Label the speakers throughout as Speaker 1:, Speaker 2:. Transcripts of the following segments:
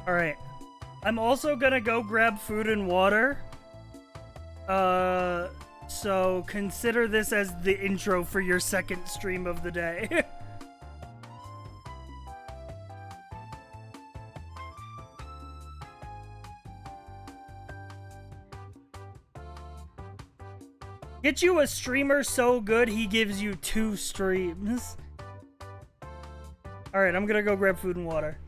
Speaker 1: Alright. I'm also gonna go grab food and water. So consider this as the intro for your second stream of the day. Get you a streamer so good he gives you 2 streams. Alright, I'm gonna go grab food and water.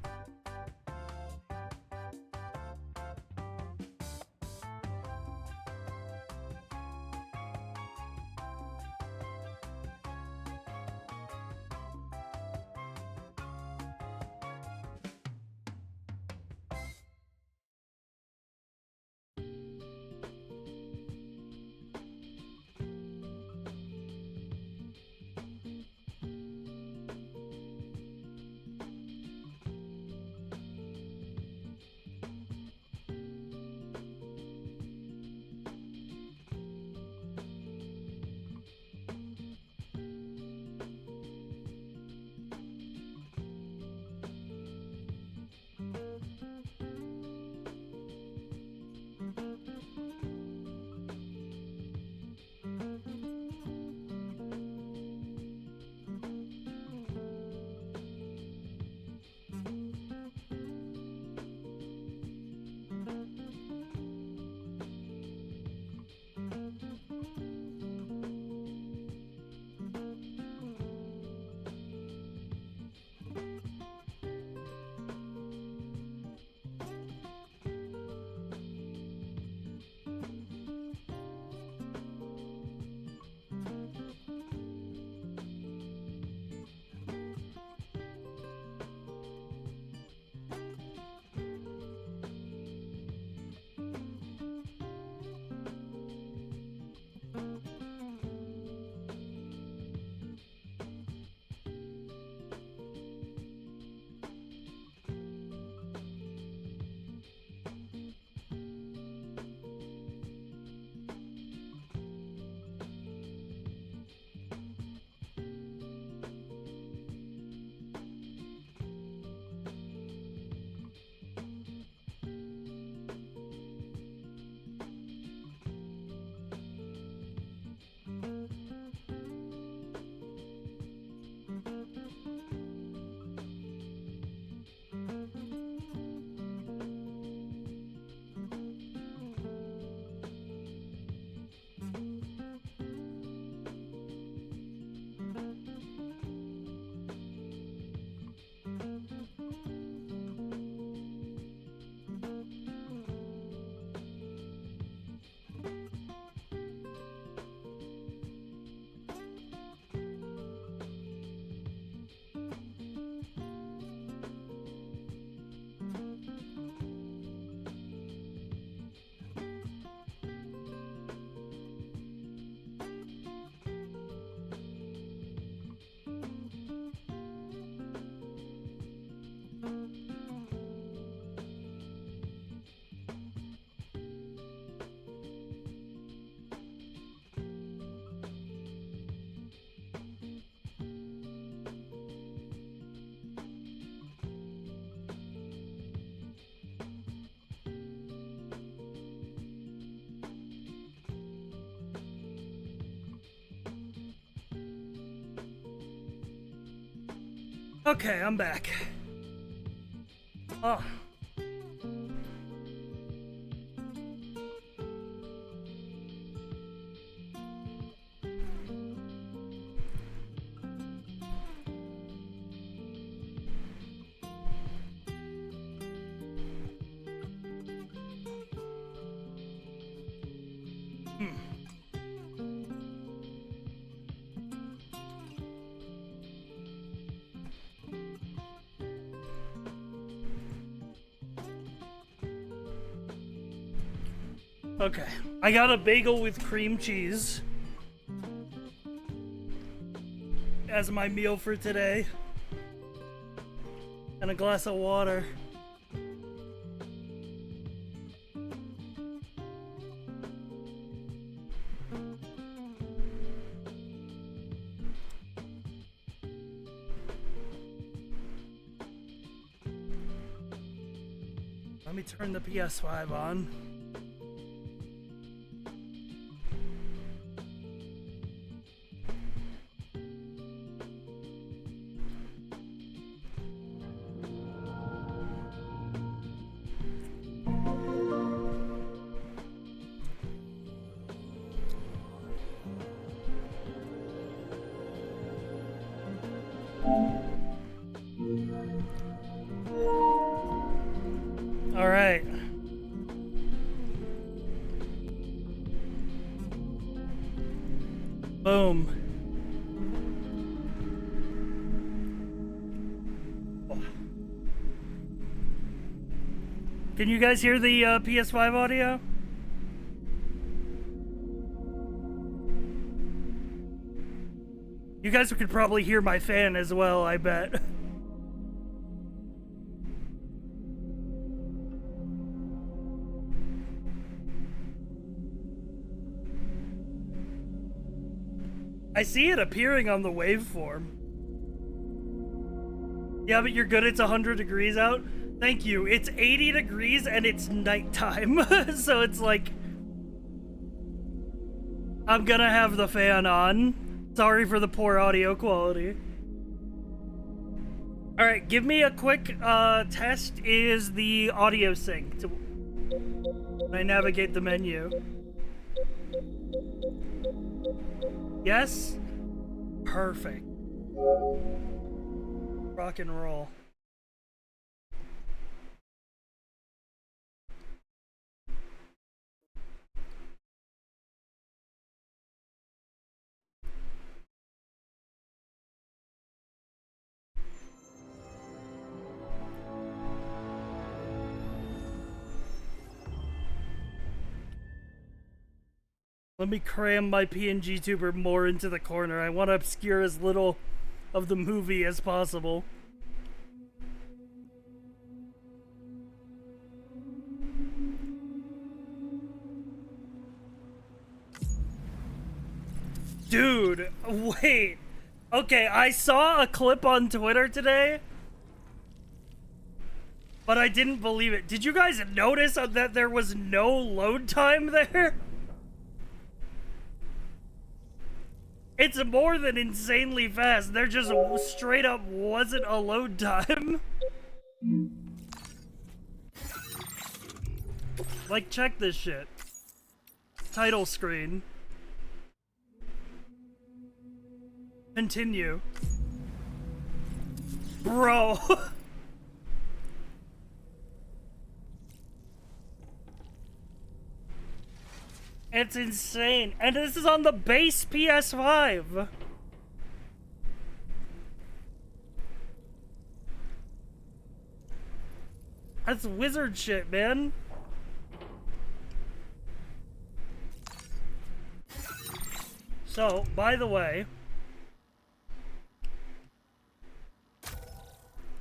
Speaker 1: Okay, I'm back. Oh. Okay, I got a bagel with cream cheese as my meal for today, and a glass of water. Let me turn the PS5 on. All right. Boom. Can you guys hear the PS5 audio? You guys could probably hear my fan as well, I bet. I see it appearing on the waveform. Yeah, but you're good, it's 100 degrees out? Thank you. It's 80 degrees and it's nighttime. So it's like... I'm gonna have the fan on. Sorry for the poor audio quality. Alright, give me a quick test. Is the audio sync to... when I navigate the menu? Yes? Perfect. Rock and roll. Let me cram my PNG tuber more into the corner. I want to obscure as little of the movie as possible. Dude, wait. Okay, I saw a clip on Twitter today, but I didn't believe it. Did you guys notice that there was no load time there? It's more than insanely fast. There just straight up wasn't a load time. Like, check this shit. Title screen. Continue. Bro. It's insane. And this is on the base PS5. That's wizard shit, man. So, by the way,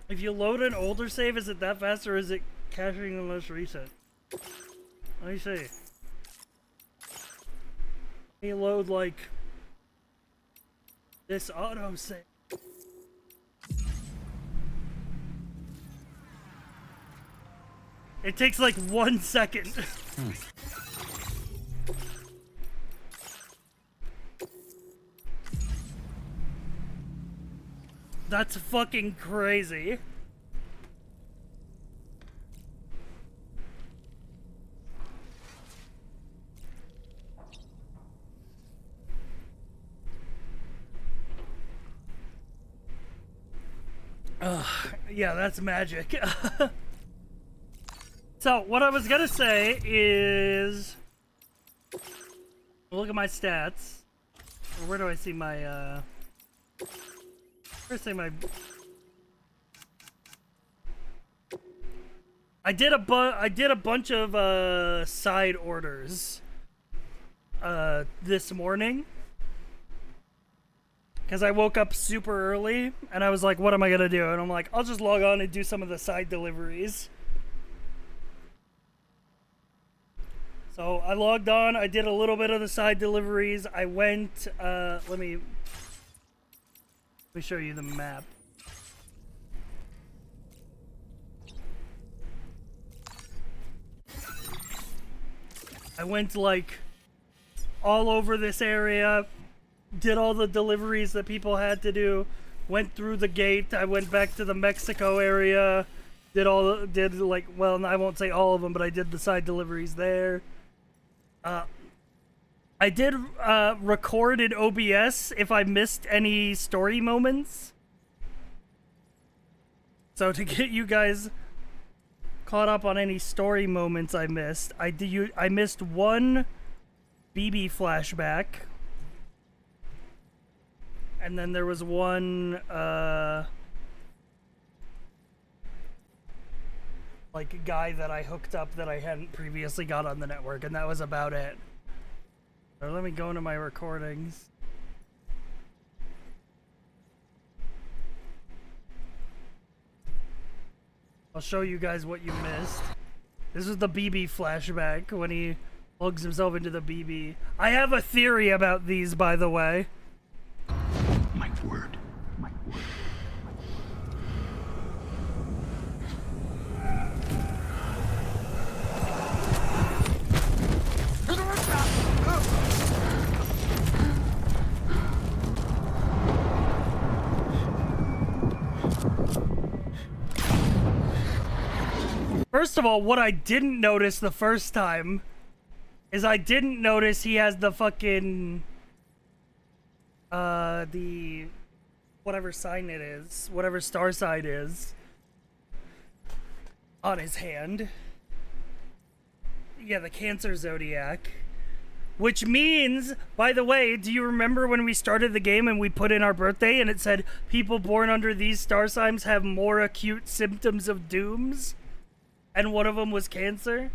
Speaker 1: if you load an older save, is it that fast or is it caching the most recent? Let me see. You load like this auto save. It takes like 1 second. That's fucking crazy. Yeah, that's magic. So, what I was gonna say is... look at my stats. Where do I see my, where do I see my... I did a bunch of, side orders, this morning. Because I woke up super early, and I was like, what am I gonna do? And I'm like, I'll just log on and do some of the side deliveries. So I logged on, I did a little bit of the side deliveries. I went, let me show you the map. I went like all over this area, did all the deliveries that people had to do, went through the gate. I went back to the Mexico area, did like, well, I won't say all of them, but I did the side deliveries there. I did record in OBS if I missed any story moments. So to get you guys caught up on any story moments I missed, I missed one BB flashback. And then there was one like guy that I hooked up that I hadn't previously got on the network, and that was about it. So let me go into my recordings. I'll show you guys what you missed. This was the BB flashback when he plugs himself into the BB. I have a theory about these, by the way.
Speaker 2: My word. My word.
Speaker 1: First of all, what I didn't notice the first time is I didn't notice he has the fucking the whatever sign it is, whatever star sign is on his hand. Yeah, the Cancer Zodiac. Which means, by the way, do you remember when we started the game and we put in our birthday and it said people born under these star signs have more acute symptoms of dooms? And one of them was cancer?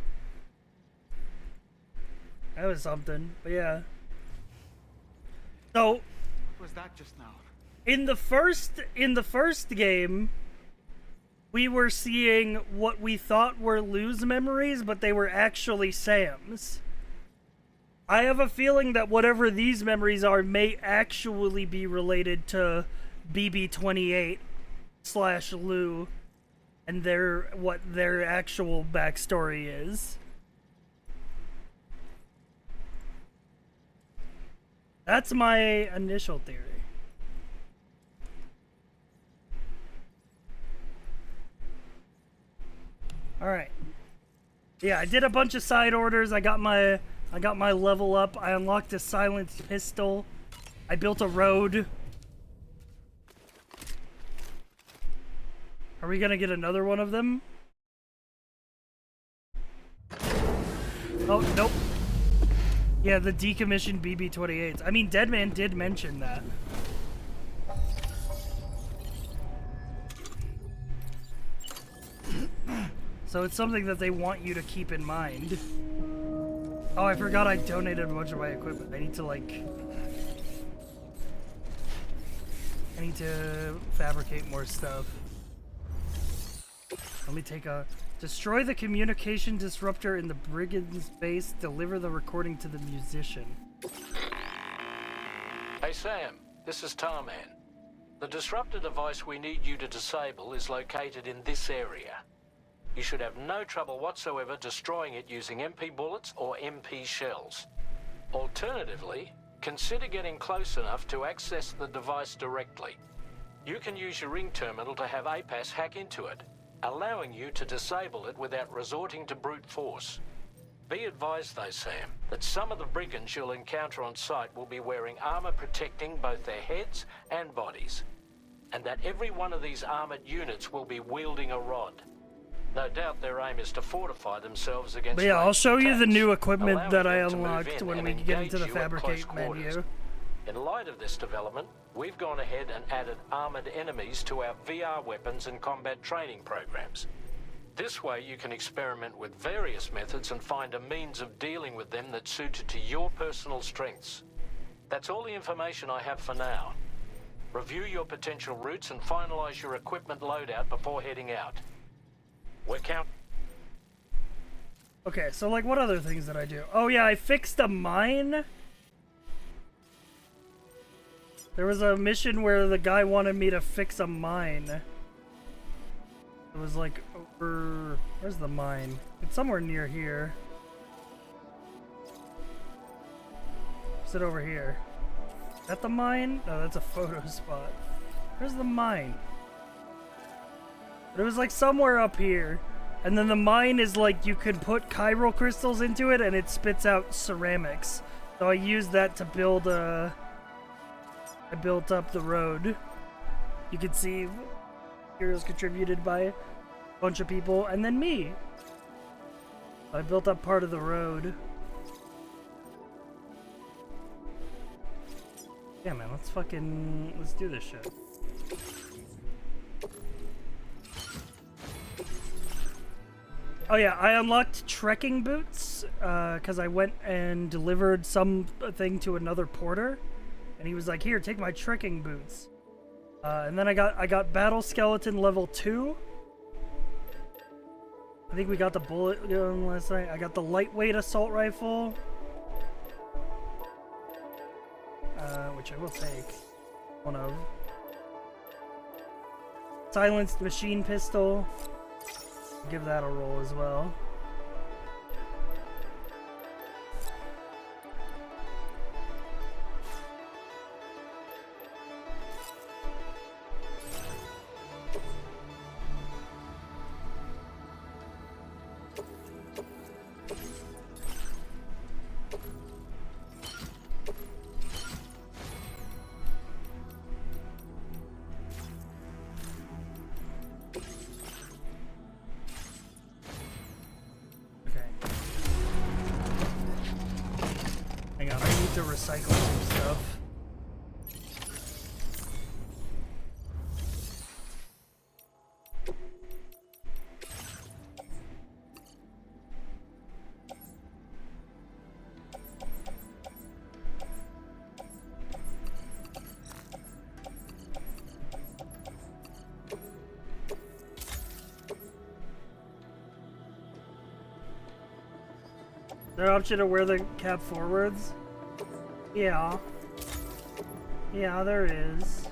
Speaker 1: That was something, but yeah. So,
Speaker 2: What was that just now?
Speaker 1: in the first game, we were seeing what we thought were Lou's memories, but they were actually Sam's. I have a feeling that whatever these memories are may actually be related to BB-28 / Lou and what their actual backstory is. That's my initial theory. All right. Yeah, I did a bunch of side orders. I got my level up. I unlocked a silenced pistol. I built a road. Are we gonna get another one of them? Oh, nope. Yeah, the decommissioned BB-28s. I mean, Deadman did mention that. So it's something that they want you to keep in mind. Oh, I forgot I donated a bunch of my equipment. I need to fabricate more stuff. Let me take a... Destroy the communication disruptor in the brigand's base. Deliver the recording to the musician.
Speaker 3: Hey Sam, this is Tarman. The disruptor device we need you to disable is located in this area. You should have no trouble whatsoever destroying it using MP bullets or MP shells. Alternatively, consider getting close enough to access the device directly. You can use your ring terminal to have APAS hack into it, allowing you to disable it without resorting to brute force. Be advised though, Sam, that some of the brigands you'll encounter on site will be wearing armor protecting both their heads and bodies, and that every one of these armored units will be wielding a rod. No doubt their aim is to fortify themselves against...
Speaker 1: But yeah, I'll show you the new
Speaker 3: attacks,
Speaker 1: equipment that I
Speaker 3: allowing them to move
Speaker 1: unlocked
Speaker 3: in
Speaker 1: when
Speaker 3: and
Speaker 1: we get into the
Speaker 3: engage you at close
Speaker 1: fabricate
Speaker 3: quarters.
Speaker 1: menu.
Speaker 3: In light of this development, we've gone ahead and added armored enemies to our VR weapons and combat training programs. This way you can experiment with various methods and find a means of dealing with them that's suited to your personal strengths. That's all the information I have for now. Review your potential routes and finalize your equipment loadout before heading out. We're
Speaker 1: Okay, so like what other things did I do? Oh yeah, I fixed a mine. There was a mission where the guy wanted me to fix a mine. It was like over... Where's the mine? It's somewhere near here. Is it over here? Is that the mine? No, that's a photo spot. Where's the mine? It was like somewhere up here. And then the mine is like you can put chiral crystals into it and it spits out ceramics. So I used that to build I built up the road. You can see materials contributed by a bunch of people and then me. I built up part of the road. Yeah, man, let's do this shit. Oh yeah, I unlocked trekking boots because I went and delivered something to another porter, and he was like, "Here, take my trekking boots." And then I got battle skeleton level 2. I think we got the bullet gun last night. I got the lightweight assault rifle. Which I will take one of. Silenced machine pistol. Give that a roll as well. To recycle some stuff. Is there an option to wear the cap forwards? Yeah. Yeah, there is.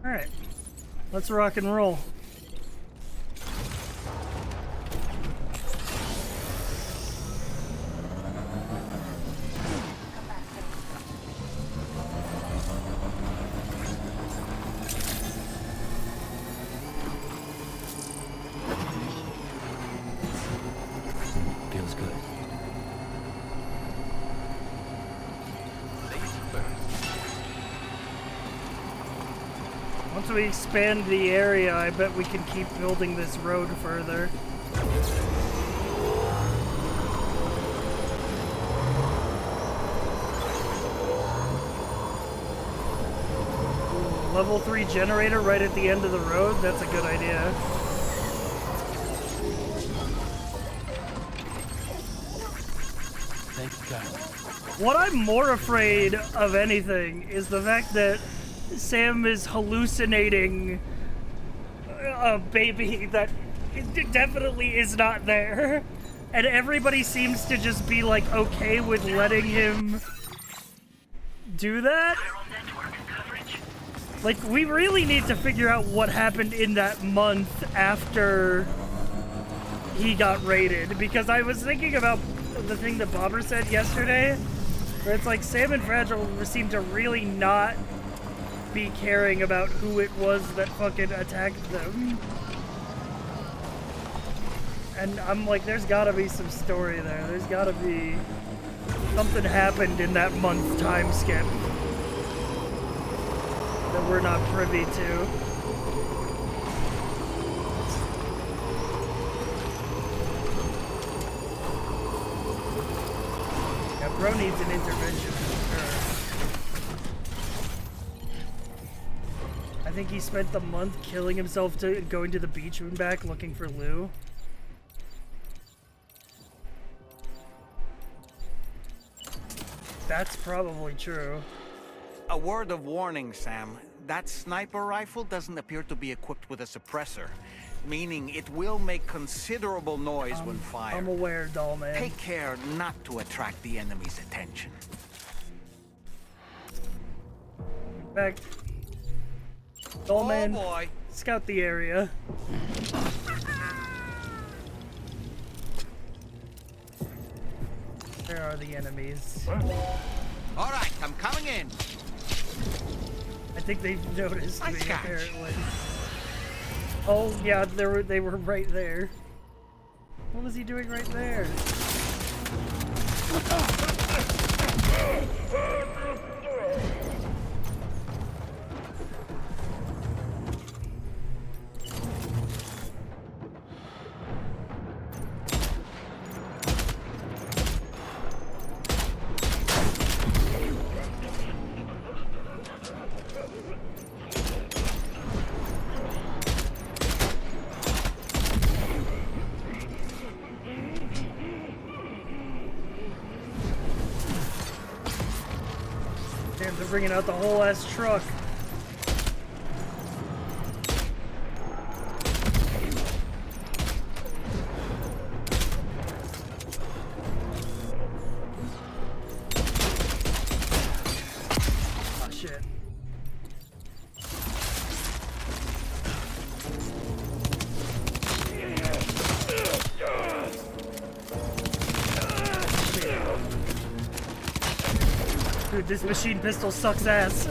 Speaker 1: Alright, let's rock and roll.
Speaker 4: Feels good.
Speaker 1: Once we expand the area, I bet we can keep building this road further. Ooh, level 3 generator right at the end of the road? That's a good idea.
Speaker 4: Thank you, guys.
Speaker 1: What I'm more afraid of anything is the fact that Sam is hallucinating a baby that definitely is not there. And everybody seems to just be like okay with letting him do that. Like, we really need to figure out what happened in that month after he got raided. Because I was thinking about the thing that Bobber said yesterday, where it's like Sam and Fragile seem to really not be caring about who it was that fucking attacked them. And I'm like, there's gotta be some story there. There's gotta be something happened in that month time skip that we're not privy to. Yeah, bro needs an intervention for sure. I think he spent the month killing himself to going to the beach and back looking for Lou. That's probably true.
Speaker 2: A word of warning, Sam. That sniper rifle doesn't appear to be equipped with a suppressor, meaning it will make considerable noise when fired.
Speaker 1: I'm aware, doll man.
Speaker 2: Take care not to attract the enemy's attention.
Speaker 1: Back. Doll man,
Speaker 2: boy.
Speaker 1: scout the area. Where are the enemies?
Speaker 2: All right, I'm coming in.
Speaker 1: I think they've noticed me,
Speaker 2: Nice catch.
Speaker 1: apparently. Oh, yeah, they were right there. What was he doing right there? Damn, they're bringing out the whole ass truck. Oh shit. Dude, this machine pistol sucks ass.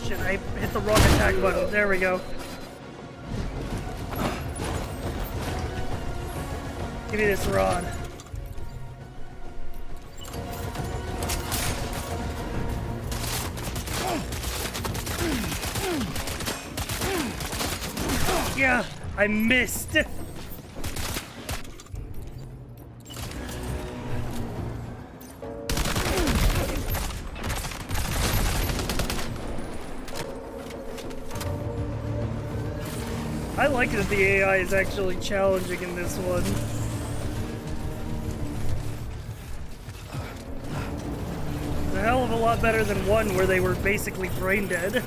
Speaker 1: Shit, I hit the wrong attack button. There we go. Give me this rod. Yeah, I missed. I like that the AI is actually challenging in this one. It's a hell of a lot better than one where they were basically brain dead.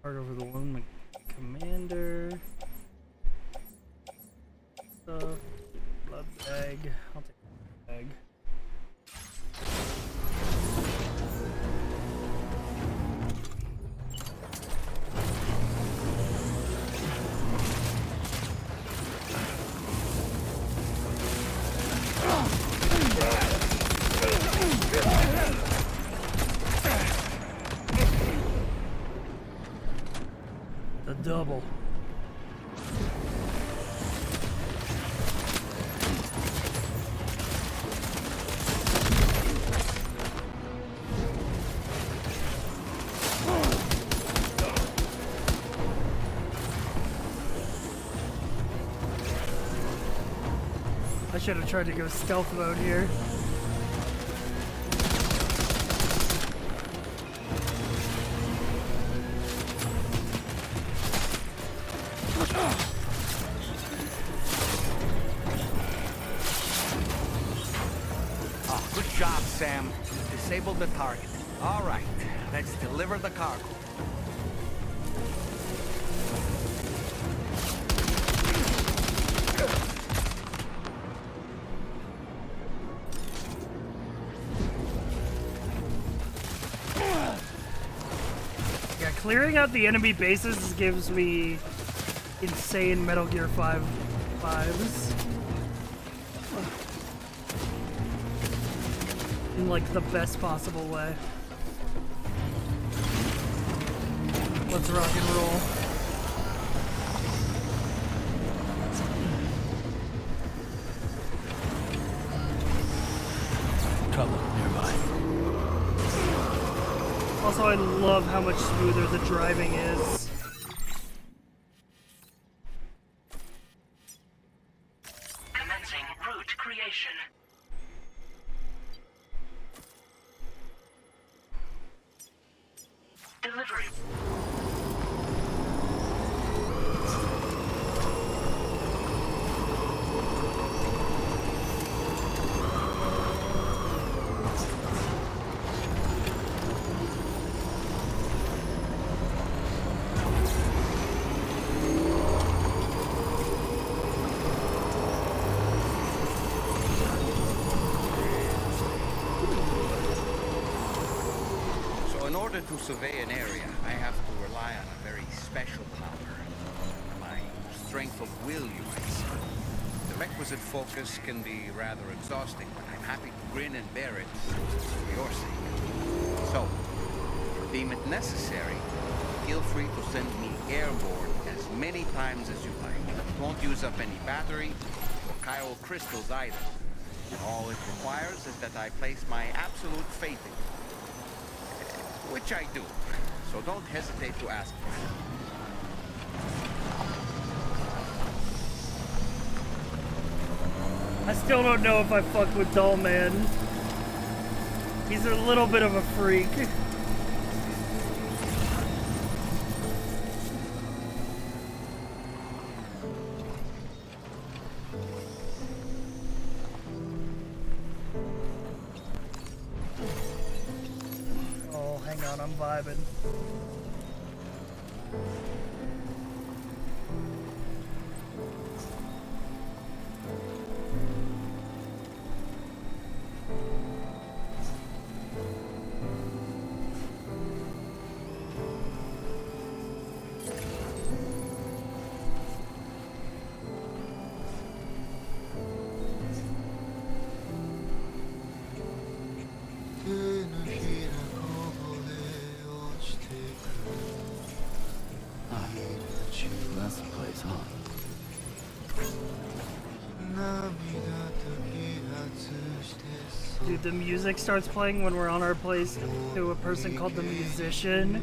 Speaker 1: Part over the one commander. Blood bag. I'll take the bag. The double. I should have tried to go stealth mode here.
Speaker 2: Oh, good job, Sam. Disabled the target. All right, let's deliver the cargo.
Speaker 1: Yeah, clearing out the enemy bases gives me insane Metal Gear 5 vibes. In like the best possible way. Let's rock and roll.
Speaker 4: Trouble nearby.
Speaker 1: Also, I love how much smoother the driving is.
Speaker 5: Commencing route creation. Delivery.
Speaker 2: To survey an area, I have to rely on a very special power. My strength of will, you might say. The requisite focus can be rather exhausting, but I'm happy to grin and bear it for your sake. So, if you deem it necessary, feel free to send me airborne as many times as you like. It won't use up any battery or chiral crystals either. All it requires is that I place my absolute faith in you. Which I do, so don't hesitate to ask for it.
Speaker 1: I still don't know if I fuck with Doll Man. He's a little bit of a freak. I'm vibing.
Speaker 4: That's the place, huh?
Speaker 1: Dude, the music starts playing when we're on our place to a person called the Musician.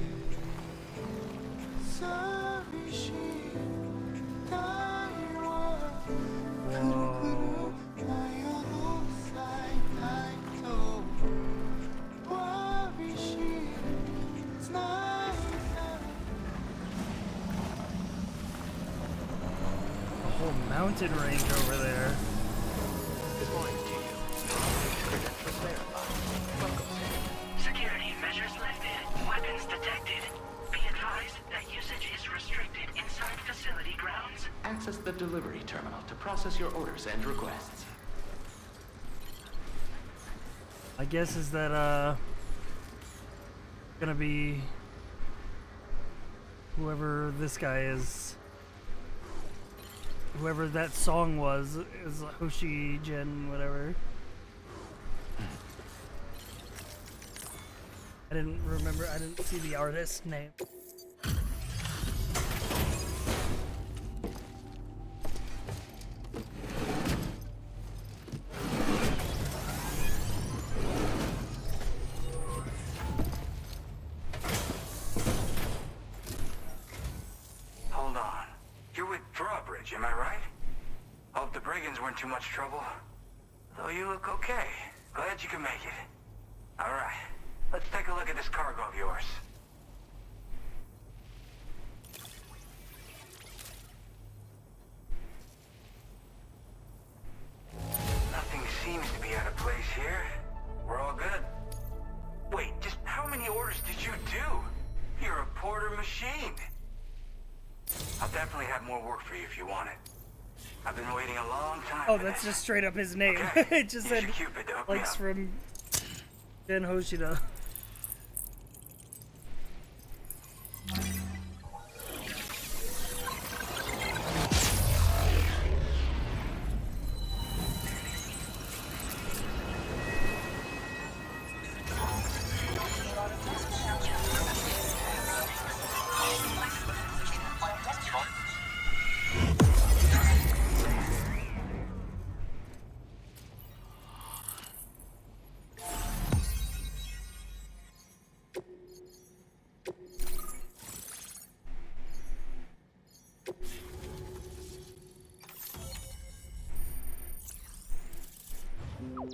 Speaker 1: Mountain range over there.
Speaker 5: Good morning to you. Credentials verified. Welcome. Security measures lifted. Weapons detected. Be advised that usage is restricted inside facility grounds.
Speaker 6: Access the delivery terminal to process your orders and requests.
Speaker 1: I guess is that gonna be whoever this guy is. Whoever that song was is Hoshi Jin, whatever. I didn't remember, I didn't see the artist name.
Speaker 7: Hold on. You're with Drawbridge, am I right? Hope the brigands weren't too much trouble. Though you look okay. Glad you can make it. Alright, let's take a look at this cargo of yours. Nothing seems to be out of place here. We're all good. Wait, just how many orders did you do? You're a porter machine. I'll definitely have more work for you if you want it. I've been waiting a long time.
Speaker 1: Oh, that's just straight up his name.
Speaker 7: Okay.
Speaker 1: It just said
Speaker 7: Here's your Cupid to hook me
Speaker 1: likes
Speaker 7: up.
Speaker 1: from Gen Hoshida.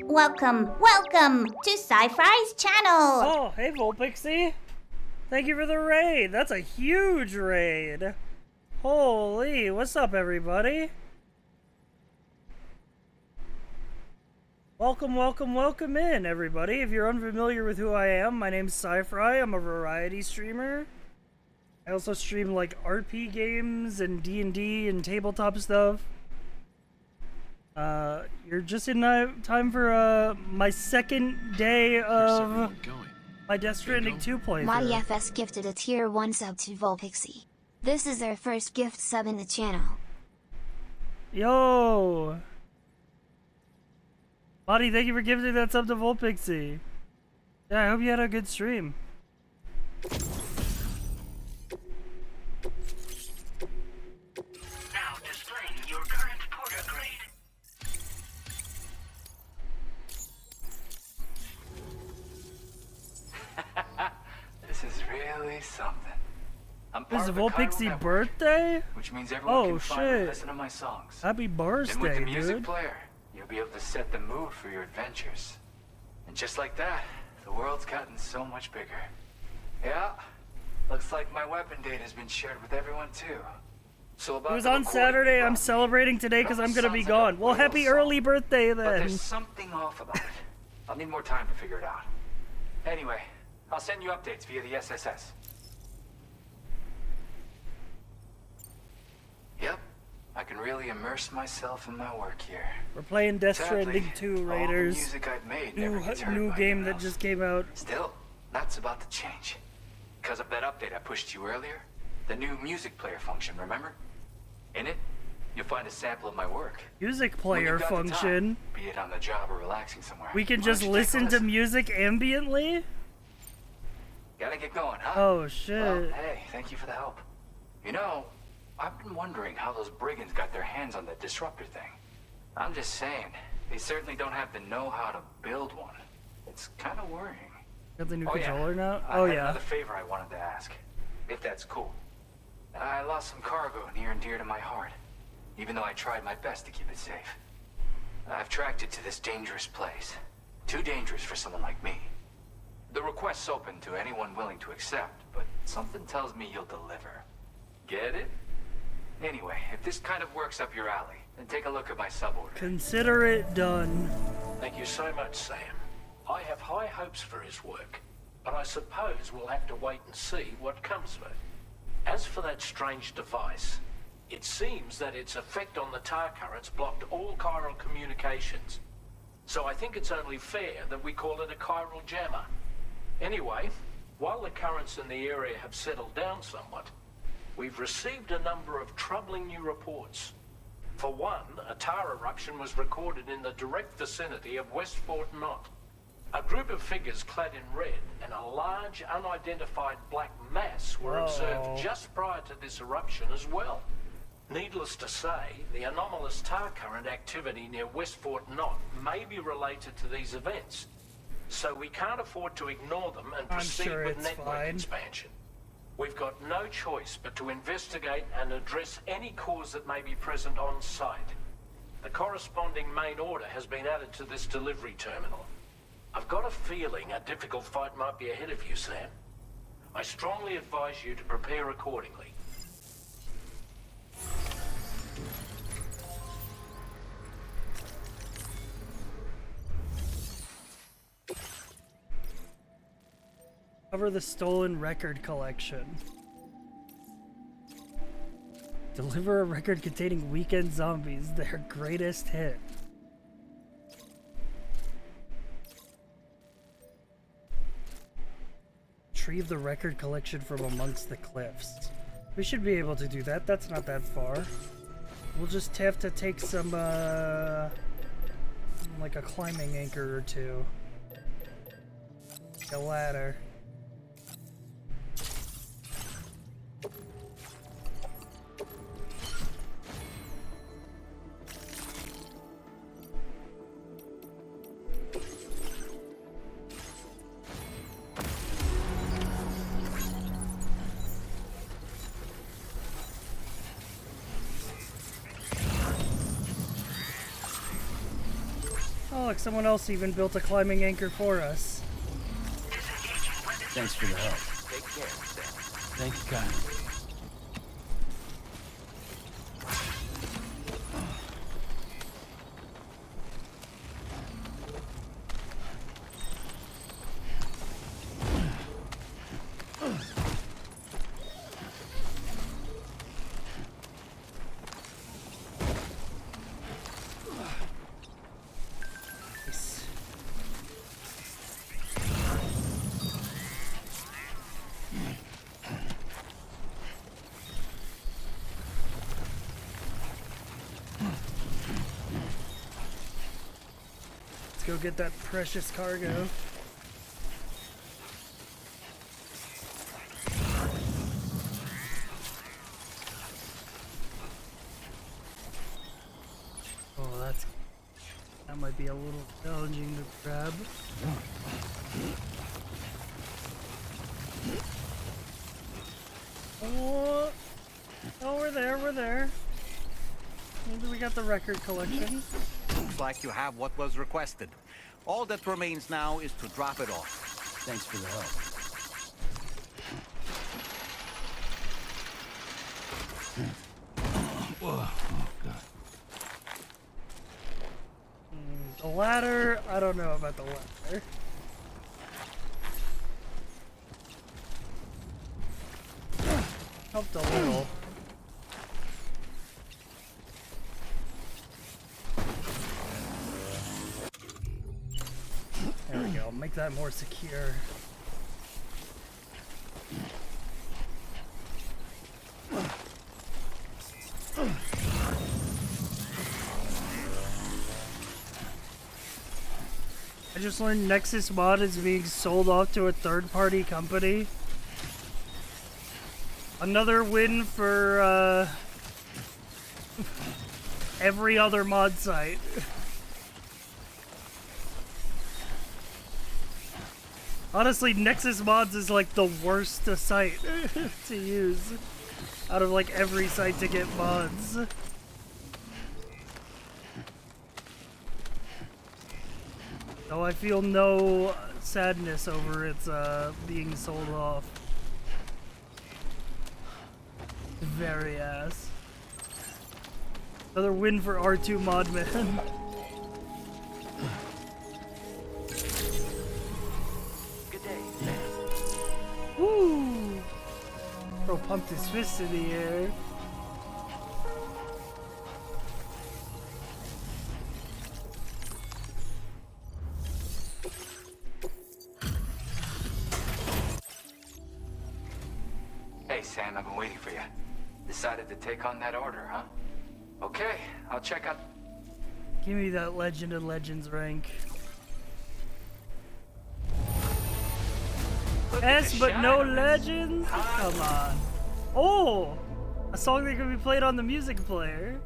Speaker 8: Welcome to Sci-Fi's channel.
Speaker 1: Oh, hey Volpixie. Thank you for the raid. That's a huge raid. Holy, what's up everybody? Welcome in everybody. If you're unfamiliar with who I am, my name's Sci-Fi. I'm a variety streamer. I also stream like RP games and D&D and tabletop stuff. You're just in time for my second day of my Death Stranding 2 playthrough.
Speaker 9: MyFS gifted a tier 1 sub to Volpixie. This is their first gift sub in the channel.
Speaker 1: Yo! Buddy, thank you for gifting that sub to Volpixie. Yeah, I hope you had a good stream.
Speaker 5: Now displaying your current porter grade.
Speaker 7: This is really something. I'm
Speaker 1: This is
Speaker 7: part of the Chiral
Speaker 1: Volpixie
Speaker 7: network,
Speaker 1: birthday?
Speaker 7: which means everyone
Speaker 1: Oh
Speaker 7: can finally
Speaker 1: shit.
Speaker 7: listen to my songs.
Speaker 1: Happy
Speaker 7: Then with the
Speaker 1: birthday,
Speaker 7: music
Speaker 1: dude.
Speaker 7: player, you'll be able to set the mood for your adventures. And just like that, the world's gotten so much bigger. Yeah, looks like my weapon data has been shared with everyone too. So about
Speaker 1: It was
Speaker 7: the
Speaker 1: on
Speaker 7: recording
Speaker 1: Saturday.
Speaker 7: you
Speaker 1: I'm
Speaker 7: brought me,
Speaker 1: celebrating today because I'm gonna be
Speaker 7: sounds like a
Speaker 1: gone. Well,
Speaker 7: whale
Speaker 1: happy
Speaker 7: song.
Speaker 1: early birthday
Speaker 7: But
Speaker 1: then.
Speaker 7: there's something off about it. I'll need more time to figure it out. Anyway, I'll send you updates via the SSS. Yep, I can really immerse myself in my work here.
Speaker 1: We're playing Death
Speaker 7: Sadly,
Speaker 1: Stranding 2,
Speaker 7: all the
Speaker 1: Raiders.
Speaker 7: music I've made never gets heard
Speaker 1: New
Speaker 7: by
Speaker 1: game
Speaker 7: anyone
Speaker 1: that
Speaker 7: else.
Speaker 1: just came out.
Speaker 7: Still, that's about to change. Because of that update I pushed you earlier, the new music player function, remember? In it, you'll find a sample of my work.
Speaker 1: Music
Speaker 7: When
Speaker 1: player
Speaker 7: you've got the time,
Speaker 1: function.
Speaker 7: be it on the job or relaxing somewhere.
Speaker 1: We can
Speaker 7: Why don't
Speaker 1: just
Speaker 7: you take a
Speaker 1: listen to music ambiently?
Speaker 7: Gotta get going, huh?
Speaker 1: Oh shit.
Speaker 7: Well, hey, thank you for the help. You know, I've been wondering how those brigands got their hands on that disruptor thing. I'm just saying, they certainly don't have the know-how to build one. It's kind of worrying.
Speaker 1: Got the new
Speaker 7: Oh, yeah.
Speaker 1: controller now?
Speaker 7: I
Speaker 1: Oh
Speaker 7: had
Speaker 1: yeah.
Speaker 7: another favor I wanted to ask, if that's cool. I lost some cargo near and dear to my heart, even though I tried my best to keep it safe. I've tracked it to this dangerous place. Too dangerous for someone like me. The request's open to anyone willing to accept, but something tells me you'll deliver. Get it? Anyway, if this kind of works up your alley, then take a look at my sub-order.
Speaker 1: Consider it done.
Speaker 3: Thank you so much, Sam. I have high hopes for his work, but I suppose we'll have to wait and see what comes of it. As for that strange device, it seems that its effect on the tar currents blocked all chiral communications. So I think it's only fair that we call it a chiral jammer. Anyway, while the currents in the area have settled down somewhat, we've received a number of troubling new reports. For one, a tar eruption was recorded in the direct vicinity of West Fort Knot. A group of figures clad in red and a large unidentified black mass were observed just prior to this eruption as well. Needless to say, the anomalous tar current activity near West Fort Knot may be related to these events, so we can't afford to ignore them and
Speaker 1: I'm
Speaker 3: proceed
Speaker 1: sure
Speaker 3: with
Speaker 1: it's
Speaker 3: network
Speaker 1: fine.
Speaker 3: expansion. We've got no choice but to investigate and address any cause that may be present on site. The corresponding main order has been added to this delivery terminal. I've got a feeling a difficult fight might be ahead of you, Sam. I strongly advise you to prepare accordingly.
Speaker 1: Cover the stolen record collection. Deliver a record containing Weekend Zombies, their greatest hit. Retrieve the record collection from amongst the cliffs. We should be able to do that. That's not that far. We'll just have to take some, like a climbing anchor or two. A ladder. look, someone else even built a climbing anchor for us.
Speaker 4: Thanks for the help.
Speaker 6: Take care, Sam.
Speaker 4: Thank you kindly.
Speaker 1: Go get that precious cargo. Oh, that might be a little challenging to grab. Oh, we're there, we're there. Maybe we got the record collection.
Speaker 2: Looks like you have what was requested. All that remains now is to drop it off.
Speaker 4: Thanks for the help. Whoa. Oh, God.
Speaker 1: The ladder, I don't know about the ladder. Helped a little. There we go, make that more secure. I just learned Nexus Mod is being sold off to a third-party company. Another win for every other mod site. Honestly, Nexus Mods is like the worst site to use out of like every site to get mods. So I feel no sadness over its being sold off. Very ass. Another win for R2 Modman. Woo! Bro pumped his fist in the air.
Speaker 7: Hey, Sam, I've been waiting for you. Decided to take on that order, huh? Okay, I'll check out...
Speaker 1: Give me that Legend of Legends rank. S, but no legends? Come on. Oh! A song that can be played on the music player.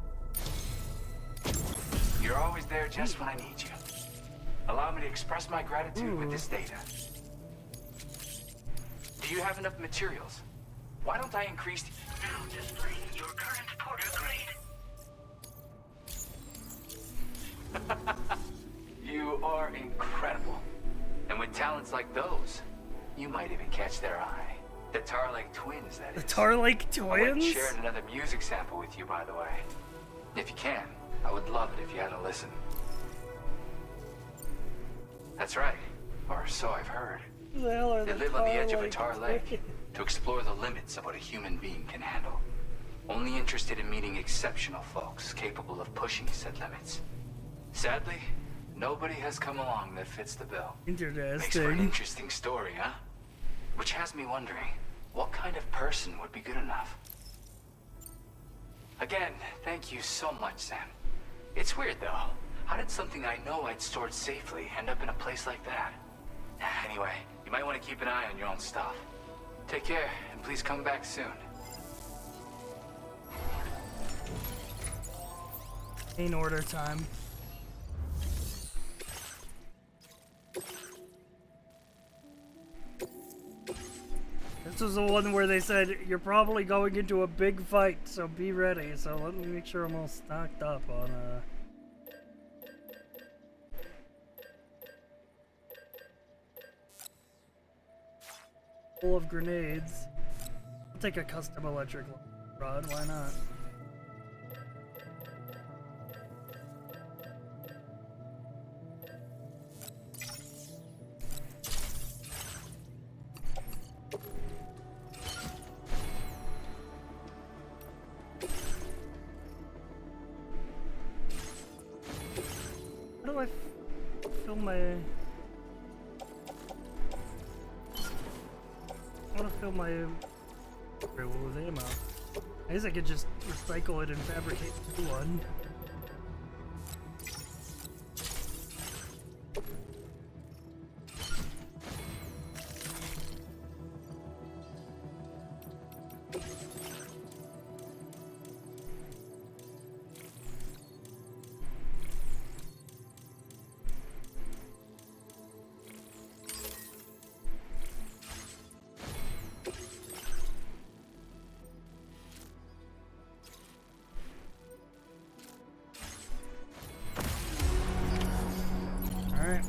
Speaker 7: You're always there just when I need you. Allow me to express my gratitude with this data. Do you have enough materials? Why don't I increase...
Speaker 5: Now displaying your current porter grade.
Speaker 7: You are incredible. And with talents like those, you might even catch their eye. The Tar Lake Twins, that is.
Speaker 1: The Tar Lake
Speaker 7: I went and
Speaker 1: Twins?
Speaker 7: shared another music sample with you, by the way. If you can, I would love it if you had a listen. That's right. Or so I've heard.
Speaker 1: Who the hell are
Speaker 7: They
Speaker 1: the
Speaker 7: live on the edge of a
Speaker 1: Tar
Speaker 7: tar
Speaker 1: Lake
Speaker 7: lake to explore the limits of what a human being can handle. Only interested in meeting exceptional folks capable of pushing said limits. Sadly, nobody has come along that fits the bill. Makes for an
Speaker 1: Interesting.
Speaker 7: interesting story, huh? Which has me wondering, what kind of person would be good enough? Again, thank you so much, Sam. It's weird, though. How did something I know I'd stored safely end up in a place like that? Anyway, you might want to keep an eye on your own stuff. Take care, and please come back soon.
Speaker 1: In order time. This was the one where they said, you're probably going into a big fight, so be ready. So let me make sure I'm all stocked up on, full of grenades. I'll take a custom electric rod, why not? How do I fill my... I want to fill my... What was ammo? I guess I could just recycle it and fabricate a new one. Alright.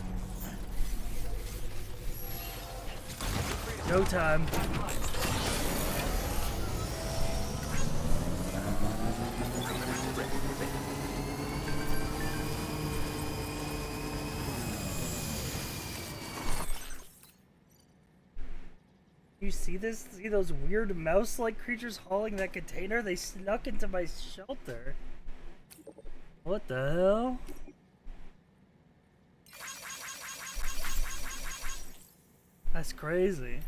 Speaker 1: Go time. You see this? See those weird mouse-like creatures hauling that container? They snuck into my shelter. What the hell? That's crazy.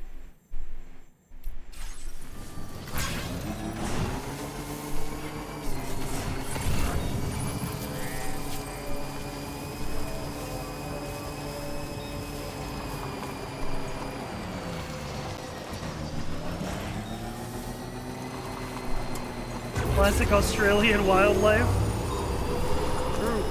Speaker 1: Classic Australian wildlife. True.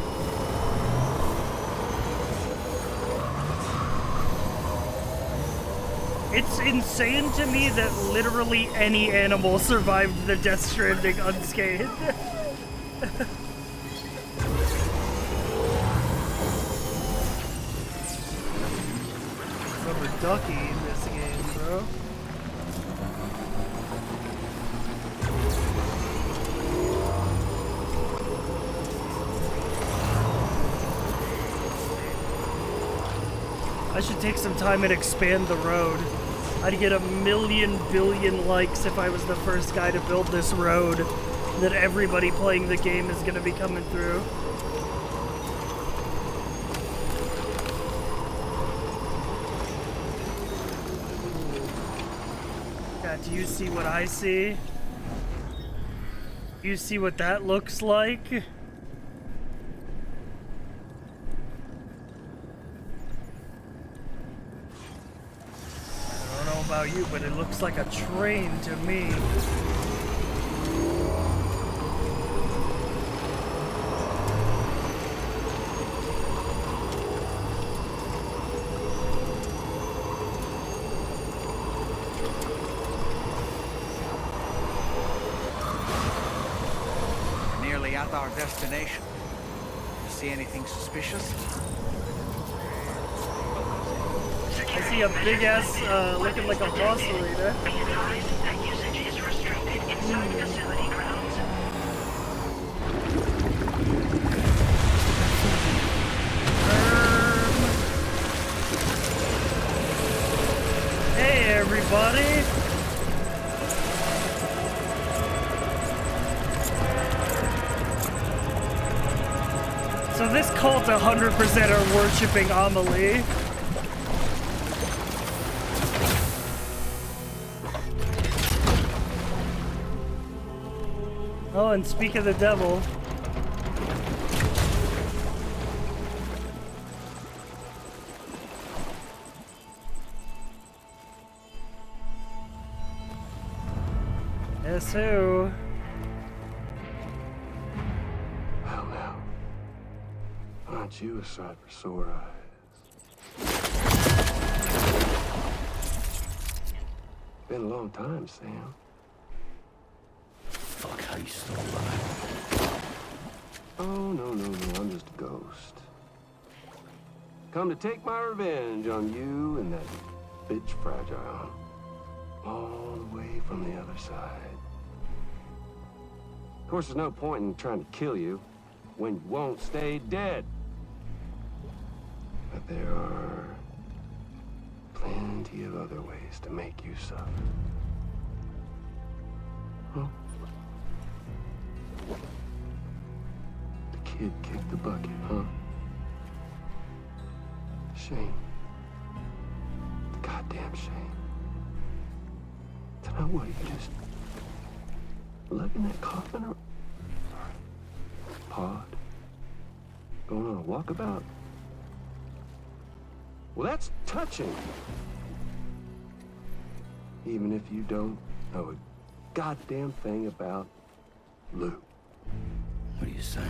Speaker 1: It's insane to me that literally any animal survived the Death Stranding unscathed. Rubber ducky in this game, bro. I should take some time and expand the road. I'd get 1,000,000 billion likes if I was the first guy to build this road that everybody playing the game is gonna be coming through. Yeah, do you see what I see? You see what that looks like? About you, but it looks like a train to me.
Speaker 2: We're nearly at our destination. You see anything suspicious?
Speaker 1: I see a big ass, looking like a boss leader.
Speaker 5: Be advised that usage is restricted inside facility grounds.
Speaker 1: Hey everybody! So this cult 100% are worshipping Amelie. Oh, and speak of the devil. Yes, who?
Speaker 10: Well, now, aren't you a sight for sore eyes? Been a long time, Sam.
Speaker 4: Fuck, how you still alive?
Speaker 10: Oh, no, I'm just a ghost. Come to take my revenge on you and that bitch Fragile. all the way from the other side. Of course, there's no point in trying to kill you when you won't stay dead. But there are plenty of other ways to make you suffer. Huh? The kid kicked the bucket, huh? Shame. Goddamn shame. Then what, you just lugging that coffin or pod? Going on a walkabout? Well, that's touching. Even if you don't know a goddamn thing about Lou.
Speaker 4: What are you saying?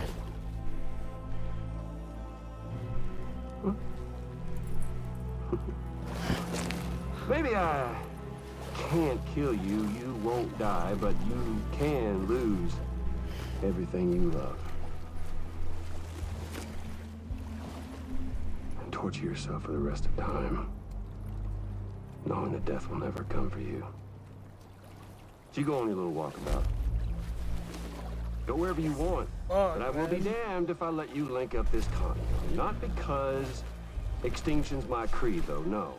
Speaker 10: Huh? Maybe I can't kill you, you won't die, but you can lose everything you love. And torture yourself for the rest of time, knowing that death will never come for you. So you go on your little walkabout. Go wherever you want. But I will be damned if I let you link up this continuum. Not because extinction's my creed, though, no.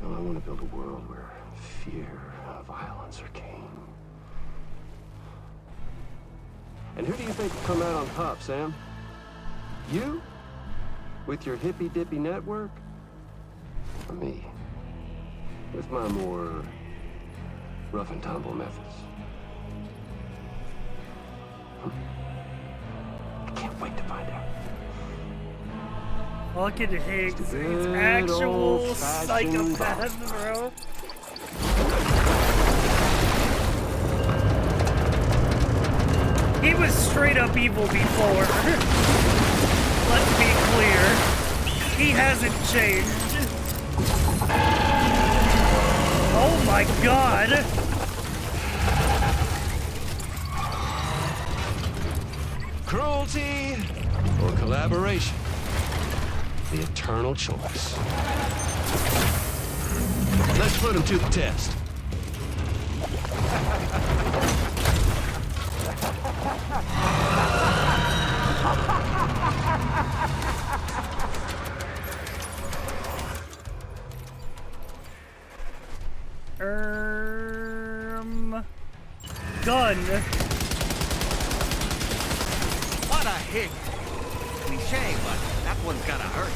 Speaker 10: No, I want to build a world where fear and violence are king. And who do you think will come out on top, Sam? You? With your hippy-dippy network? Or me? With my more rough and tumble methods? I can't wait to find out.
Speaker 1: Fucking Higgs. He's actual psychopath, bro. He was straight up evil before. Let's be clear. He hasn't changed. Oh my god.
Speaker 10: Cruelty or collaboration? The eternal choice. Let's put him to the test.
Speaker 1: Gun.
Speaker 2: What a hit! Cliche, but that one's gotta hurt.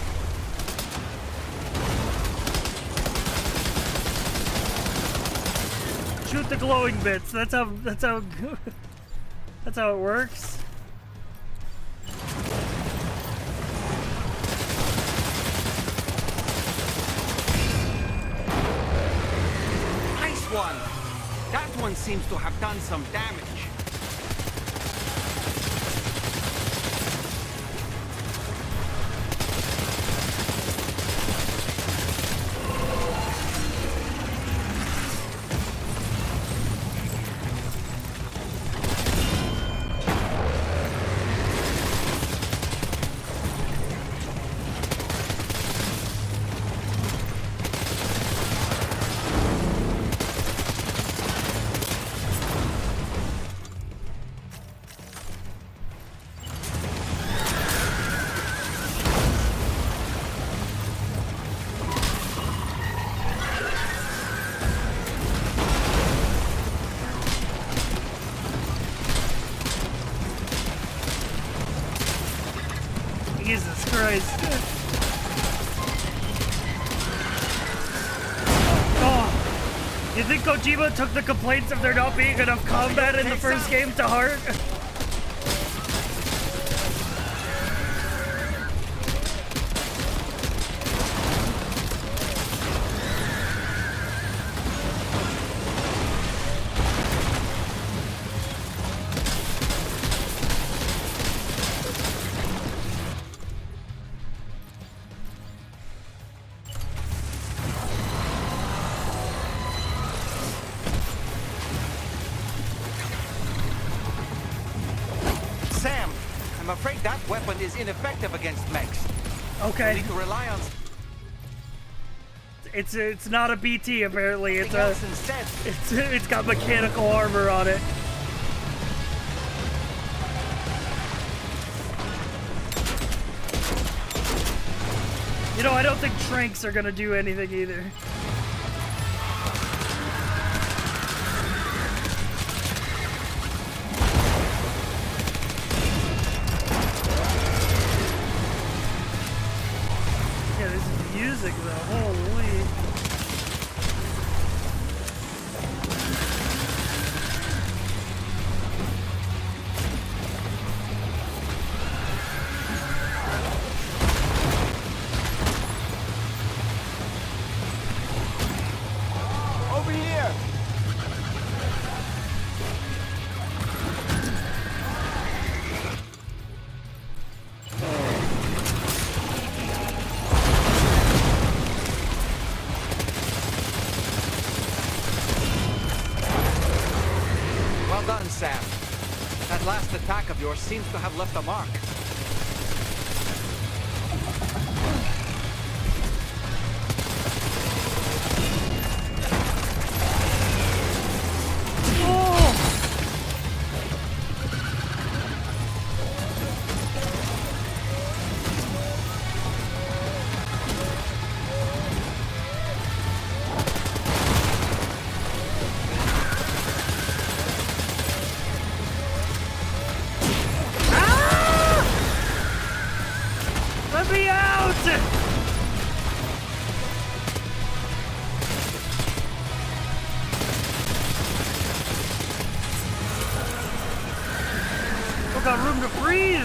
Speaker 1: Shoot the glowing bits. That's how it works.
Speaker 2: Nice one! That one seems to have done some damage.
Speaker 1: Jesus Christ. Oh. You think Kojima took the complaints of there not being enough combat in the first game to heart?
Speaker 2: Sam, I'm afraid that weapon is ineffective against mechs.
Speaker 1: Okay.
Speaker 2: We need to rely on...
Speaker 1: It's not a BT apparently. It's
Speaker 2: instead.
Speaker 1: it's got mechanical armor on it. You know, I don't think tranks are gonna do anything either. Yeah, this is music though. Holy.
Speaker 2: Over here! Well done, Sam. That last attack of yours seems to have left a mark.
Speaker 1: Let me out! Still got room to breathe.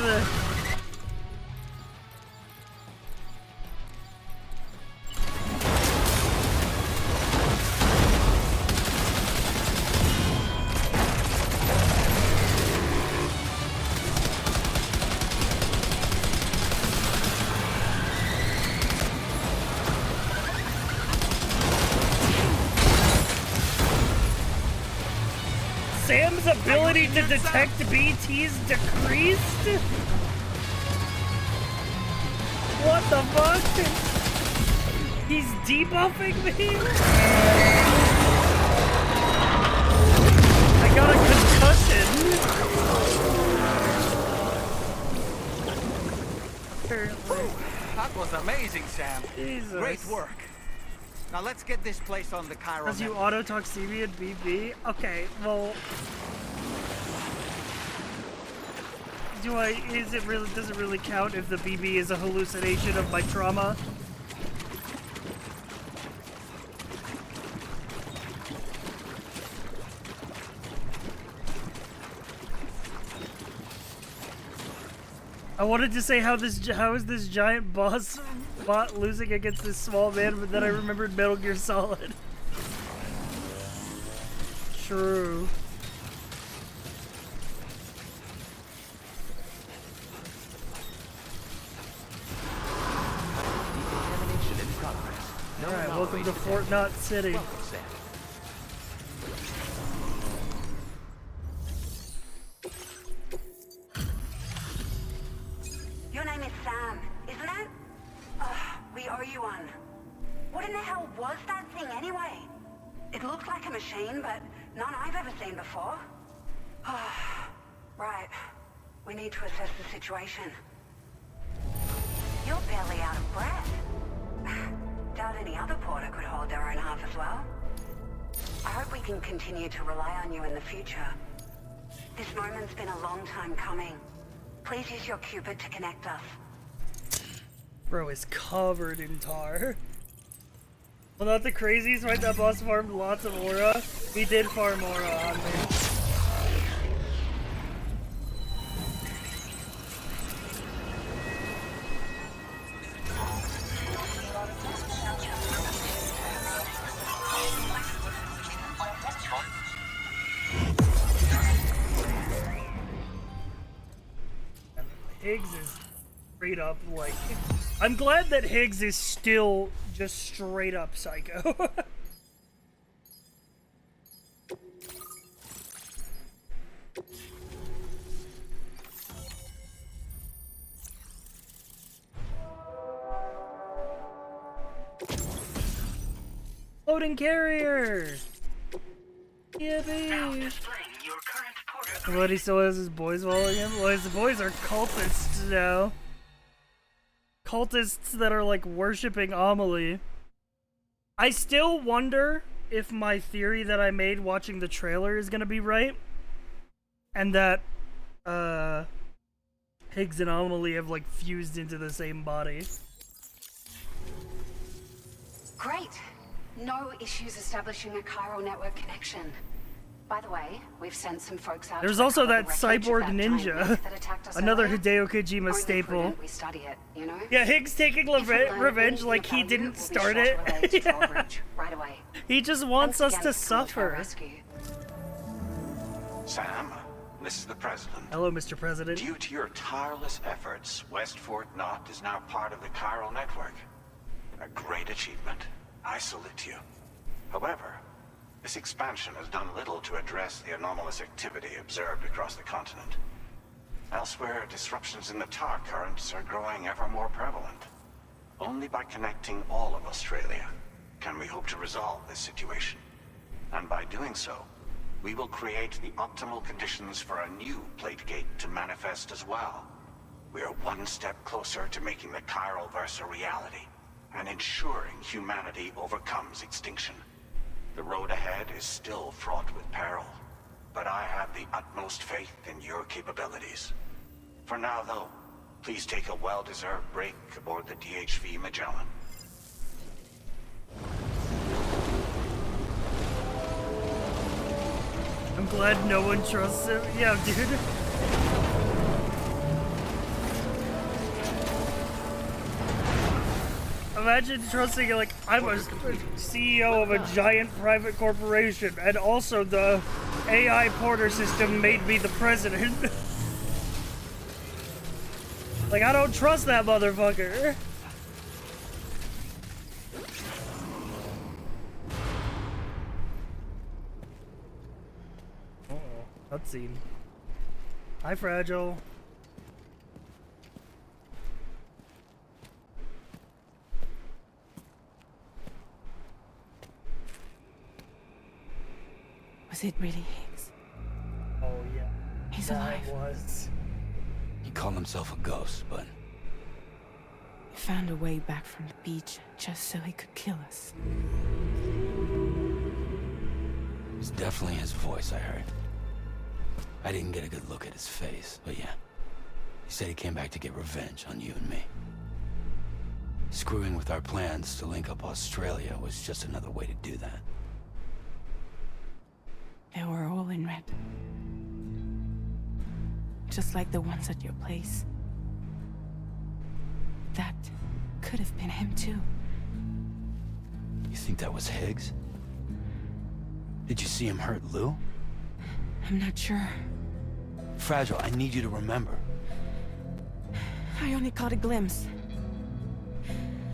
Speaker 1: Sam's ability to detect BTs decreased? What the fuck? He's debuffing me? I got a concussion. Apparently.
Speaker 2: That was amazing, Sam.
Speaker 1: Jesus.
Speaker 2: Great work. Now let's get this place on the Chiron.
Speaker 1: Does you auto-toxemia BB? Okay, well... does it really count if the BB is a hallucination of my trauma? I wanted to say how is this giant boss bot losing against this small man, but then I remembered Metal Gear Solid. True. Alright, welcome to Fort Knot City.
Speaker 6: Welcome, Sam.
Speaker 5: Your name is Sam, isn't it? We owe you one. What in the hell was that thing anyway? It looks like a machine, but none I've ever seen before. Right. We need to assess the situation. You're barely out of breath. Doubt any other porter could hold their own half as well. I hope we can continue to rely on you in the future. This moment's been a long time coming. Please use your Cupid to connect us.
Speaker 1: Bro is covered in tar. Well, not the crazies, right? That boss farmed lots of aura. He did farm aura on me. Higgs is straight up like... I'm glad that Higgs is still just straight up psycho. Floating carrier! Yippee! But he still has his boys following him? Well, his boys are cultists now. Cultists that are like worshipping Amelie. I still wonder if my theory that I made watching the trailer is gonna be right. And that, Higgs and Amelie have like fused into the same body.
Speaker 11: Great. No issues establishing a chiral network connection. By the way, we've sent some folks out.
Speaker 1: There's
Speaker 11: to
Speaker 1: also
Speaker 11: recover
Speaker 1: that
Speaker 11: the wreckage
Speaker 1: cyborg
Speaker 11: of that
Speaker 1: ninja.
Speaker 11: giant mech that attacked us
Speaker 1: Another
Speaker 11: earlier.
Speaker 1: Hideo Kojima
Speaker 11: Only
Speaker 1: staple.
Speaker 11: prudent we study it, you know?
Speaker 1: Yeah, Higgs taking
Speaker 11: If we learn
Speaker 1: revenge
Speaker 11: anything
Speaker 1: like he
Speaker 11: about you,
Speaker 1: didn't
Speaker 11: we'll be
Speaker 1: start
Speaker 11: sure
Speaker 1: it.
Speaker 11: to relay it to
Speaker 1: Yeah.
Speaker 11: Drawbridge right away.
Speaker 1: He just wants us
Speaker 11: Thanks
Speaker 1: to
Speaker 11: again for coming to our
Speaker 1: suffer.
Speaker 11: rescue.
Speaker 12: Sam, this is the President.
Speaker 1: Hello, Mr. President.
Speaker 12: Due to your tireless efforts, West Fort Knot is now part of the chiral network. A great achievement. I salute you. However, this expansion has done little to address the anomalous activity observed across the continent. Elsewhere, disruptions in the tar currents are growing ever more prevalent. Only by connecting all of Australia can we hope to resolve this situation. And by doing so, we will create the optimal conditions for a new plate gate to manifest as well. We are one step closer to making the chiral verse a reality, and ensuring humanity overcomes extinction. The road ahead is still fraught with peril, but I have the utmost faith in your capabilities. For now, though, please take a well-deserved break aboard the DHV Magellan.
Speaker 1: I'm glad no one trusts him. Yeah, dude. Imagine trusting, like, I'm a CEO of a giant private corporation, and also the AI porter system made me the president. Like, I don't trust that motherfucker. Uh-oh, cutscene. Hi, Fragile.
Speaker 13: Was it really Higgs?
Speaker 1: Oh, yeah.
Speaker 13: He's
Speaker 1: that
Speaker 13: alive.
Speaker 1: Was.
Speaker 4: He called himself a ghost, but
Speaker 13: He found a way back from the beach just so he could kill us.
Speaker 4: it was definitely his voice I heard. I didn't get a good look at his face, but yeah. He said he came back to get revenge on you and me. Screwing with our plans to link up Australia was just another way to do that.
Speaker 13: They were all in red. Just like the ones at your place. That could have been him too.
Speaker 4: You think that was Higgs? Did you see him hurt Lou?
Speaker 13: I'm not sure.
Speaker 4: Fragile, I need you to remember.
Speaker 13: I only caught a glimpse.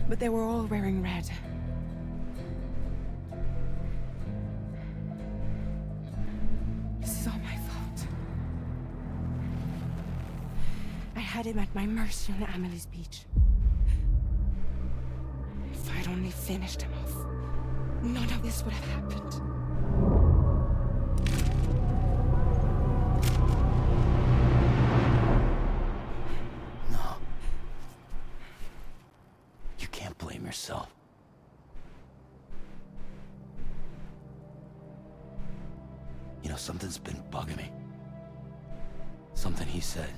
Speaker 13: But they were all wearing red. This is all my fault. I had him at my mercy on Amelie's beach. If I'd only finished him off, none of this would have happened.
Speaker 4: No. You can't blame yourself. You know, something's been bugging me. Something he said.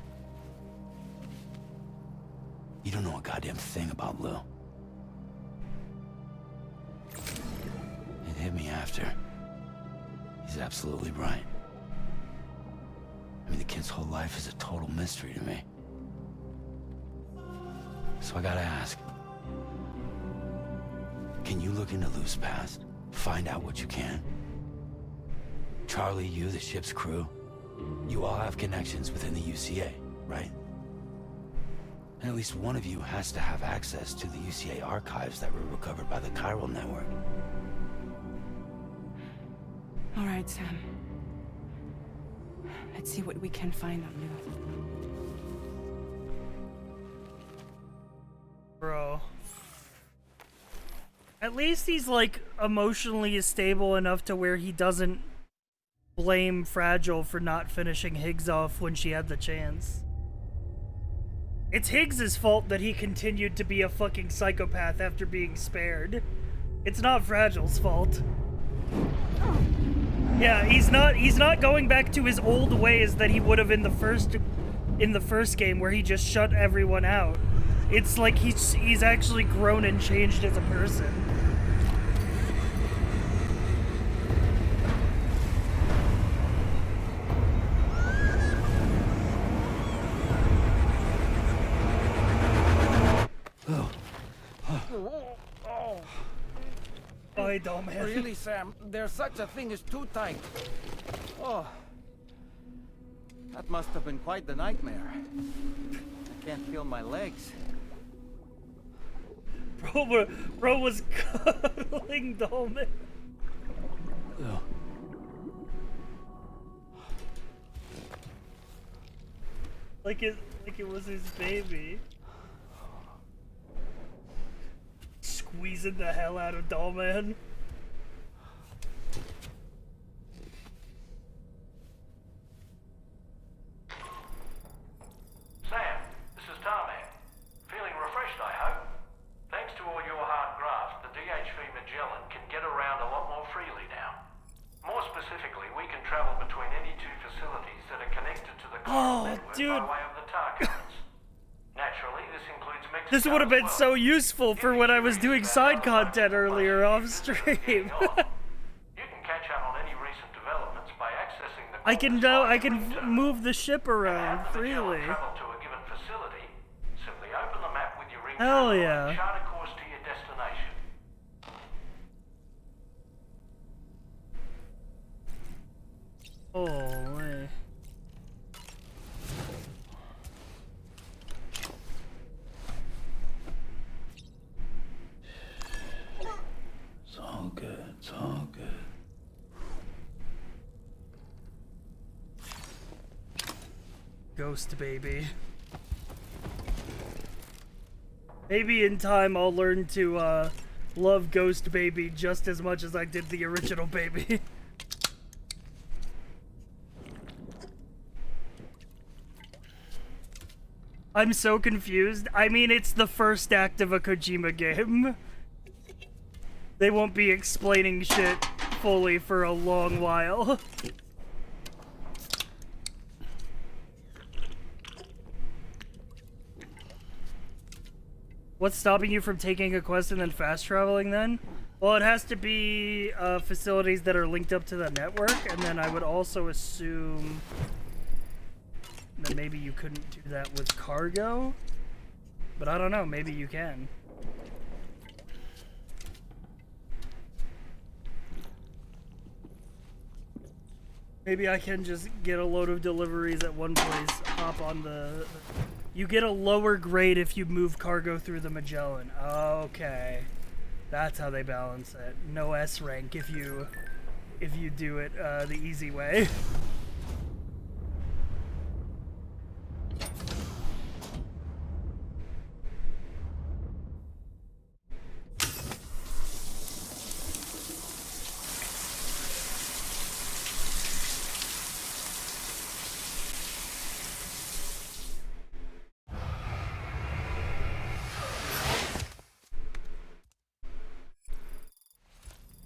Speaker 4: You don't know a goddamn thing about Lou. It hit me after. He's absolutely right. I mean, the kid's whole life is a total mystery to me. So I gotta ask. Can you look into Lou's past? Find out what you can? Charlie, you, the ship's crew, you all have connections within the UCA, right? And at least one of you has to have access to the UCA archives that were recovered by the chiral network.
Speaker 13: All right, Sam. Let's see what we can find on Lou.
Speaker 1: Bro. At least he's, like, emotionally stable enough to where he doesn't blame Fragile for not finishing Higgs off when she had the chance. It's Higgs's fault that he continued to be a fucking psychopath after being spared. It's not Fragile's fault. Yeah, he's not going back to his old ways that he would have in the first game where he just shut everyone out. It's like he's actually grown and changed as a person. Bye, dumbass.
Speaker 14: Really, Sam, there's such a thing as too tight. Oh. That must have been quite the nightmare. I can't feel my legs.
Speaker 1: Bro was cuddling Dolman. Like it was his baby. Squeezing the hell out of Dollman.
Speaker 3: Sam, this is Tarman. Feeling refreshed, I hope. Thanks to all your hard graft, the DHV Magellan can get around a lot more freely now. More specifically, we can travel between any two facilities that are connected to the chiral network by way of the tar currents. Naturally, this includes Mexico.
Speaker 1: This would have been so useful for when I was doing side content earlier off stream.
Speaker 3: You can catch up on any recent developments by accessing the
Speaker 1: I can move the ship around freely.
Speaker 3: travel to a given facility. Simply open the map with your ring
Speaker 1: Hell yeah.
Speaker 3: and chart a course to your destination.
Speaker 1: Holy.
Speaker 4: It's all good. It's all good.
Speaker 1: Ghost baby. Maybe in time I'll learn to love Ghost Baby just as much as I did the original baby. I'm so confused. I mean, it's the first act of a Kojima game. They won't be explaining shit fully for a long while. What's stopping you from taking a quest and then fast traveling then? Well, it has to be facilities that are linked up to the network, and then I would also assume that maybe you couldn't do that with cargo. But I don't know, maybe you can. Maybe I can just get a load of deliveries at one place, hop on the... You get a lower grade if you move cargo through the Magellan. Okay. That's how they balance it. No S rank if you do it the easy way.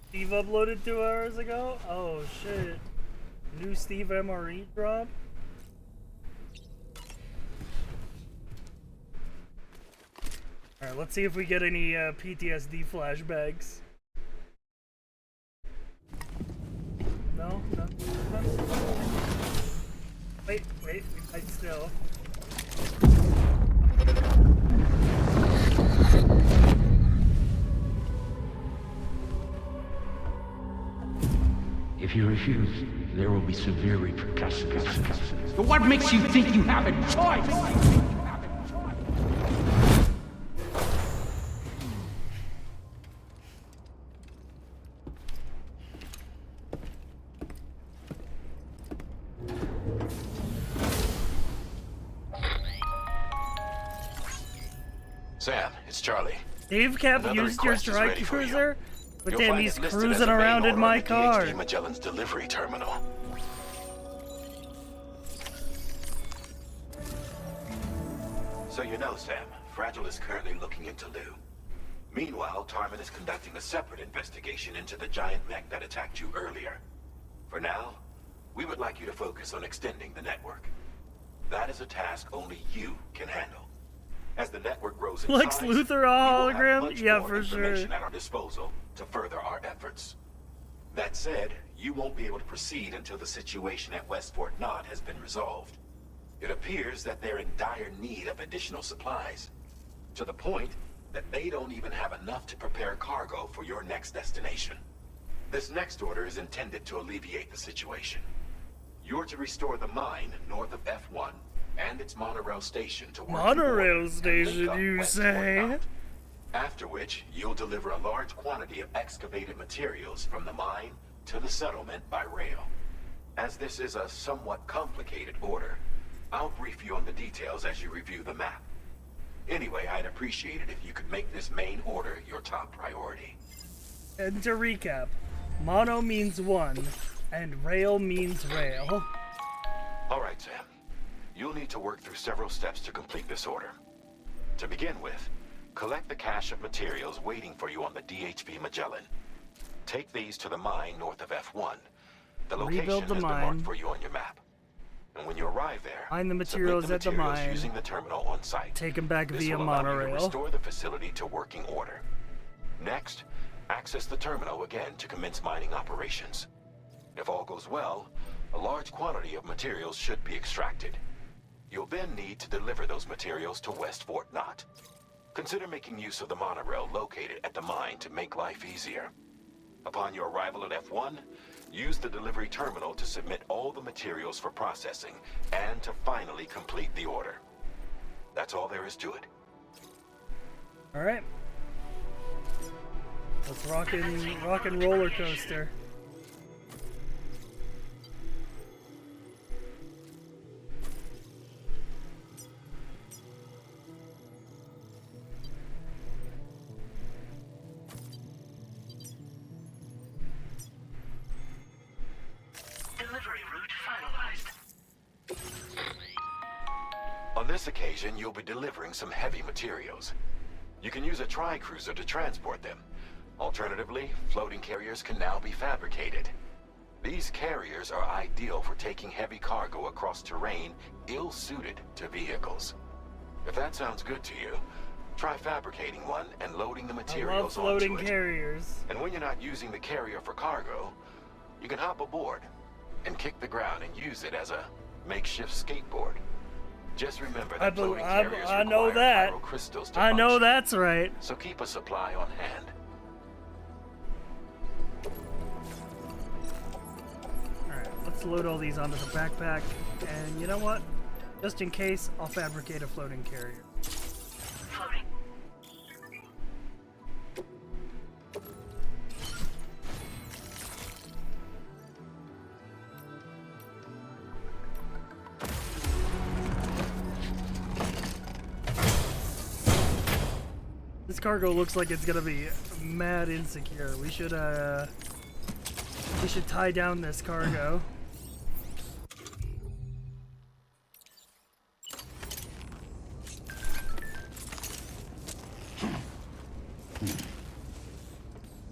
Speaker 1: Steve uploaded 2 hours ago? Oh shit. New Steve MRE drop? Alright, let's see if we get any PTSD flashbacks. No? No? Wait, we might still.
Speaker 15: If you refuse, there will be severe repercussions. But what makes you think you have a choice?
Speaker 16: Sam, it's Charlie.
Speaker 1: Dave Cap
Speaker 12: Another
Speaker 1: used your
Speaker 12: request is ready
Speaker 1: strike
Speaker 12: for you.
Speaker 1: cruiser, but
Speaker 12: You'll
Speaker 1: damn,
Speaker 12: find
Speaker 1: he's
Speaker 12: it listed as
Speaker 1: cruising
Speaker 12: a main
Speaker 1: around in
Speaker 12: order
Speaker 1: my
Speaker 12: on the
Speaker 1: car.
Speaker 12: DHD Magellan's delivery terminal. So you know, Sam, Fragile is currently looking into Lou. Meanwhile, Tarman is conducting a separate investigation into the giant mech that attacked you earlier. For now, we would like you to focus on extending the network. That is a task only you can handle. As the network grows in
Speaker 1: Lex
Speaker 12: size,
Speaker 1: Luthor
Speaker 12: we will have
Speaker 1: hologram?
Speaker 12: much
Speaker 1: Yeah,
Speaker 12: more
Speaker 1: for sure.
Speaker 12: information at our disposal to further our efforts. That said, you won't be able to proceed until the situation at West Fort Knott has been resolved. It appears that they're in dire need of additional supplies, to the point that they don't even have enough to prepare cargo for your next destination. This next order is intended to alleviate the situation. You're to restore the mine north of F1 and its monorail station to working
Speaker 1: Monorail
Speaker 12: order
Speaker 1: station,
Speaker 12: and link up
Speaker 1: you
Speaker 12: West
Speaker 1: say?
Speaker 12: Fort Knott. After which, you'll deliver a large quantity of excavated materials from the mine to the settlement by rail. As this is a somewhat complicated order, I'll brief you on the details as you review the map. Anyway, I'd appreciate it if you could make this main order your top priority.
Speaker 1: And to recap, mono means one, and rail means rail.
Speaker 12: All right, Sam. You'll need to work through several steps to complete this order. To begin with, collect the cache of materials waiting for you on the DHV Magellan. Take these to the mine north of F1. The location
Speaker 1: Rebuild the
Speaker 12: has been
Speaker 1: mine.
Speaker 12: marked for you on your map. And when you arrive there,
Speaker 1: Find the materials
Speaker 12: submit
Speaker 1: at the
Speaker 12: materials
Speaker 1: mine.
Speaker 12: using the terminal on site.
Speaker 1: Take them back
Speaker 12: This
Speaker 1: via
Speaker 12: will allow you to
Speaker 1: monorail.
Speaker 12: restore the facility to working order. Next, access the terminal again to commence mining operations. If all goes well, a large quantity of materials should be extracted. You'll then need to deliver those materials to West Fort Knott. Consider making use of the monorail located at the mine to make life easier. Upon your arrival at F1, use the delivery terminal to submit all the materials for processing and to finally complete the order. That's all there is to it.
Speaker 1: All right. Let's rock and roller coaster.
Speaker 5: Delivery route finalized.
Speaker 12: On this occasion, you'll be delivering some heavy materials. You can use a tri-cruiser to transport them. Alternatively, floating carriers can now be fabricated. These carriers are ideal for taking heavy cargo across terrain ill-suited to vehicles. If that sounds good to you, try fabricating one and loading the
Speaker 1: I love
Speaker 12: materials
Speaker 1: floating
Speaker 12: onto it.
Speaker 1: carriers.
Speaker 12: And when you're not using the carrier for cargo, you can hop aboard and kick the ground and use it as a makeshift skateboard. Just remember that floating carriers
Speaker 1: I know
Speaker 12: require
Speaker 1: that.
Speaker 12: pyrocrystals to
Speaker 1: I know
Speaker 12: function.
Speaker 1: that's right.
Speaker 12: So keep a supply on hand.
Speaker 1: Alright, let's load all these onto the backpack. And you know what? Just in case, I'll fabricate a floating carrier.
Speaker 5: Floating.
Speaker 1: This cargo looks like it's gonna be mad insecure. We should tie down this cargo.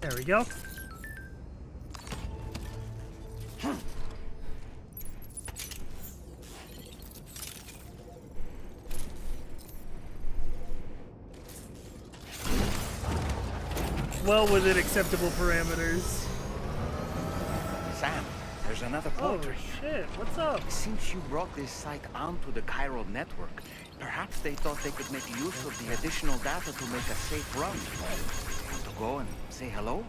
Speaker 1: There we go. Well within acceptable parameters.
Speaker 2: Sam, there's another
Speaker 1: Oh
Speaker 2: portrait.
Speaker 1: shit, what's up?
Speaker 2: Since you brought this site onto the chiral network, perhaps they thought they could make use of the additional data to make a safe run. Want to go and say hello?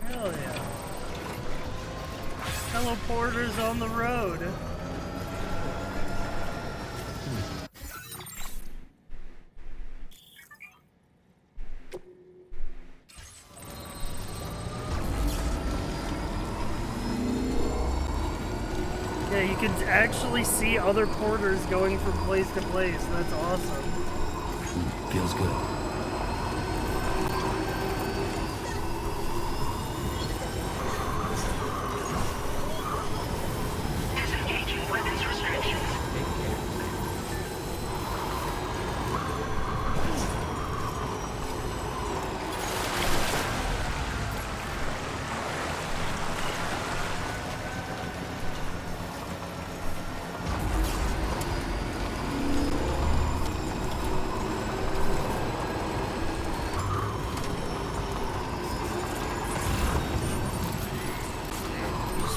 Speaker 1: Hell yeah. Teleporters on the road. Yeah, you can actually see other porters going from place to place. That's awesome.
Speaker 4: Feels good.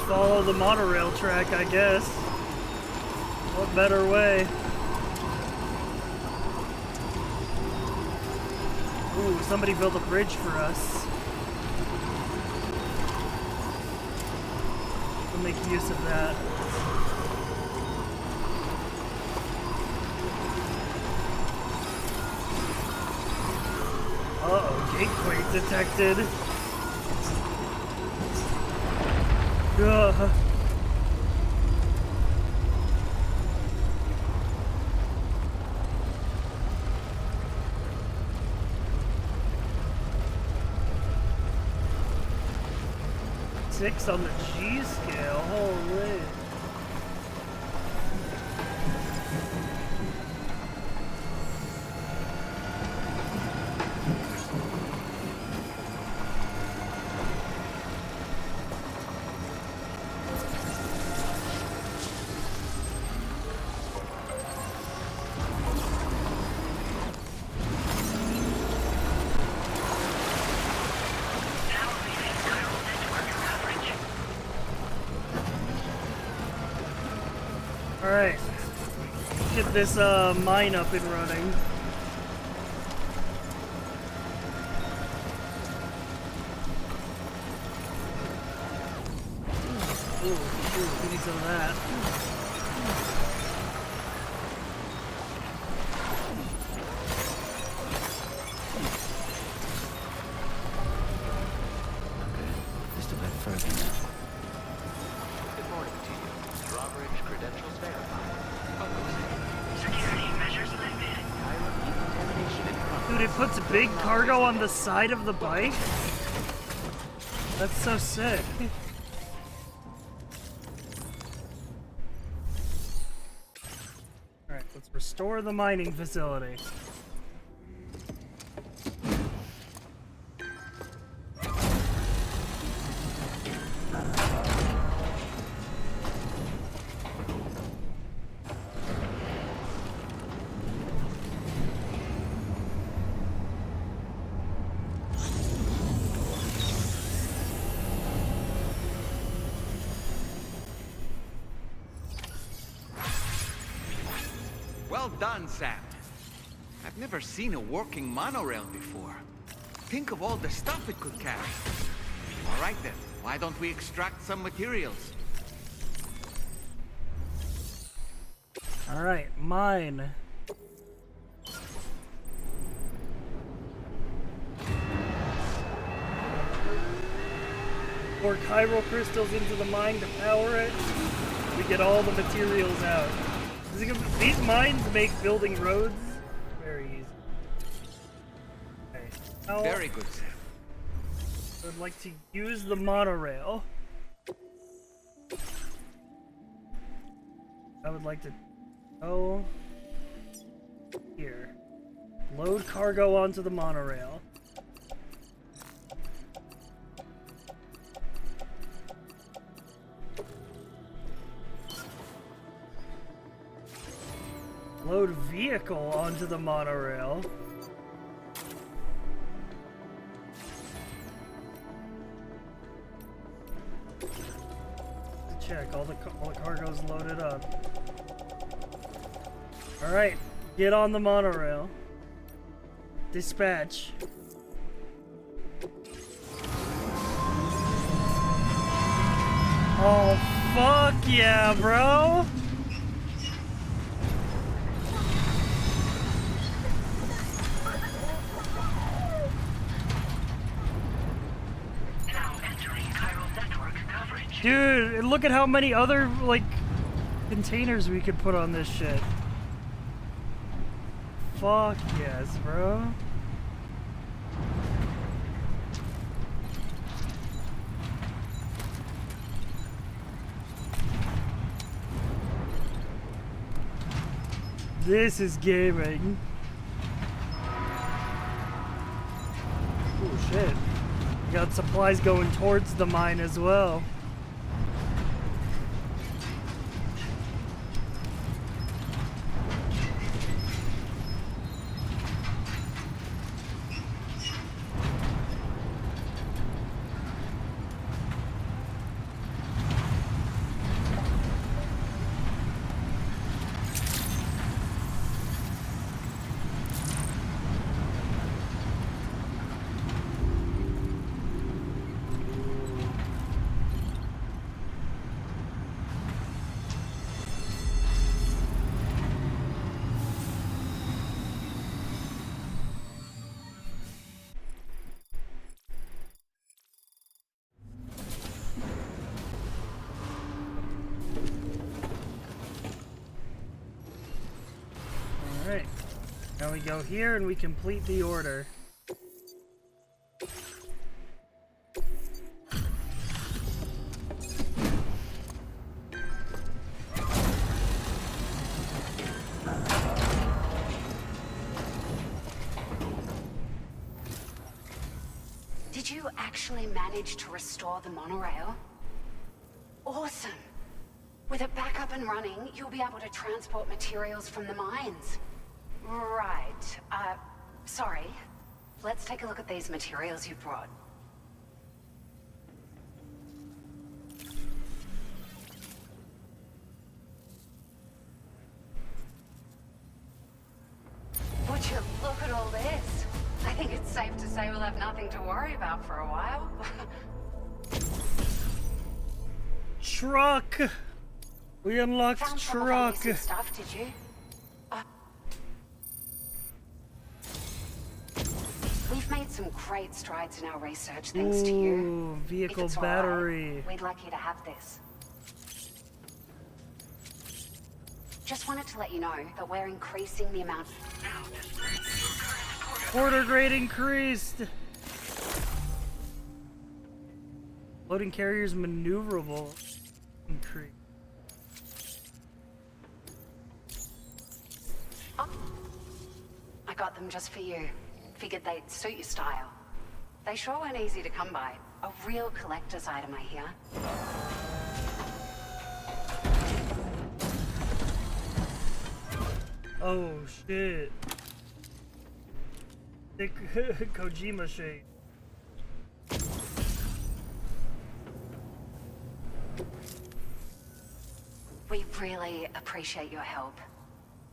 Speaker 1: follow the monorail track, I guess. What better way? Ooh, somebody built a bridge for us. We'll make use of that. Uh-oh, gateway detected. Ugh. Six on the G scale, holy. Alright, get this mine up and running. Ooh, we need some of that.
Speaker 4: Okay, just a bit further now.
Speaker 5: Good morning to you. Drawbridge credentials verified. Security measures lifted. Decontamination in progress.
Speaker 1: Dude, it puts big cargo on the side of the bike? That's so sick. Alright, let's restore the mining facility.
Speaker 2: Well done, Sam. I've never seen a working monorail before. Think of all the stuff it could carry. All right then, why don't we extract some materials?
Speaker 1: Alright, mine. Pour chiral crystals into the mine to power it. We get all the materials out. These mines make building roads very easy. Okay. Now,
Speaker 2: Very good, Sam.
Speaker 1: I would like to use the monorail. I would like to go here. Load cargo onto the monorail. Load vehicle onto the monorail. Check, all the cargo's loaded up. Alright, get on the monorail. Dispatch. Oh, fuck yeah, bro! Dude, and look at how many other, like, containers we could put on this shit. Fuck yes, bro. This is gaming. Oh shit. We got supplies going towards the mine as well. go here and we complete the order.
Speaker 11: Did you actually manage to restore the monorail? Awesome! With it back up and running, you'll be able to transport materials from the mines. Right. Sorry. Let's take a look at these materials you brought. Would you look at all this? I think it's safe to say we'll have nothing to worry about for a while.
Speaker 1: Truck! We unlocked
Speaker 11: Found
Speaker 1: truck!
Speaker 11: some stuff, did you? We've made some great strides in our research thanks to you.
Speaker 1: Vehicle
Speaker 11: If it's
Speaker 1: battery.
Speaker 11: All right, we'd like you to have this. Just wanted to let you know that we're increasing the amount.
Speaker 1: Quarter grade increased. Loading carriers maneuverable increase.
Speaker 11: Oh, I got them just for you. Figured they'd suit your style. They sure weren't easy to come by. A real collector's item, I hear.
Speaker 1: Oh shit. Thick Kojima shade.
Speaker 11: We really appreciate your help.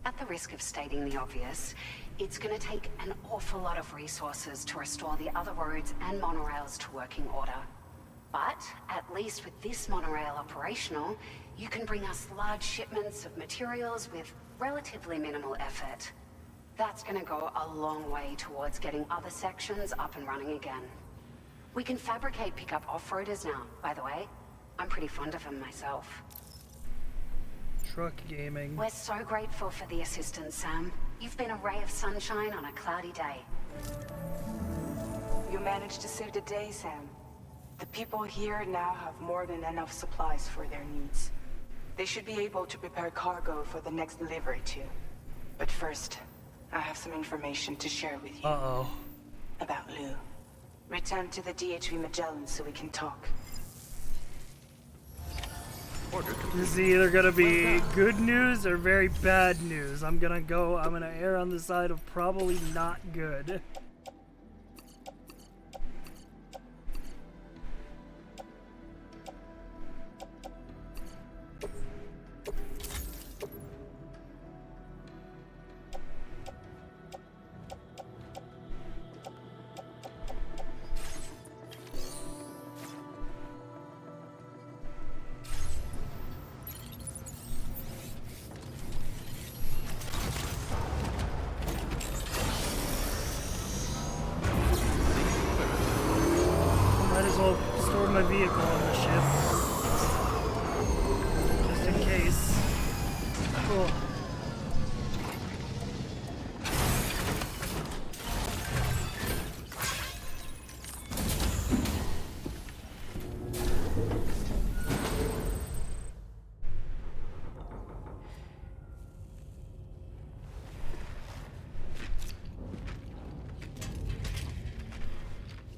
Speaker 11: At the risk of stating the obvious, it's going to take an awful lot of resources to restore the other roads and monorails to working order. But at least with this monorail operational, you can bring us large shipments of materials with relatively minimal effort. That's going to go a long way towards getting other sections up and running again. We can fabricate pickup off-roaders now, by the way. I'm pretty fond of them myself.
Speaker 1: Truck gaming.
Speaker 11: We're so grateful for the assistance, Sam. You've been a ray of sunshine on a cloudy day.
Speaker 16: You managed to save the day, Sam. The people here now have more than enough supplies for their needs. They should be able to prepare cargo for the next delivery too. But first, I have some information to share with you.
Speaker 1: Uh-oh.
Speaker 16: About Lou. Return to the DHV Magellan so we can talk.
Speaker 1: This is either gonna be good news or very bad news. I'm gonna err on the side of probably not good. Might as well store my vehicle on the ship. Just in case. Cool.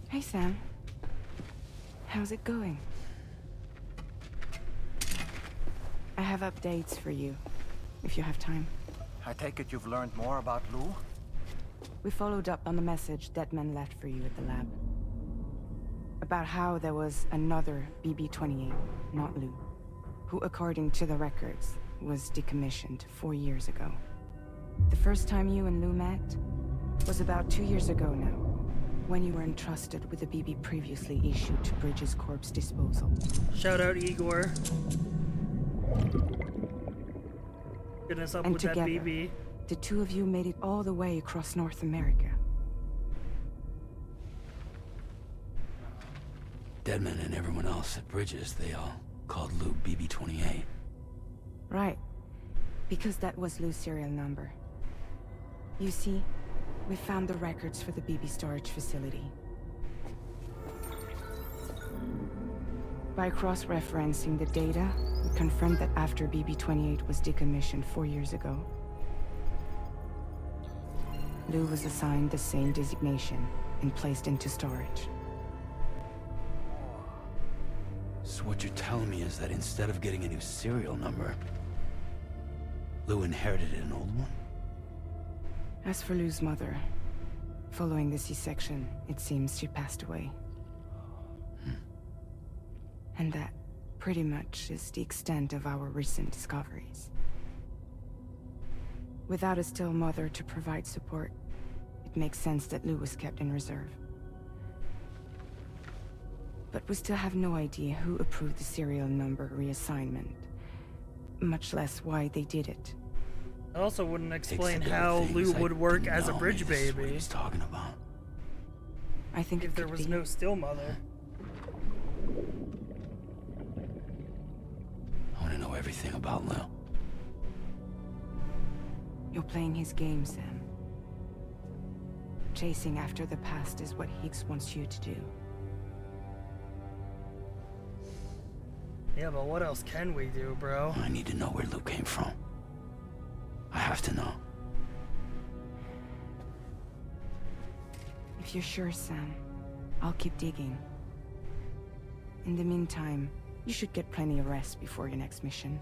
Speaker 16: Hey, Sam. How's it going? I have updates for you, if you have time.
Speaker 14: I take it you've learned more about Lou?
Speaker 16: We followed up on the message Deadman left for you at the lab. About how there was another BB-28, not Lou, who, according to the records, was decommissioned 4 years ago. The first time you and Lou met was about 2 years ago now, when you were entrusted with the BB previously issued to Bridges Corp's disposal.
Speaker 1: Shout out Igor. Getting us up
Speaker 16: And
Speaker 1: with
Speaker 16: together,
Speaker 1: that BB.
Speaker 16: the two of you made it all the way across North America.
Speaker 4: Deadman and everyone else at Bridges, they all called Lou BB-28.
Speaker 16: Right. Because that was Lou's serial number. You see, We found the records for the BB storage facility. By cross-referencing the data, we confirmed that after BB-28 was decommissioned 4 years ago, Lou was assigned the same designation and placed into storage.
Speaker 4: So what you're telling me is that instead of getting a new serial number, Lou inherited an old one?
Speaker 16: As for Lou's mother, following the C-section, it seems she passed away. And that pretty much is the extent of our recent discoveries. Without a still mother to provide support, it makes sense that Lou was kept in reserve. But we still have no idea who approved the serial number reassignment, much less why they did it.
Speaker 1: I also wouldn't explain how Lou would work as a bridge baby.
Speaker 4: He's talking about.
Speaker 16: I think
Speaker 1: if there was no still mother.
Speaker 4: I want to know everything about Lou.
Speaker 16: You're playing his game, Sam. Chasing after the past is what Higgs wants you to do.
Speaker 1: Yeah, but what else can we do, bro?
Speaker 4: I need to know where Lou came from. I have to know.
Speaker 16: If you're sure, Sam, I'll keep digging. In the meantime, you should get plenty of rest before your next mission.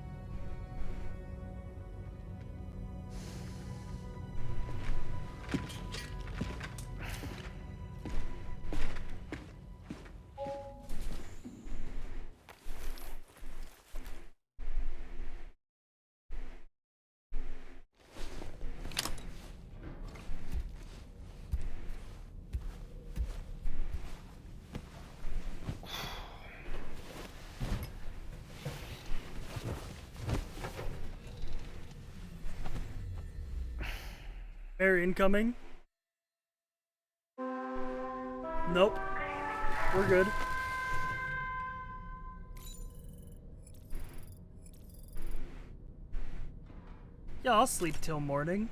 Speaker 1: Air incoming. Nope. We're good. Yeah, I'll sleep till morning.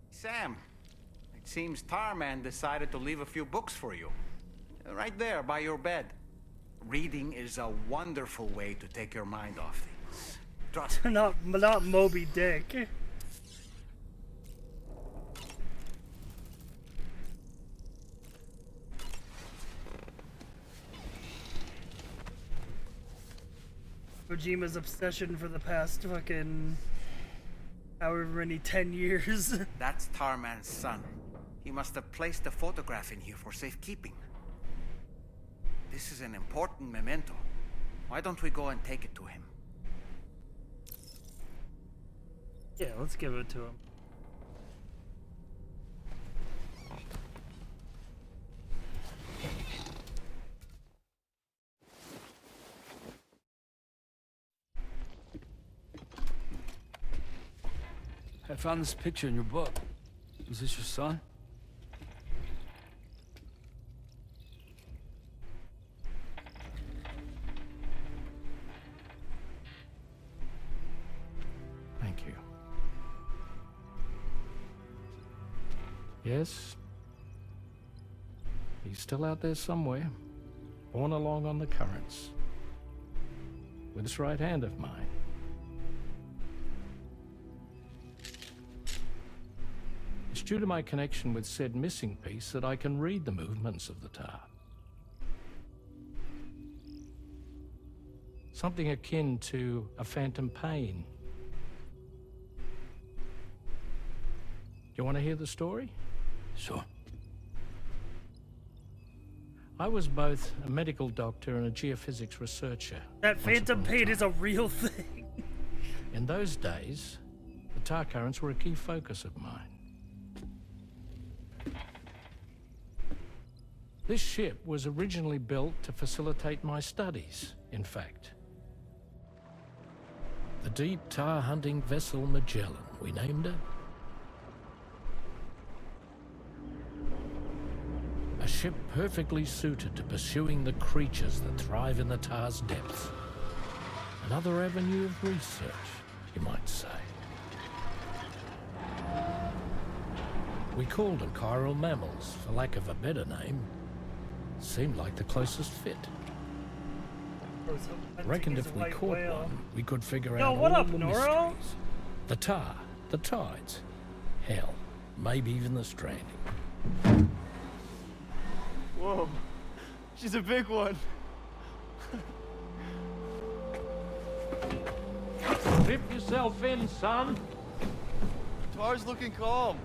Speaker 2: Sam, it seems Tarman decided to leave a few books for you. Right there, by your bed. Reading is a wonderful way to take your mind off things. Trust me.
Speaker 1: Not Moby Dick. Kojima's obsession for the past fucking however many 10 years.
Speaker 2: That's Tarman's son. He must have placed a photograph in here for safekeeping. This is an important memento. Why don't we go and take it to him?
Speaker 1: Yeah, let's give it to him.
Speaker 17: I found this picture in your book. Is this your son? Thank you. Yes. He's still out there somewhere, borne along on the currents, with this right hand of mine. It's due to my connection with said missing piece that I can read the movements of the tar. Something akin to a phantom pain. You want to hear the story?
Speaker 4: Sure.
Speaker 17: I was both a medical doctor and a geophysics researcher.
Speaker 1: That phantom pain is a real thing.
Speaker 17: In those days, the tar currents were a key focus of mine. This ship was originally built to facilitate my studies, in fact. The deep tar hunting vessel Magellan, we named it. A ship perfectly suited to pursuing the creatures that thrive in the tar's depths. Another avenue of research, you might say. We called them chiral mammals, for lack of a better name. Seemed like the closest fit. Reckoned if we caught one, we could figure out
Speaker 1: what
Speaker 17: all
Speaker 1: up,
Speaker 17: the
Speaker 1: Noro?
Speaker 17: mysteries. The tar, the tides, hell, maybe even the stranding.
Speaker 18: Whoa, she's a big one.
Speaker 17: Dip yourself in, son.
Speaker 18: Tar's looking calm.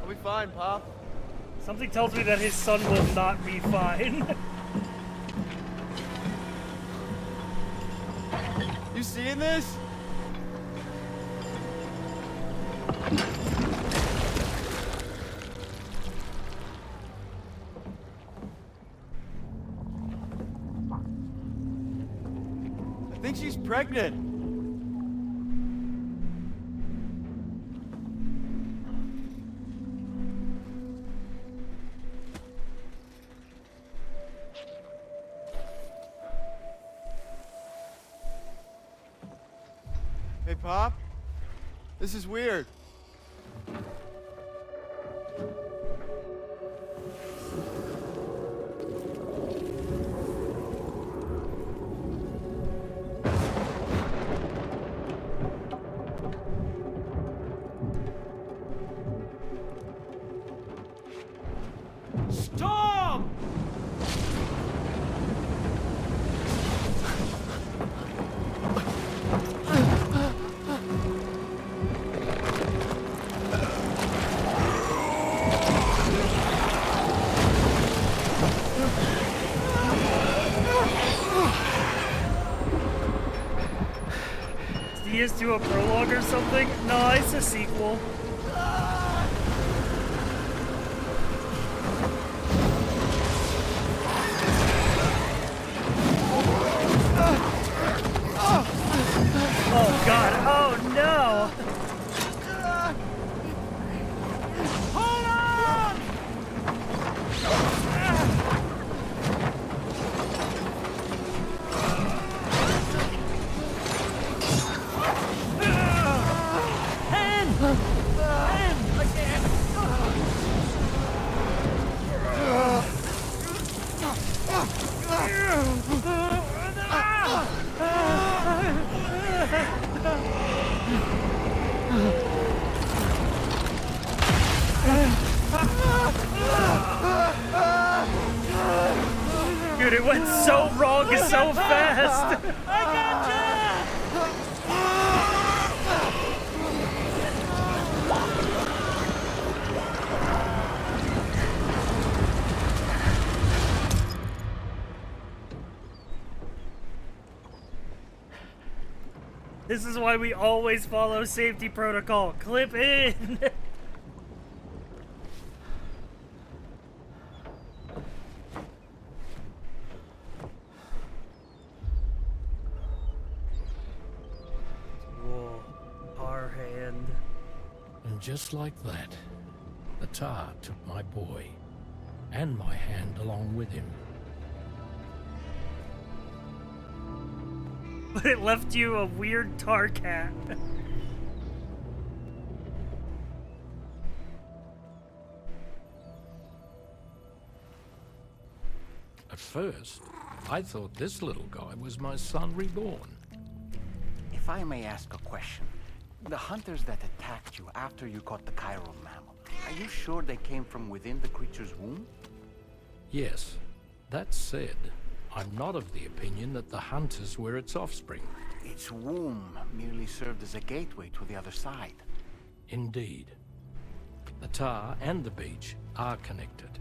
Speaker 18: I'll be fine, Pop.
Speaker 1: Something tells me that his son will not be fine.
Speaker 18: You seeing this? I think she's pregnant. Hey, Pop. This is weird.
Speaker 17: Storm!
Speaker 1: Is to a prologue or something? No, it's a sequel. Oh god, oh no!
Speaker 18: Hold on!
Speaker 1: Dude, it went so wrong so fast!
Speaker 18: I gotcha!
Speaker 1: This is why we always follow safety protocol. Clip in! Whoa, our hand.
Speaker 17: And just like that, the tar took my boy, and my hand along with him.
Speaker 1: But it left you a weird tar cat.
Speaker 17: At first, I thought this little guy was my son reborn.
Speaker 2: If I may ask a question, the hunters that attacked you after you caught the chiral mammal, are you sure they came from within the creature's womb?
Speaker 17: Yes, that said, I'm not of the opinion that the hunters were its offspring.
Speaker 2: Its womb merely served as a gateway to the other side.
Speaker 17: Indeed. The tar and the beach are connected.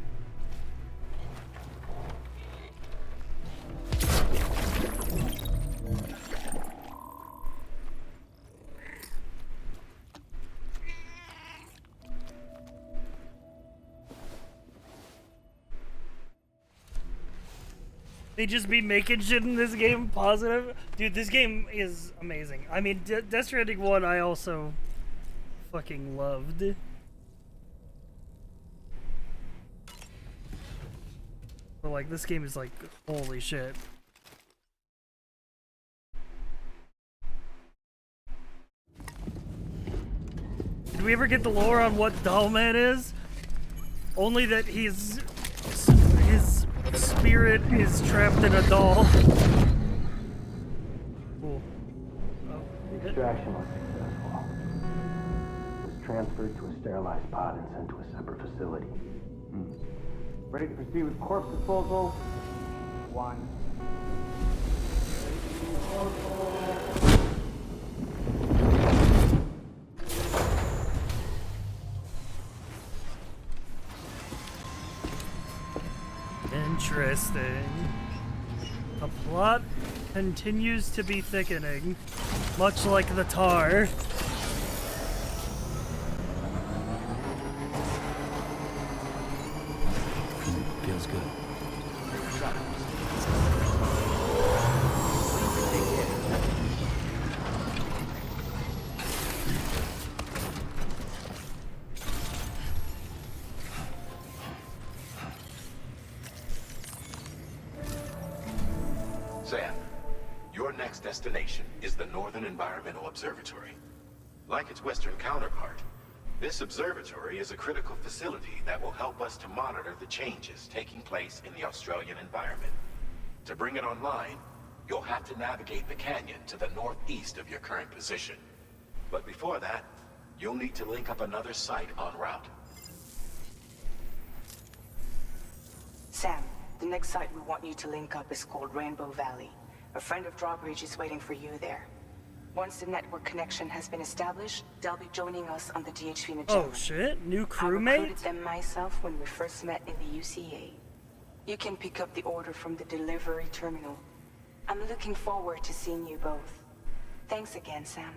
Speaker 1: They just be making shit in this game positive. Dude, this game is amazing. I mean, Death Stranding 1 I also fucking loved. But like, this game is like, holy shit. Did we ever get the lore on what Dollman is? Only that his spirit is trapped in a doll. Cool.
Speaker 19: Extraction was successful. It was transferred to a sterilized pod and sent to a separate facility. Ready to proceed with corpse disposal? 1.
Speaker 1: Interesting. The plot continues to be thickening, much like the tar.
Speaker 4: Feels good.
Speaker 12: Sam, your next destination is the Northern Environmental Observatory. Like its western counterpart, this observatory is a critical facility that will help us to monitor the changes taking place in the Australian environment. To bring it online, you'll have to navigate the canyon to the northeast of your current position. But before that, you'll need to link up another site en route.
Speaker 16: Sam, the next site we want you to link up is called Rainbow Valley. A friend of Drawbridge is waiting for you there. Once the network connection has been established, they'll be joining us on the DHV Magellan.
Speaker 1: Oh shit, new
Speaker 16: I
Speaker 1: crewmate?
Speaker 16: recruited them myself when we first met in the UCA. You can pick up the order from the delivery terminal. I'm looking forward to seeing you both. Thanks again, Sam.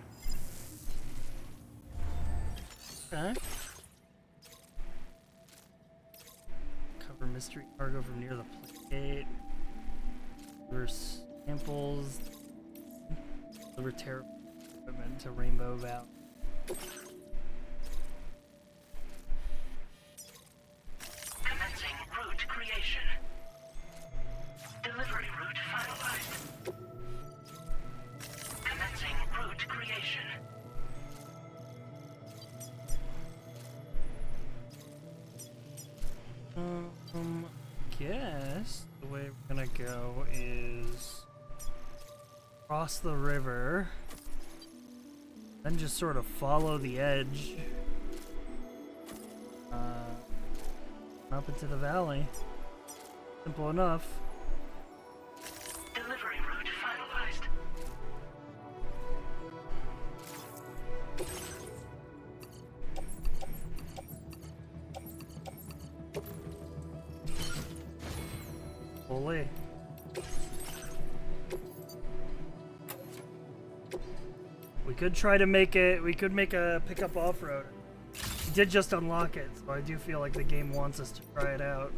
Speaker 1: Okay. Cover mystery cargo from near the plate. Deliver samples. Deliver terror equipment to Rainbow Valley.
Speaker 5: Commencing route creation. Delivery route finalized. Commencing route creation.
Speaker 1: Guess the way we're gonna go is cross the river, then just sort of follow the edge up into the valley. Simple enough.
Speaker 5: Delivery route finalized.
Speaker 1: Holy. We could try to make it, we could make a pickup off-road. We did just unlock it, so I do feel like the game wants us to try it out.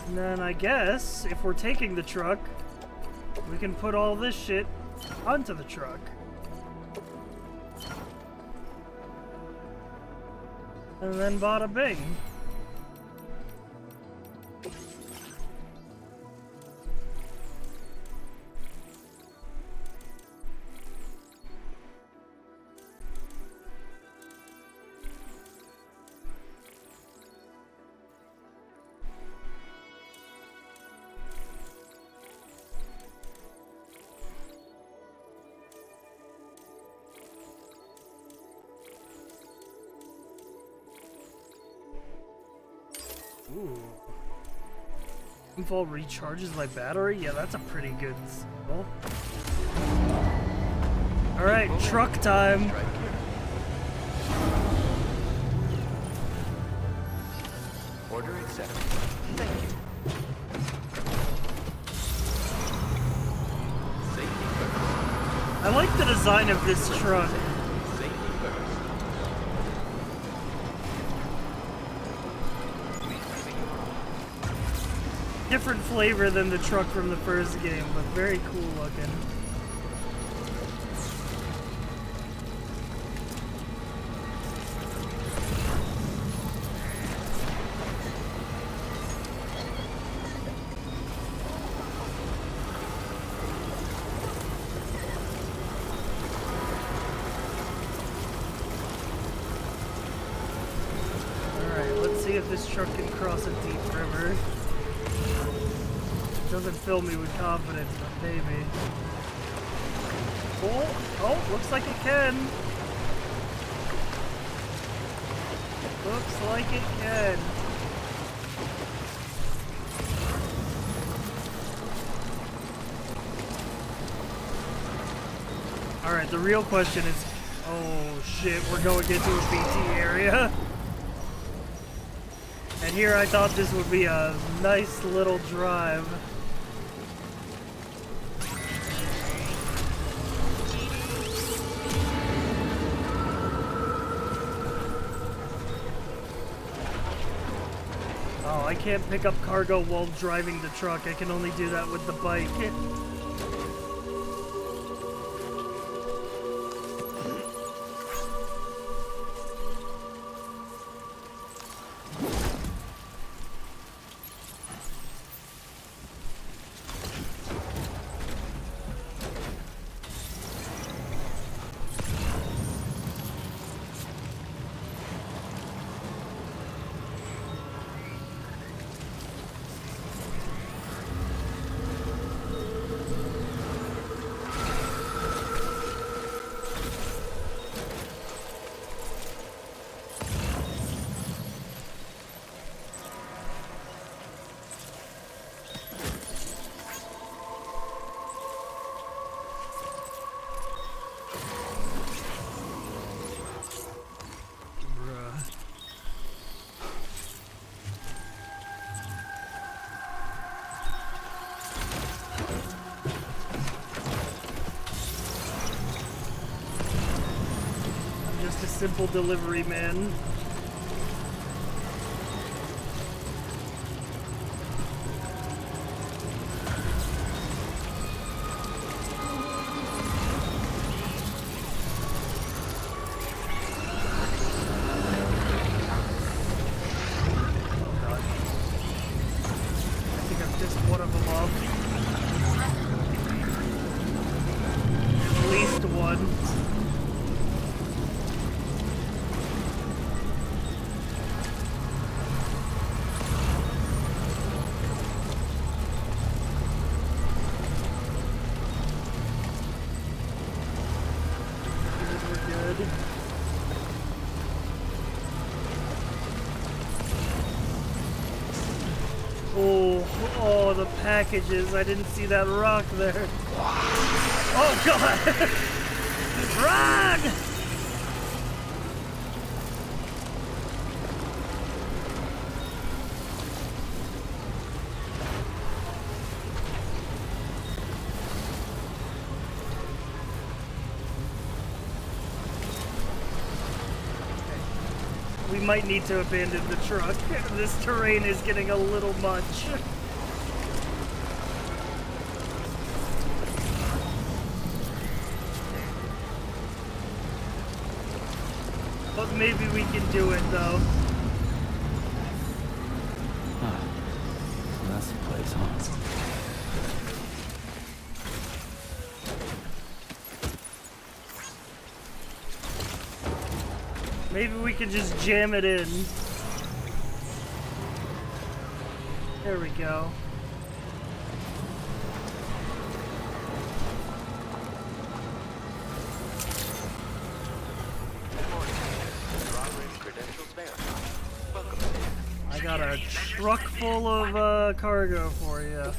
Speaker 1: And then I guess, if we're taking the truck, we can put all this shit onto the truck. And then bada bing. Ooh. Fall recharges my battery? Yeah, that's a pretty good skill. Alright, truck time.
Speaker 5: Order accepted. Thank you. Safety first.
Speaker 1: I like the design of this truck.
Speaker 5: Safety first.
Speaker 1: Different flavor than the truck from the first game, but very cool looking. Alright, let's see if this truck can cross a deep river. Doesn't fill me with confidence, but maybe. Oh, looks like it can. Looks like it can. Alright, the real question is, oh shit, we're going into a BT area. And here I thought this would be a nice little drive. Oh, I can't pick up cargo while driving the truck. I can only do that with the bike. Just a simple delivery man. I think I've pissed one of them off. At least one. Oh, the packages. I didn't see that rock there. Oh, God! Run! We might need to abandon the truck. This terrain is getting a little much. But maybe we can do it, though.
Speaker 4: So that's the place, huh?
Speaker 1: Maybe we can just jam it in. There we go. I I got a truck full of cargo for you.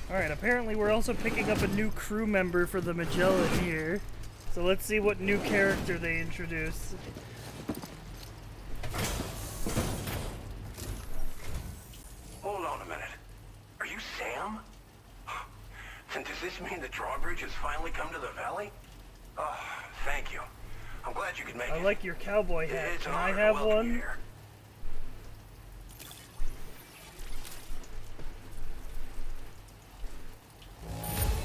Speaker 1: Alright, apparently we're also picking up a new crew member for the Magellan here. So let's see what new character they introduce.
Speaker 7: Hold on a minute. Are you Sam? And does this mean the drawbridge has finally come to the valley? Oh, thank you. I'm glad you could make it.
Speaker 1: I like your cowboy hat.
Speaker 7: It's
Speaker 1: Can
Speaker 7: an
Speaker 1: I
Speaker 7: honor to
Speaker 1: have
Speaker 7: welcome you
Speaker 1: one?
Speaker 7: here.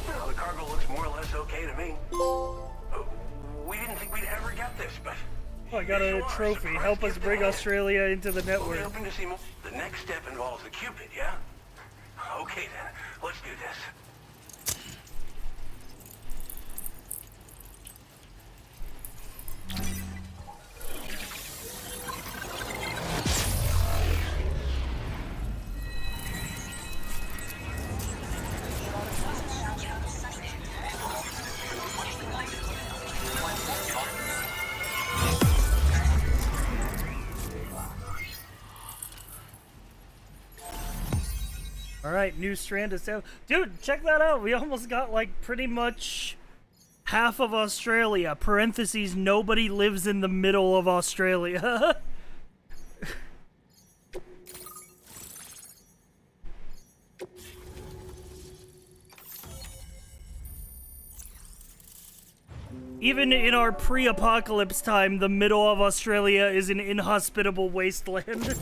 Speaker 7: Well, the cargo looks more or less okay to me. We didn't think we'd ever get this, but...
Speaker 1: Oh, I got a trophy. Help us bring Australia into the
Speaker 7: We'll be
Speaker 1: network.
Speaker 7: hoping to see more. The next step involves the Cupid, yeah? Okay then, let's do this.
Speaker 1: Alright, new Strand is down. Dude, check that out. We almost got like pretty much half of Australia. Parentheses, nobody lives in the middle of Australia. Even in our pre-apocalypse time, the middle of Australia is an inhospitable wasteland.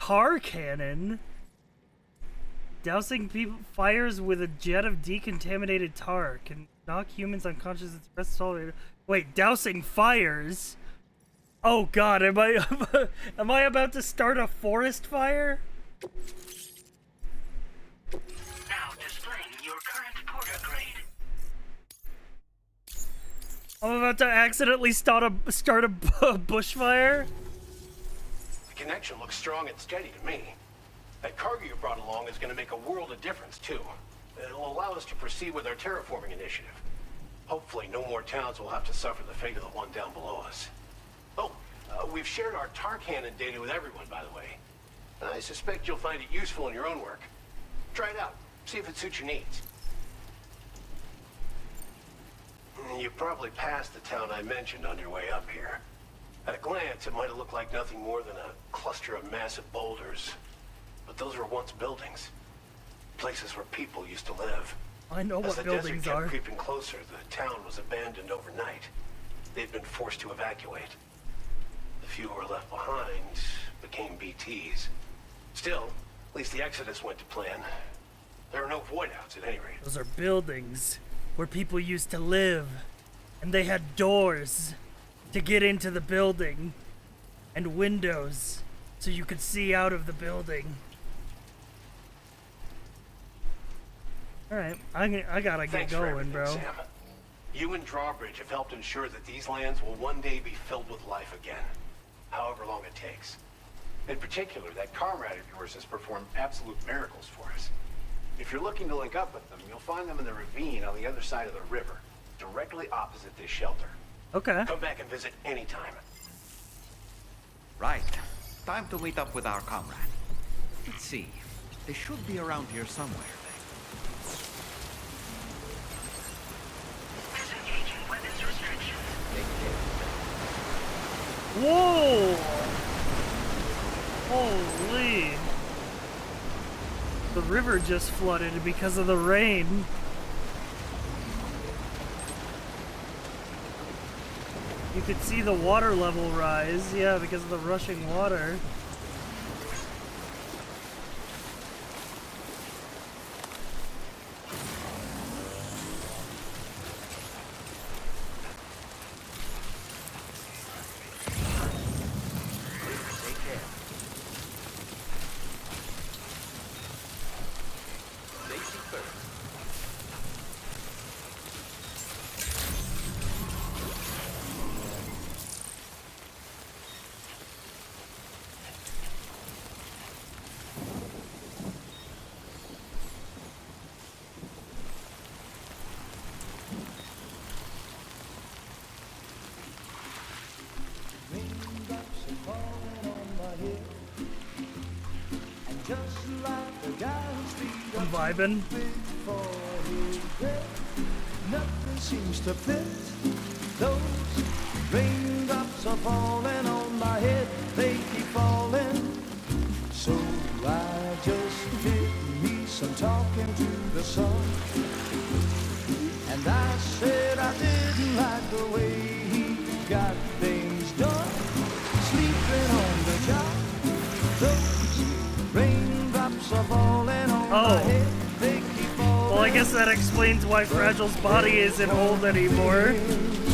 Speaker 1: Tar cannon? Dousing fires with a jet of decontaminated tar can knock humans unconscious and suppress tolerate. Wait, dousing fires? Oh god, am I about to start a forest fire?
Speaker 5: Now displaying your current porter grade.
Speaker 1: I'm about to accidentally start a bushfire?
Speaker 20: The connection looks strong and steady to me. That cargo you brought along is going to make a world of difference, too. It'll allow us to proceed with our terraforming initiative. Hopefully, no more towns will have to suffer the fate of the one down below us. Oh, we've shared our tar cannon data with everyone, by the way. I suspect you'll find it useful in your own work. Try it out. See if it suits your needs. You probably passed the town I mentioned on your way up here. At a glance, it might have looked like nothing more than a cluster of massive boulders. But those were once buildings. Places where people used to live.
Speaker 1: I know what buildings
Speaker 20: As the desert kept
Speaker 1: are.
Speaker 20: creeping closer, the town was abandoned overnight. They'd been forced to evacuate. The few who were left behind became BTs. Still, at least the exodus went to plan. There are no void-outs at any rate.
Speaker 1: Those are buildings where people used to live. And they had doors to get into the building. And windows so you could see out of the building. Alright, I gotta get
Speaker 20: Thanks for
Speaker 1: going,
Speaker 20: everything,
Speaker 1: bro.
Speaker 20: Sam. You and Drawbridge have helped ensure that these lands will one day be filled with life again, however long it takes. In particular, that comrade of yours has performed absolute miracles for us. If you're looking to link up with them, you'll find them in the ravine on the other side of the river, directly opposite this shelter.
Speaker 1: Okay.
Speaker 20: Come back and visit anytime.
Speaker 2: Right. Time to meet up with our comrade. Let's see. They should be around here somewhere.
Speaker 5: Disengaging weapons restrictions.
Speaker 1: Whoa! Holy! The river just flooded because of the rain. You could see the water level rise, yeah, because of the rushing water. I'm vibing.
Speaker 21: Nothing seems to fit. Those raindrops are falling on my head. They keep falling. So I just did me some talking to the sun. And I said I didn't like the way he got things done. Sleeping on the job. Those raindrops are falling on my head. They keep falling.
Speaker 1: Well, I guess that explains why Fragile's body isn't old anymore.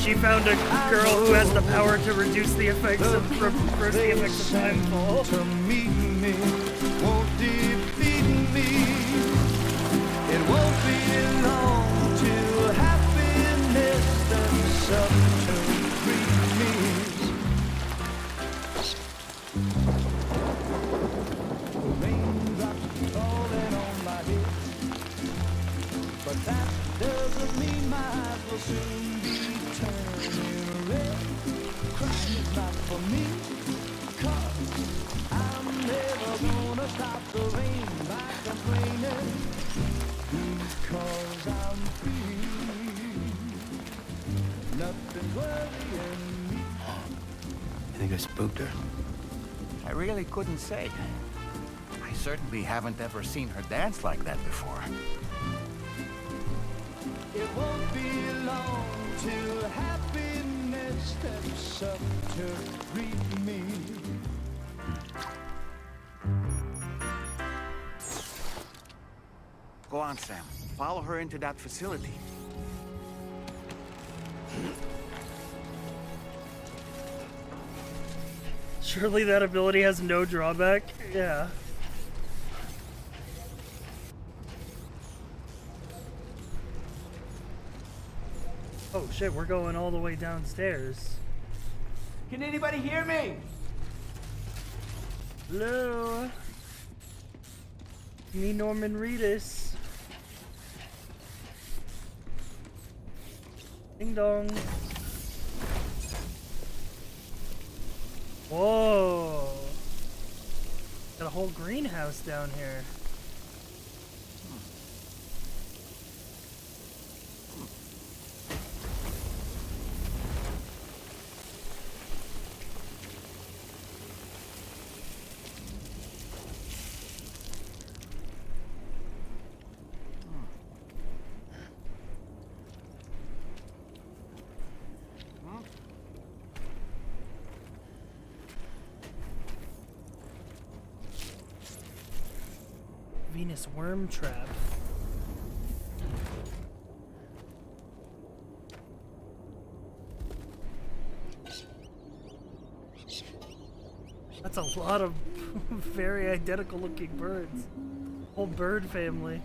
Speaker 1: She found a girl who has the power to reduce the effects of reverse the effects of time fall.
Speaker 21: To meet me, won't defeat me. It won't be long till happiness steps up to greet me. Raindrops falling on my head, but that doesn't mean my eyes will soon be turning red. Crying is not for me, 'cause I'm never gonna stop the rain by complaining, because I'm free. Nothing's worrying me.
Speaker 4: You think I spooked her?
Speaker 2: I really couldn't say. I certainly haven't ever seen her dance like that before.
Speaker 21: It won't be long till happiness steps up to greet me.
Speaker 2: Go on, Sam. Follow her into that facility.
Speaker 1: Surely that ability has no drawback? Yeah. Oh shit, we're going all the way downstairs.
Speaker 21: Can anybody hear me?
Speaker 1: Hello? Me, Norman Reedus. Ding dong. Whoa. Got a whole greenhouse down here. Venus worm trap. That's a lot of very identical looking birds. Whole bird family.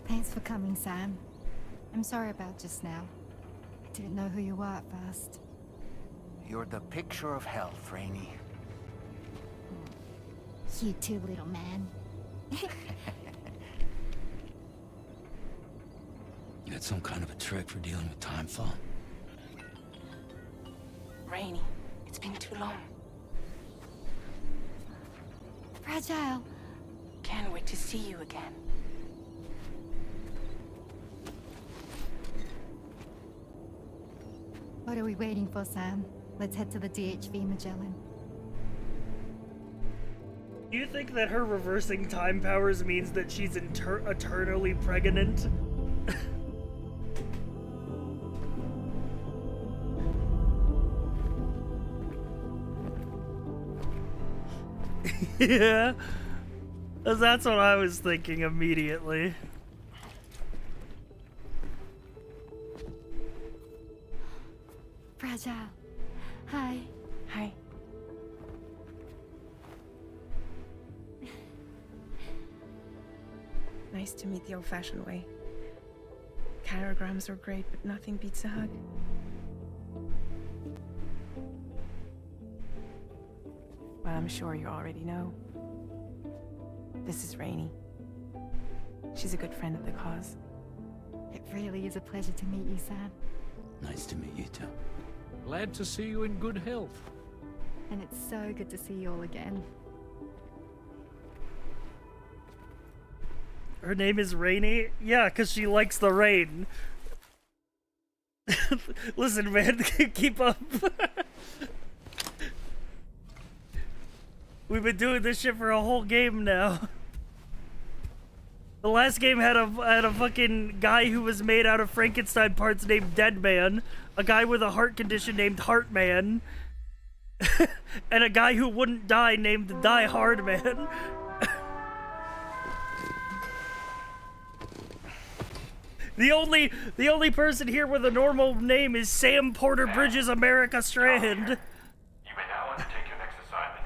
Speaker 22: Thanks for coming, Sam. I'm sorry about just now. I didn't know who you were at first.
Speaker 2: You're the picture of health, Rainey.
Speaker 22: You too, little man.
Speaker 4: You had some kind of a trick for dealing with time fall?
Speaker 13: Rainey, it's been too long.
Speaker 22: Fragile.
Speaker 13: Can't wait to see you again.
Speaker 22: What are we waiting for, Sam? Let's head to the DHV Magellan.
Speaker 1: Do you think that her reversing time powers means that she's eternally pregnant? Yeah, that's what I was thinking immediately.
Speaker 22: Fragile. Hi.
Speaker 13: Hi. Nice to meet the old-fashioned way. Chirograms are great, but nothing beats a hug. Well, I'm sure you already know.
Speaker 16: This is Rainey. She's a good friend of the cause.
Speaker 22: It really is a pleasure to meet you, Sam.
Speaker 4: Nice to meet you too.
Speaker 17: Glad to see you in good health.
Speaker 22: And it's so good to see you all again.
Speaker 1: Her name is Rainey? Yeah, because she likes the rain. Listen, man, keep up. We've been doing this shit for a whole game now. The last game had a fucking guy who was made out of Frankenstein parts named Dead Man, a guy with a heart condition named Heart Man, and a guy who wouldn't die named Die Hard Man. The only person here with a normal name is Sam Porter Bridges America Strand.
Speaker 12: You may now undertake your next assignment.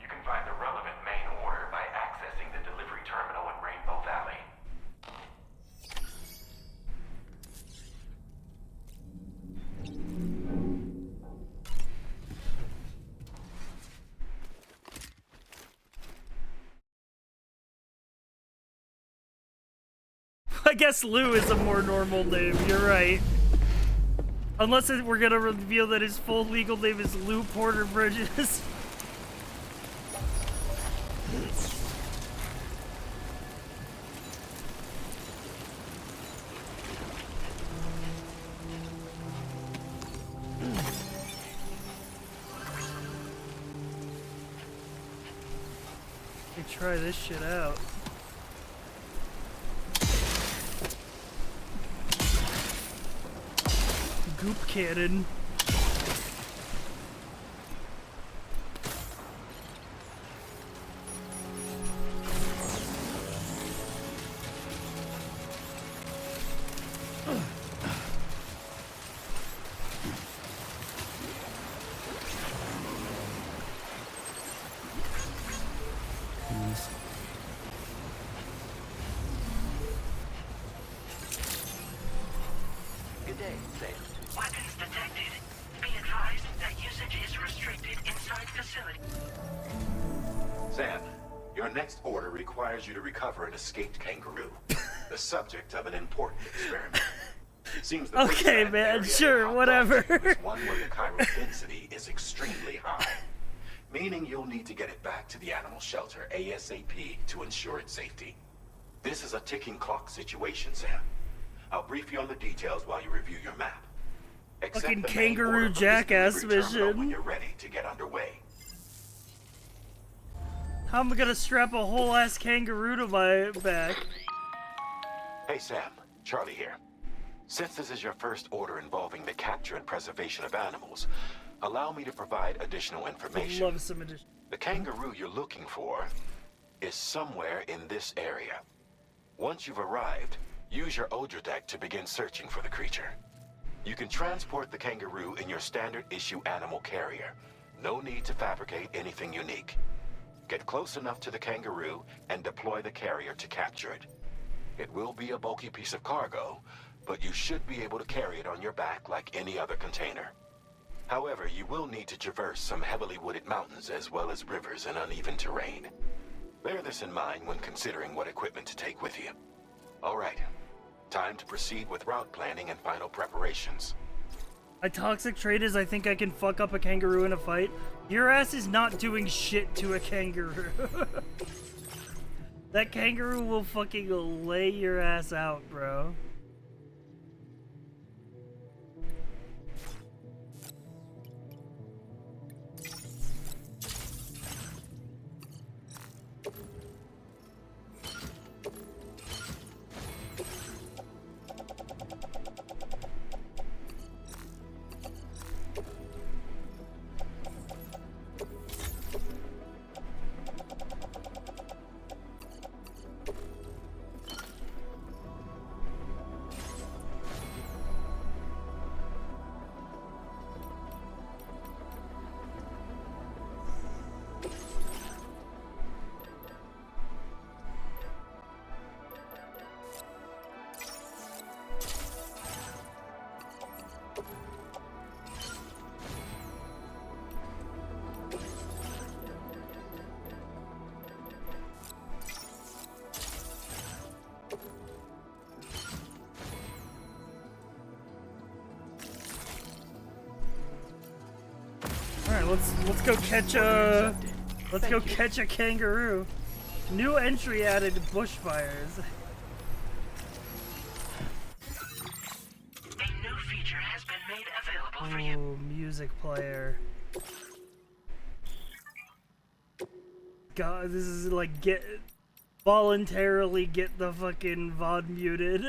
Speaker 12: You can find the relevant main order by accessing the delivery terminal in Rainbow Valley.
Speaker 1: I guess Lou is a more normal name, you're right. Unless we're gonna reveal that his full legal name is Lou Porter Bridges. Let me try this shit out. Goop cannon.
Speaker 5: Good day, Sam. Weapons detected. Be advised that usage is restricted inside facility.
Speaker 12: Sam, your next order requires you to recover an escaped kangaroo, the subject of an important experiment. Seems the
Speaker 1: Okay, man, sure, whatever.
Speaker 12: is one where the chiral density is extremely high, meaning you'll need to get it back to the animal shelter ASAP to ensure its safety. This is a ticking clock situation, Sam. I'll brief you on the details while you review your map. Accept
Speaker 1: Fucking
Speaker 12: the main
Speaker 1: kangaroo
Speaker 12: order from this
Speaker 1: jackass
Speaker 12: delivery terminal when
Speaker 1: mission.
Speaker 12: you're ready to get underway.
Speaker 1: How am I gonna strap a whole ass kangaroo to my back?
Speaker 12: Hey Sam, Charlie here. Since this is your first order involving the capture and preservation of animals, allow me to provide additional information.
Speaker 1: Love some addition.
Speaker 12: The kangaroo you're looking for is somewhere in this area. Once you've arrived, use your Odra deck to begin searching for the creature. You can transport the kangaroo in your standard issue animal carrier. No need to fabricate anything unique. Get close enough to the kangaroo and deploy the carrier to capture it. It will be a bulky piece of cargo, but you should be able to carry it on your back like any other container. However, you will need to traverse some heavily wooded mountains as well as rivers and uneven terrain. Bear this in mind when considering what equipment to take with you. All right, time to proceed with route planning and final preparations.
Speaker 1: My toxic trait is I think I can fuck up a kangaroo in a fight. Your ass is not doing shit to a kangaroo. That kangaroo will fucking lay your ass out, bro. let's go catch a catch a kangaroo. New entry added bushfires.
Speaker 5: A new feature has been made available for you.
Speaker 1: Ooh, music player. God, this is like voluntarily get the fucking VOD muted.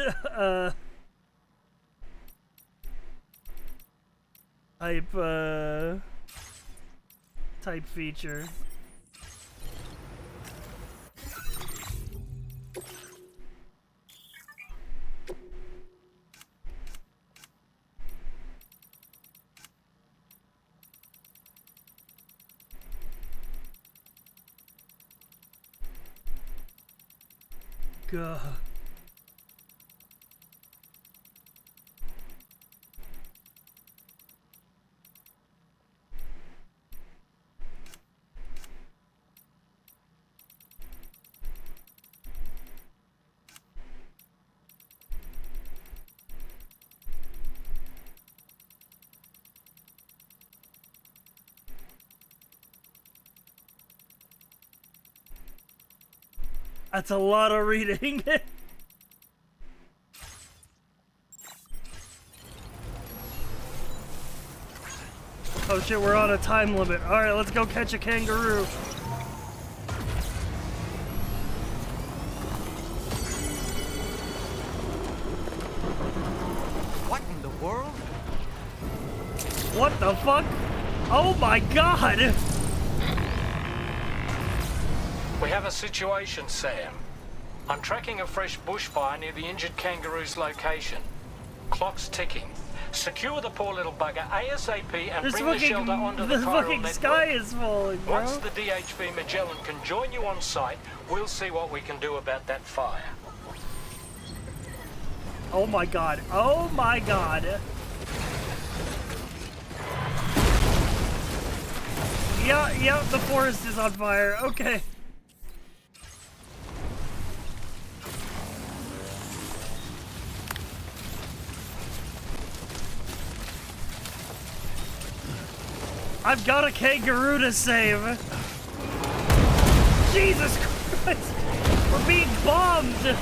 Speaker 1: Type feature. God. That's a lot of reading. Oh shit, we're on a time limit. Alright, let's go catch a kangaroo.
Speaker 14: What in the world?
Speaker 1: What the fuck? Oh my god!
Speaker 3: We have a situation, Sam. I'm tracking a fresh bushfire near the injured kangaroo's location. Clock's ticking. Secure the poor little bugger ASAP and bring the shelter onto the chiral network.
Speaker 1: Sky is falling, bro.
Speaker 3: Once the DHV Magellan can join you on site, we'll see what we can do about that fire.
Speaker 1: Oh my god. Oh my god. Yeah, the forest is on fire. Okay. I've got a kangaroo to save. Jesus Christ! We're being bombed!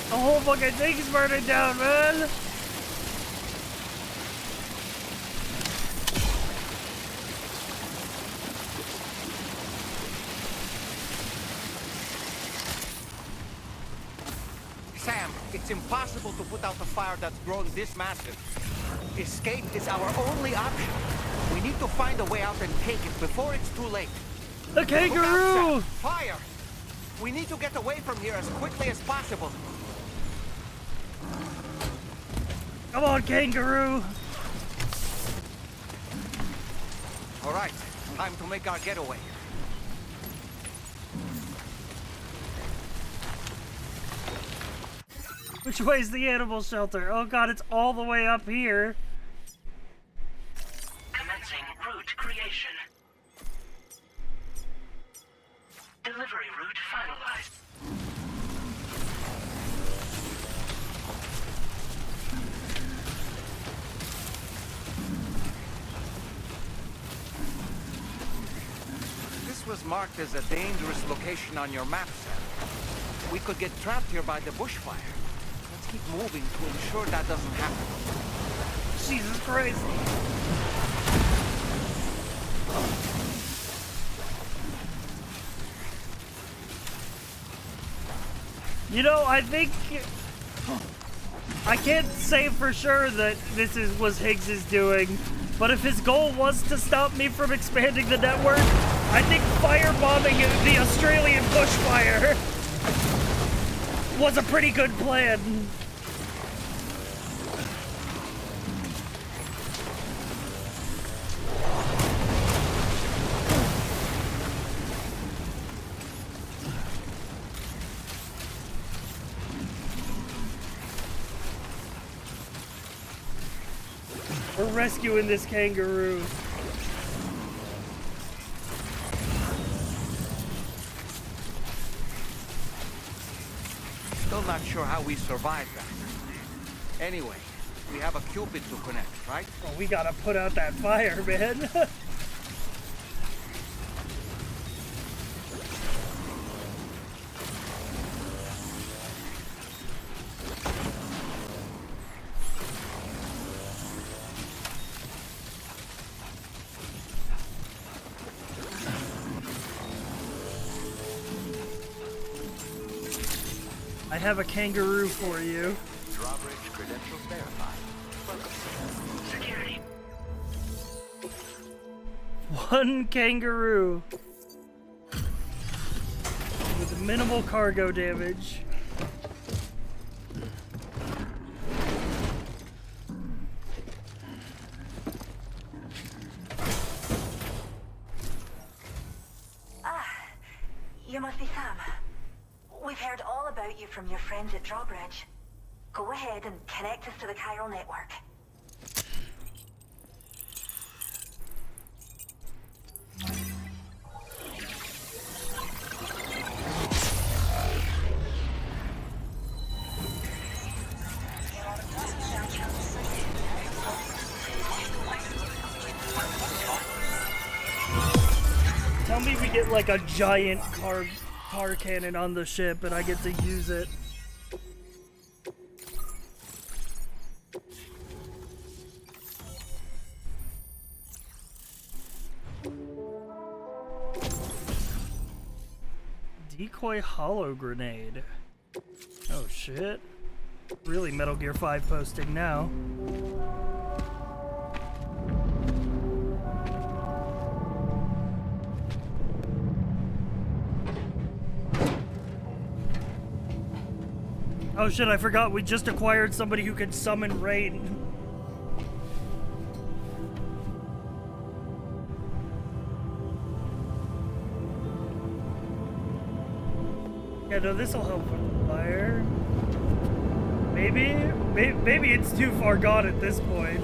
Speaker 1: The whole fucking thing's burning down, man!
Speaker 14: Sam, it's impossible to put out the fire that's grown this massive. Escape is our only option. We need to find a way out and take it before it's too late.
Speaker 1: The kangaroo!
Speaker 14: Look out, Sam. Fire! We need to get away from here as quickly as possible.
Speaker 1: Come on, kangaroo!
Speaker 14: All right, time to make our getaway.
Speaker 1: Which way's the animal shelter? Oh god, it's all the way up here.
Speaker 5: Commencing route creation. Delivery route finalized.
Speaker 14: This was marked as a dangerous location on your map, Sam. We could get trapped here by the bushfire. Let's keep moving to ensure that doesn't happen.
Speaker 1: Jesus Christ! You know, I think I can't say for sure that this was Higgs's doing, but if his goal was to stop me from expanding the network, I think firebombing the Australian bushfire was a pretty good plan. We're rescuing this kangaroo.
Speaker 2: Still not sure how we survived that. Anyway, we have a Cupid to connect, right?
Speaker 1: Oh, we gotta put out that fire, man. I have a kangaroo for you.
Speaker 6: Drawbridge credentials verified. Welcome.
Speaker 5: Security.
Speaker 1: One kangaroo with minimal cargo damage.
Speaker 8: You must be Sam. We've heard all about you from your friends at Drawbridge. Go ahead and connect us to the chiral network.
Speaker 1: Tell me we get like a giant car cannon on the ship and I get to use it. Decoy hollow grenade. Oh shit. Really Metal Gear 5 posting now. Oh shit, I forgot we just acquired somebody who could summon rain. Yeah, no, this'll help with the fire. Maybe it's too far gone at this point.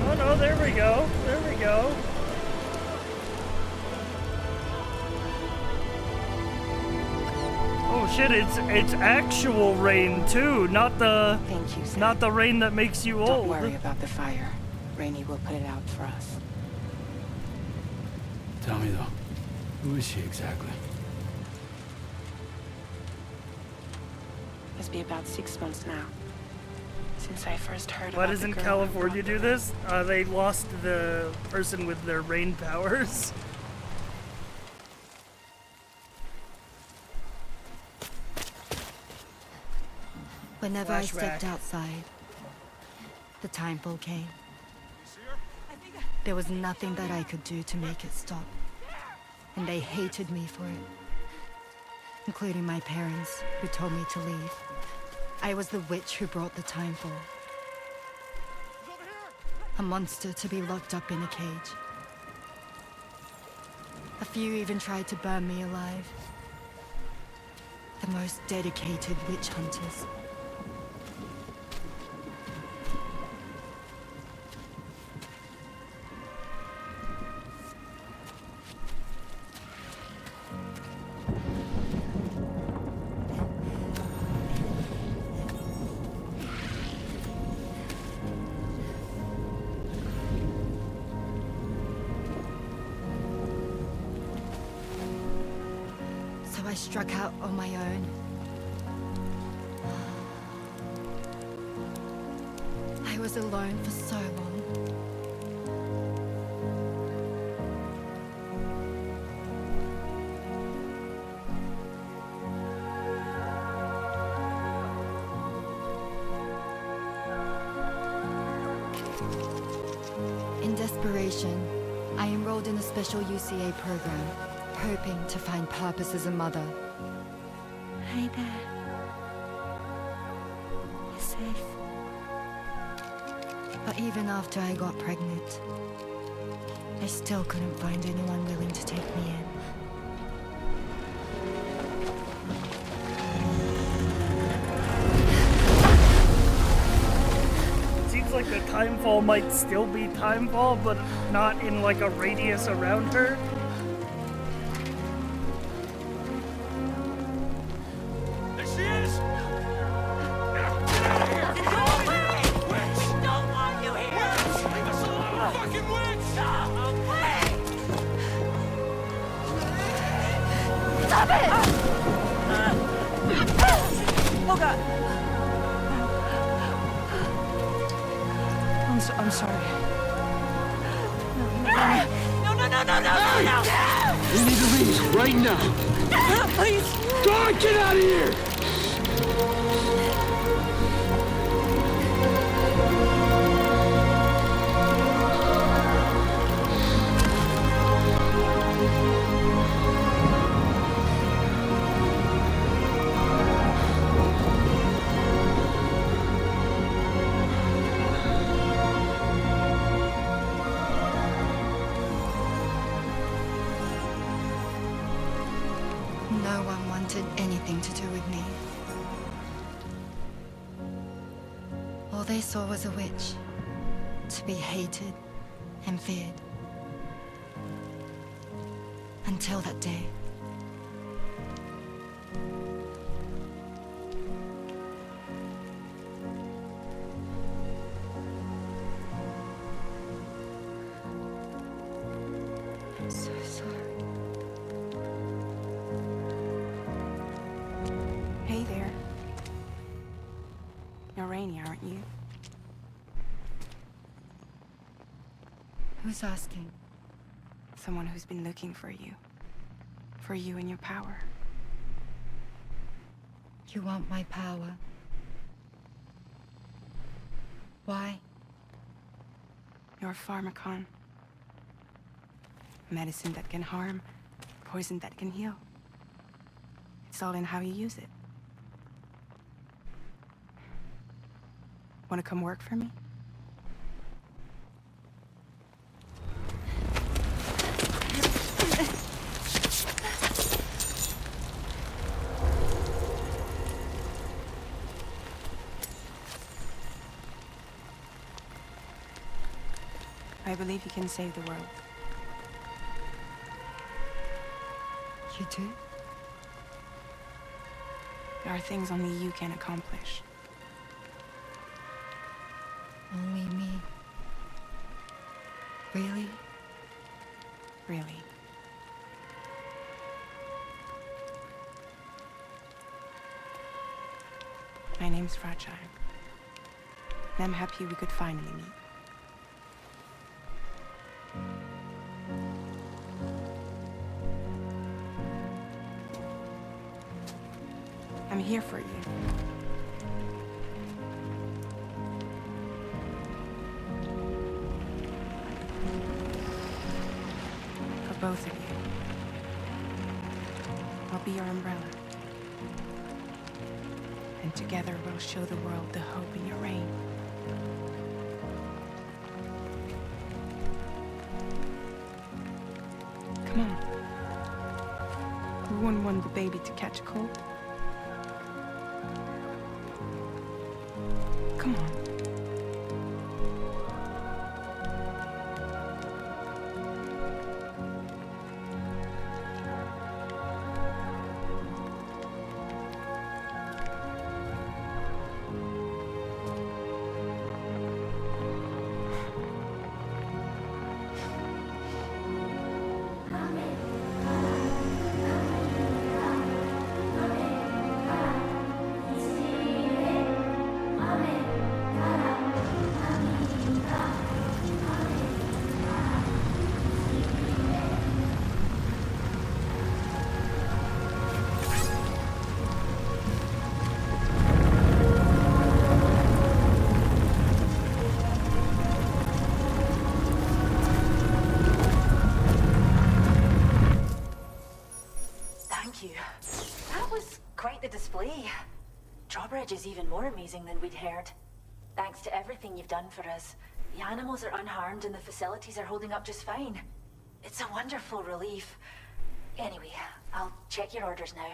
Speaker 1: Oh no, there we go. There we go. Oh shit, it's actual rain too, not the
Speaker 16: Thank you, Sam.
Speaker 1: not the rain that makes you old.
Speaker 16: Don't worry about the fire. Rainey will put it out for us.
Speaker 4: Tell me though, who is she exactly?
Speaker 16: It's been about 6 months now since I first heard
Speaker 1: Why
Speaker 16: about
Speaker 1: doesn't
Speaker 16: the girl
Speaker 1: California do this? They lost the person with their rain powers.
Speaker 22: Whenever I
Speaker 1: Flashback.
Speaker 22: stepped outside, the time fall came. There was nothing that I could do to make it stop. And they hated me for it. Including my parents, who told me to leave. I was the witch who brought the time fall. A monster to be locked up in a cage. A few even tried to burn me alive. The most dedicated witch hunters. I struck out on my own. I was alone for so long. In desperation, I enrolled in a special UCA program, hoping to find purpose as a mother. Hi there. You're safe. But even after I got pregnant, I still couldn't find anyone willing to take me in.
Speaker 1: Seems like the timefall might still be timefall, but not in like a radius around her.
Speaker 21: There she is!
Speaker 13: Stop it! Oh God!
Speaker 16: I'm sorry.
Speaker 13: No!
Speaker 15: We need to leave right now.
Speaker 13: Please!
Speaker 15: God, get out of here!
Speaker 22: No one wanted anything to do with me. All they saw was a witch, to be hated and feared. Until that day. I'm so sorry.
Speaker 16: Hey there. You're Rainy, aren't you?
Speaker 22: Who's asking?
Speaker 16: Someone who's been looking for you. For you and your power.
Speaker 22: You want my power? Why?
Speaker 16: You're a pharmacon. Medicine that can harm, poison that can heal. It's all in how you use it. Want to come work for me? I believe you can save the world.
Speaker 22: You do?
Speaker 16: There are things only you can accomplish.
Speaker 22: Only me. Really?
Speaker 16: Really. My name's Fragile. And I'm happy we could finally meet. I'm here for you. For both of you. I'll be your umbrella. And together we'll show the world the hope in your reign. Come on. Who wouldn't want the baby to catch a cold? Come on.
Speaker 8: That was quite the display. Drawbridge is even more amazing than we'd heard. Thanks to everything you've done for us. The animals are unharmed and the facilities are holding up just fine. It's a wonderful relief. Anyway, I'll check your orders now.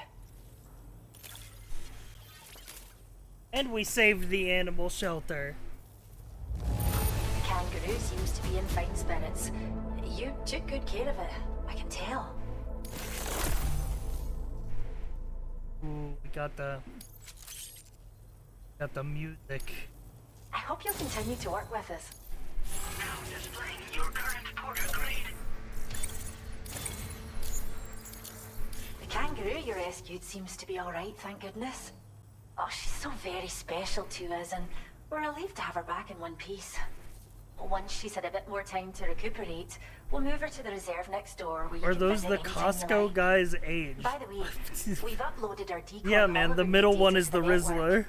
Speaker 1: And we saved the animal shelter.
Speaker 8: The kangaroo seems to be in fine spirits. You took good care of it, I can tell.
Speaker 1: Ooh, we got the music.
Speaker 8: I hope you'll continue to work with us.
Speaker 5: Now displaying your current porter grade.
Speaker 8: The kangaroo you rescued seems to be alright, thank goodness. Oh, she's so very special to us, and we're relieved to have her back in one piece. Once she's had a bit more time to recuperate, we'll move her to the reserve next door where you
Speaker 1: Are
Speaker 8: can
Speaker 1: those
Speaker 8: visit
Speaker 1: the
Speaker 8: anytime you
Speaker 1: Costco
Speaker 8: like.
Speaker 1: guys' age?
Speaker 8: By the way, we've uploaded our decoy.
Speaker 1: Yeah, man, the middle one is the
Speaker 8: network.
Speaker 1: Rizzler.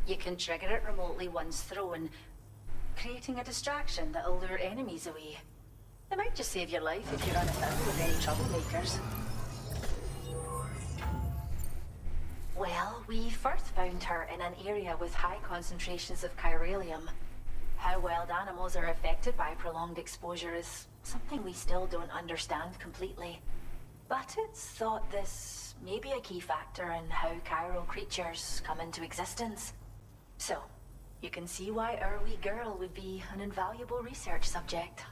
Speaker 8: You can trigger it remotely once thrown, creating a distraction that'll lure enemies away. It might just save your life if you run afoul with any troublemakers. Well, we first found her in an area with high concentrations of chiralium. How wild animals are affected by prolonged exposure is something we still don't understand completely. But it's thought this may be a key factor in how chiral creatures come into existence. So, you can see why our wee girl would be an invaluable research subject.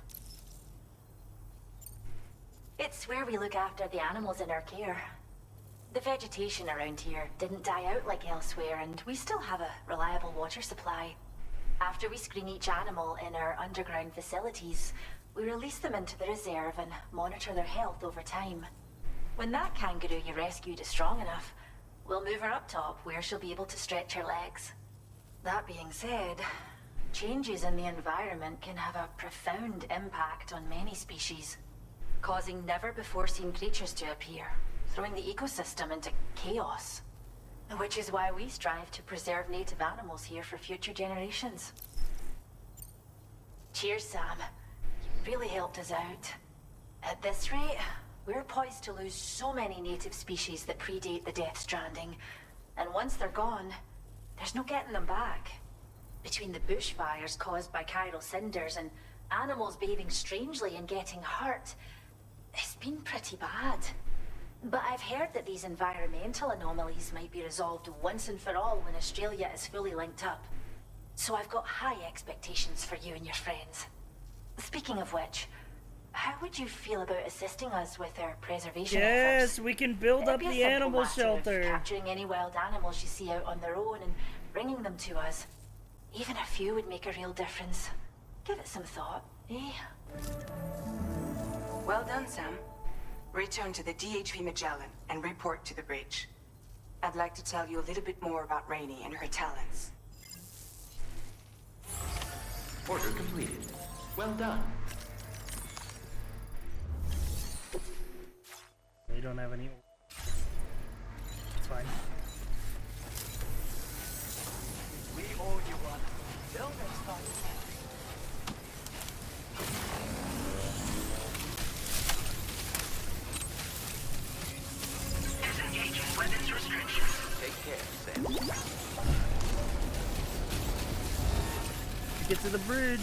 Speaker 8: It's where we look after the animals in our care. The vegetation around here didn't die out like elsewhere, and we still have a reliable water supply. After we screen each animal in our underground facilities, we release them into the reserve and monitor their health over time. When that kangaroo you rescued is strong enough, we'll move her up top where she'll be able to stretch her legs. That being said, changes in the environment can have a profound impact on many species, causing never-before-seen creatures to appear, throwing the ecosystem into chaos. Which is why we strive to preserve native animals here for future generations. Cheers, Sam. You really helped us out. At this rate, we're poised to lose so many native species that predate the Death Stranding. And once they're gone, there's no getting them back. Between the bushfires caused by chiral cinders and animals behaving strangely and getting hurt, it's been pretty bad. But I've heard that these environmental anomalies might be resolved once and for all when Australia is fully linked up. So I've got high expectations for you and your friends. Speaking of which, how would you feel about assisting us with our preservation efforts?
Speaker 1: Yes, we can build up
Speaker 8: It'd be
Speaker 1: the
Speaker 8: a simple
Speaker 1: animal
Speaker 8: matter of
Speaker 1: shelter.
Speaker 8: capturing any wild animals you see out on their own and bringing them to us. Even a few would make a real difference. Give it some thought, eh?
Speaker 16: Well done, Sam. Return to the DHV Magellan and report to the bridge. I'd like to tell you a little bit more about Rainey and her talents.
Speaker 6: Order completed. Well done.
Speaker 1: We don't have any. It's fine.
Speaker 5: We owe you one. Till next time. Disengaging weapons restrictions.
Speaker 2: Take care, Sam.
Speaker 1: Get to the bridge.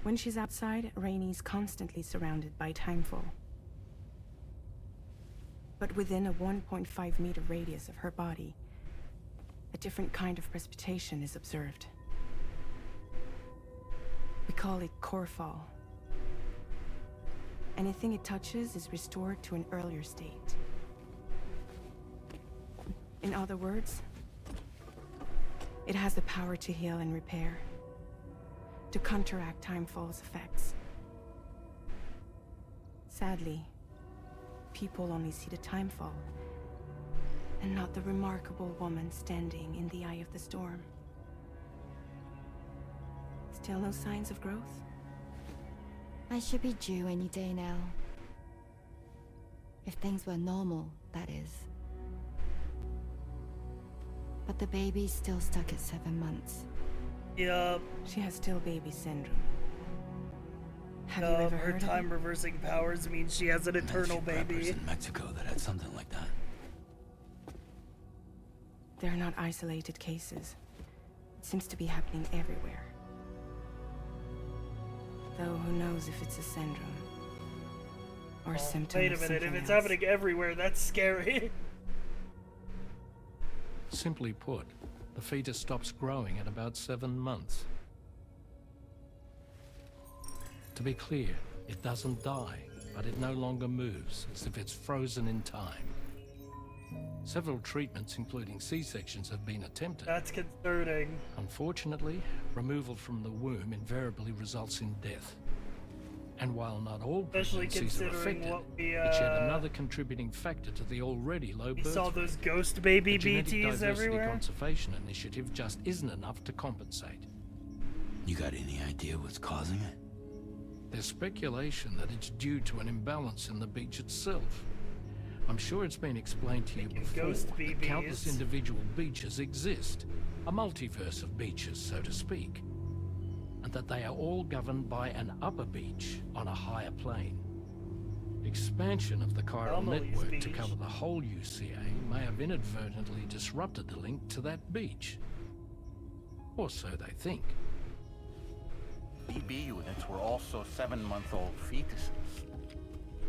Speaker 16: When she's outside, Rainey's constantly surrounded by timefall. But within a 1.5 meter radius of her body, a different kind of precipitation is observed. We call it core fall. Anything it touches is restored to an earlier state. In other words, it has the power to heal and repair, to counteract timefall's effects. Sadly, people only see the timefall, and not the remarkable woman standing in the eye of the storm. Still no signs of growth?
Speaker 22: I should be due any day now. If things were normal, that is. But the baby's still stuck at 7 months.
Speaker 1: Yup.
Speaker 16: She has still baby syndrome. Have you ever
Speaker 1: Her
Speaker 16: heard of
Speaker 1: time
Speaker 16: it?
Speaker 1: reversing powers means she has an eternal baby.
Speaker 4: in Mexico that had something like that.
Speaker 16: They're not isolated cases. It seems to be happening everywhere. Though who knows if it's a syndrome or a symptom
Speaker 1: Wait a
Speaker 16: of
Speaker 1: minute, if
Speaker 16: something
Speaker 1: it's
Speaker 16: else.
Speaker 1: happening everywhere, that's scary.
Speaker 17: Simply put, the fetus stops growing at about 7 months. To be clear, it doesn't die, but it no longer moves, as if it's frozen in time. Several treatments, including C-sections, have been attempted.
Speaker 1: That's concerning.
Speaker 17: Unfortunately, removal from the womb invariably results in death. And while not all
Speaker 1: Especially
Speaker 17: pregnancies are
Speaker 1: considering
Speaker 17: affected,
Speaker 1: what we,
Speaker 17: it's yet another contributing factor to the already low
Speaker 1: We
Speaker 17: birth
Speaker 1: saw
Speaker 17: rate.
Speaker 1: those ghost baby
Speaker 17: The Genetic
Speaker 1: BTs
Speaker 17: Diversity
Speaker 1: everywhere.
Speaker 17: Conservation Initiative just isn't enough to compensate.
Speaker 4: You got any idea what's causing it?
Speaker 17: There's speculation that it's due to an imbalance in the beach itself. I'm sure it's been explained to you before
Speaker 1: ghost
Speaker 17: that countless
Speaker 1: BBs.
Speaker 17: individual beaches exist, a multiverse of beaches, so to speak, and that they are all governed by an upper beach on a higher plane. Expansion of the chiral
Speaker 1: Anomalies
Speaker 17: network
Speaker 1: beach.
Speaker 17: to cover the whole UCA may have inadvertently disrupted the link to that beach. Or so they think.
Speaker 9: BB units were also 7-month-old fetuses.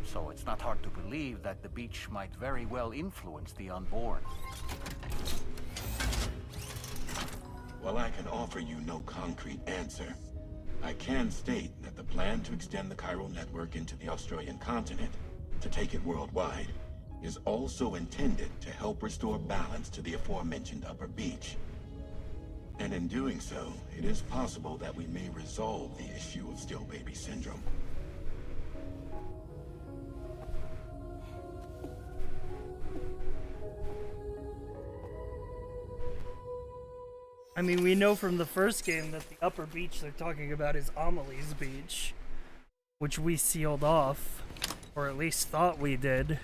Speaker 9: So it's not hard to believe that the beach might very well influence the unborn.
Speaker 10: While I can offer you no concrete answer, I can state that the plan to extend the chiral network into the Australian continent, to take it worldwide, is also intended to help restore balance to the aforementioned upper beach. And in doing so, it is possible that we may resolve the issue of still baby syndrome.
Speaker 1: I mean, we know from the first game that the upper beach they're talking about is Amelie's Beach, which we sealed off, or at least thought we did.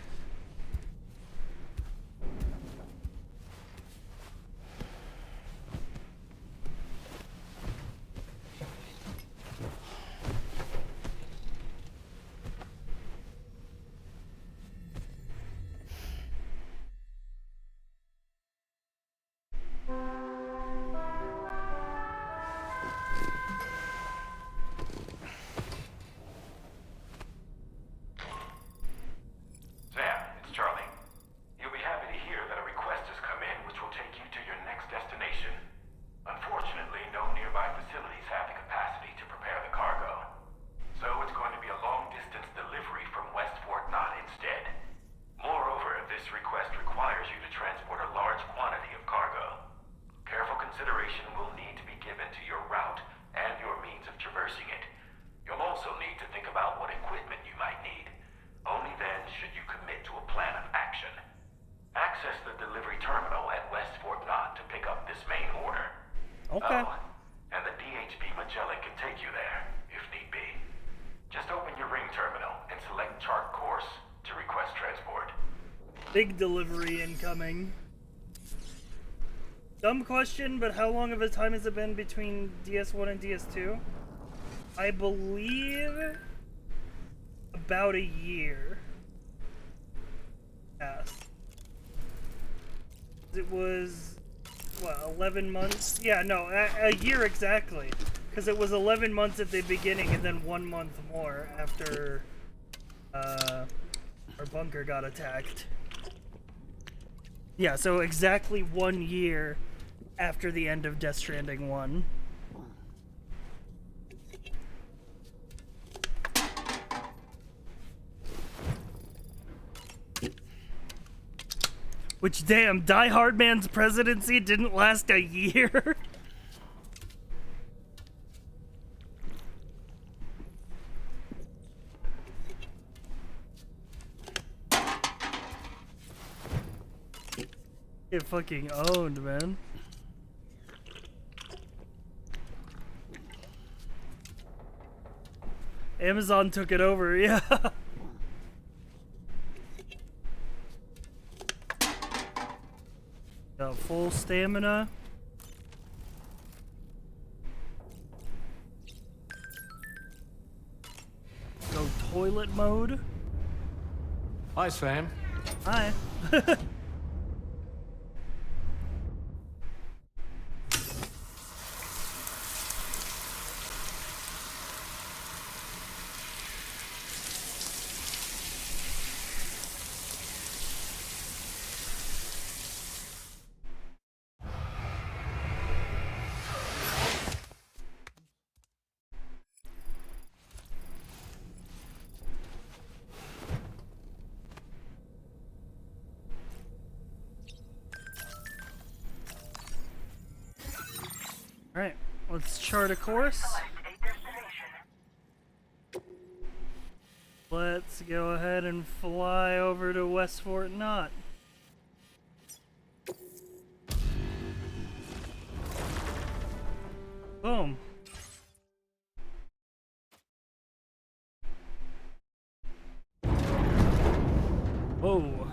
Speaker 12: Sam, it's Charlie. You'll be happy to hear that a request has come in which will take you to your next destination. Unfortunately, no nearby facilities have the capacity to prepare the cargo. So it's going to be a long-distance delivery from West Fort Knott instead. Moreover, this request requires you to transport a large quantity of cargo. Careful consideration will need to be given to your route and your means of traversing it. You'll also need to think about what equipment you might need. Only then should you commit to a plan of action. Access the delivery terminal at West Fort Knott to pick up this main order.
Speaker 1: Okay.
Speaker 12: Oh, and the DHB Magellan can take you there, if need be. Just open your ring terminal and select chart course to request transport.
Speaker 1: Big delivery incoming. Dumb question, but how long of a time has it been between DS1 and DS2? I believe about a year. Yes. It was, what, 11 months? Yeah, no, a year exactly. Because it was 11 months at the beginning and then 1 month more after our bunker got attacked. Yeah, so exactly 1 year after the end of Death Stranding 1. Which, damn, Die Hard Man's presidency didn't last a year? Get fucking owned, man. Amazon took it over, yeah. Got full stamina. toilet mode.
Speaker 17: Hi, Sam.
Speaker 1: Hi. Alright, let's chart a course. Let's go ahead and fly over to West Fort Knott. Boom. Whoa.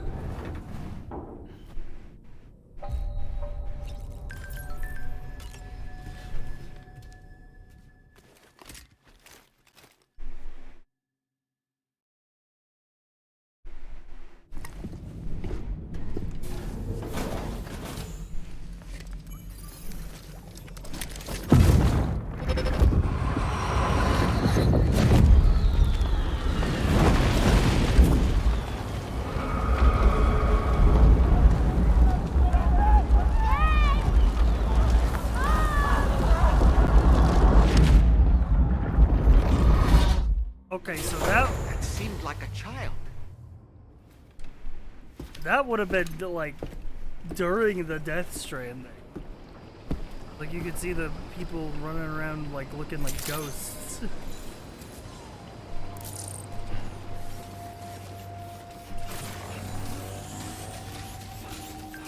Speaker 1: Okay, so that
Speaker 2: seemed like a child.
Speaker 1: That would have been like during the Death Stranding. Like you could see the people running around like looking like ghosts.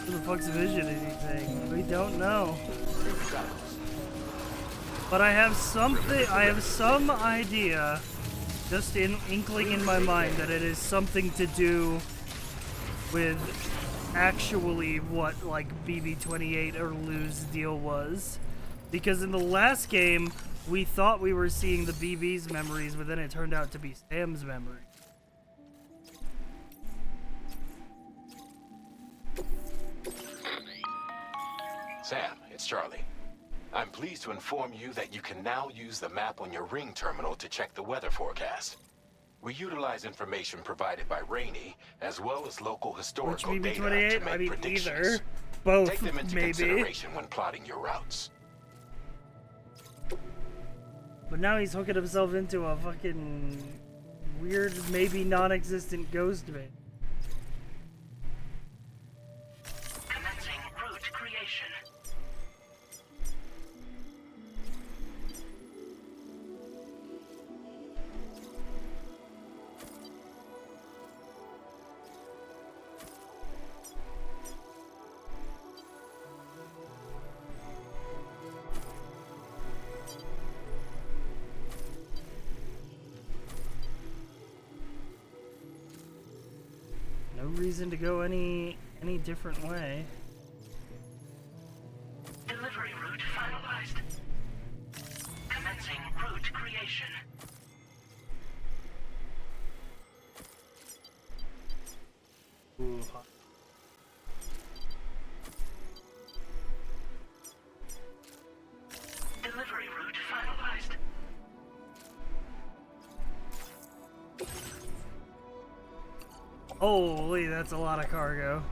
Speaker 1: Who the fuck's Vision anything? We don't know. But I have something. I have some idea. Just inkling in my mind that it is something to do with actually what like BB-28 or Lou's deal was. Because in the last game, we thought we were seeing the BB's memories, but then it turned out to be Sam's memory.
Speaker 11: Sam, it's Charlie. I'm pleased to inform you that you can now use the map on your ring terminal to check the weather forecast. We utilize information provided by Rainey, as well as local historical data to make predictions.
Speaker 1: Either. Both,
Speaker 11: Take them into
Speaker 1: maybe.
Speaker 11: consideration when plotting your routes.
Speaker 1: But now he's hooking himself into a fucking weird, maybe non-existent ghost van.
Speaker 5: Commencing route creation.
Speaker 1: No reason to go any different way.
Speaker 5: Delivery route finalized. Commencing route creation.
Speaker 1: Ooh.
Speaker 5: Delivery route finalized.
Speaker 1: Holy, that's a lot of cargo.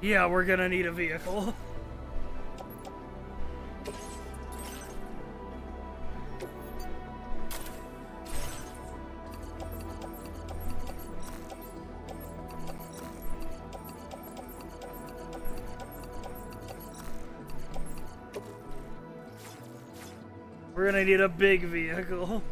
Speaker 1: Yeah, we're gonna need a vehicle. We're gonna need a big vehicle.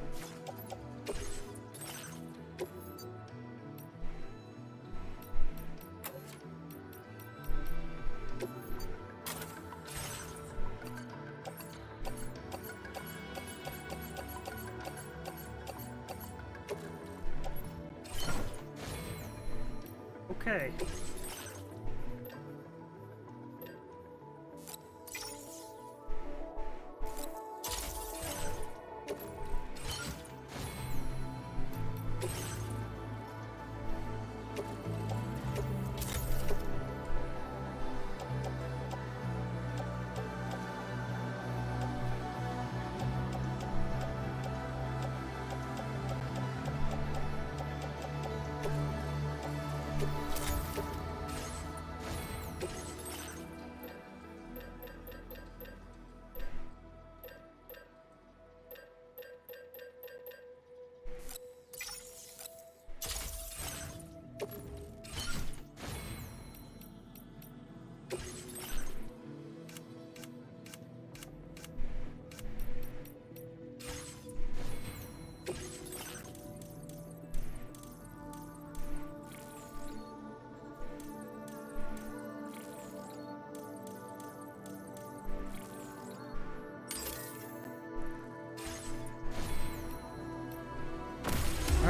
Speaker 1: Okay.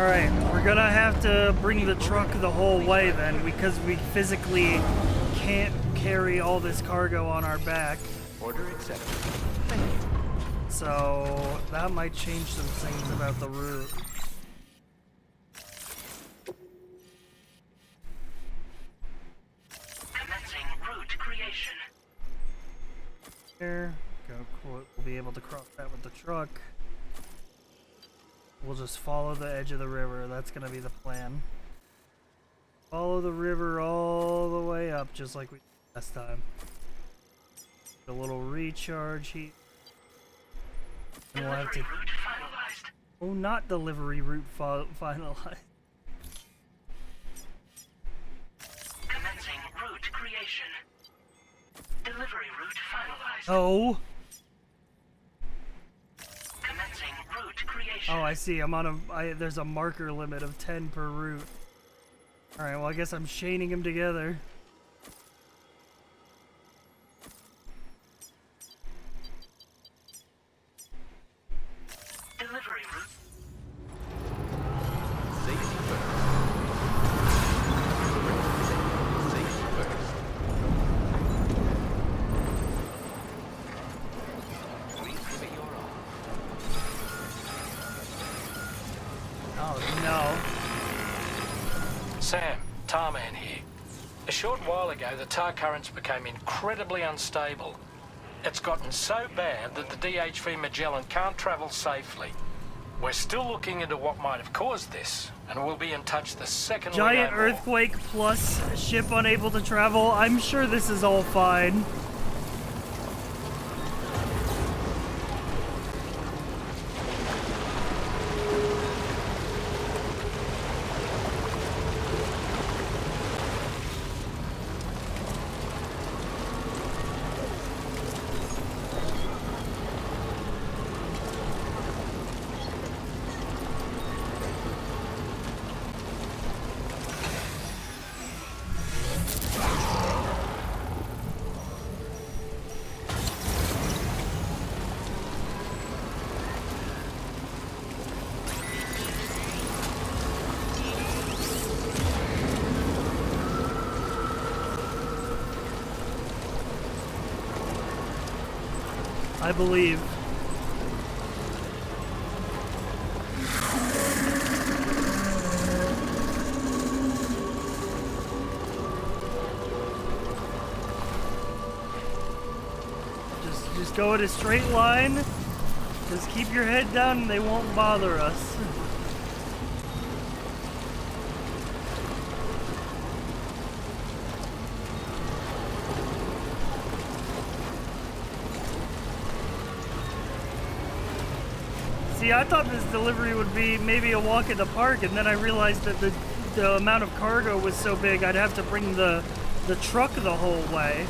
Speaker 1: Alright, we're gonna have to bring the truck the whole way then, because we physically can't carry all this cargo on our back.
Speaker 6: Order accepted.
Speaker 1: So that might change some things about the route.
Speaker 5: Commencing route creation.
Speaker 1: Here, we'll be able to cross that with the truck. We'll just follow the edge of the river. That's gonna be the plan. Follow the river all the way up, just like we did last time. A little recharge here. And we'll have to. Oh, not delivery route finalized.
Speaker 5: Commencing route creation. Delivery route finalized.
Speaker 1: Oh.
Speaker 5: Commencing route creation.
Speaker 1: Oh, I see. I'm on a. There's a marker limit of 10 per route. All right. Well, I guess I'm chaining them together.
Speaker 5: Delivery route.
Speaker 6: Safety first. Safety first. Please give it your all.
Speaker 1: Oh no.
Speaker 3: Sam, Tarman here. A short while ago, the tar currents became incredibly unstable. It's gotten so bad that the DHV Magellan can't travel safely. We're still looking into what might have caused this, and we'll be in touch the second
Speaker 1: Giant
Speaker 3: we know more.
Speaker 1: earthquake plus ship unable to travel. I'm sure this is all fine. I believe. Just go in a straight line. Just keep your head down and they won't bother us. See, I thought this delivery would be maybe a walk in the park, and then I realized that the amount of cargo was so big I'd have to bring the truck the whole way.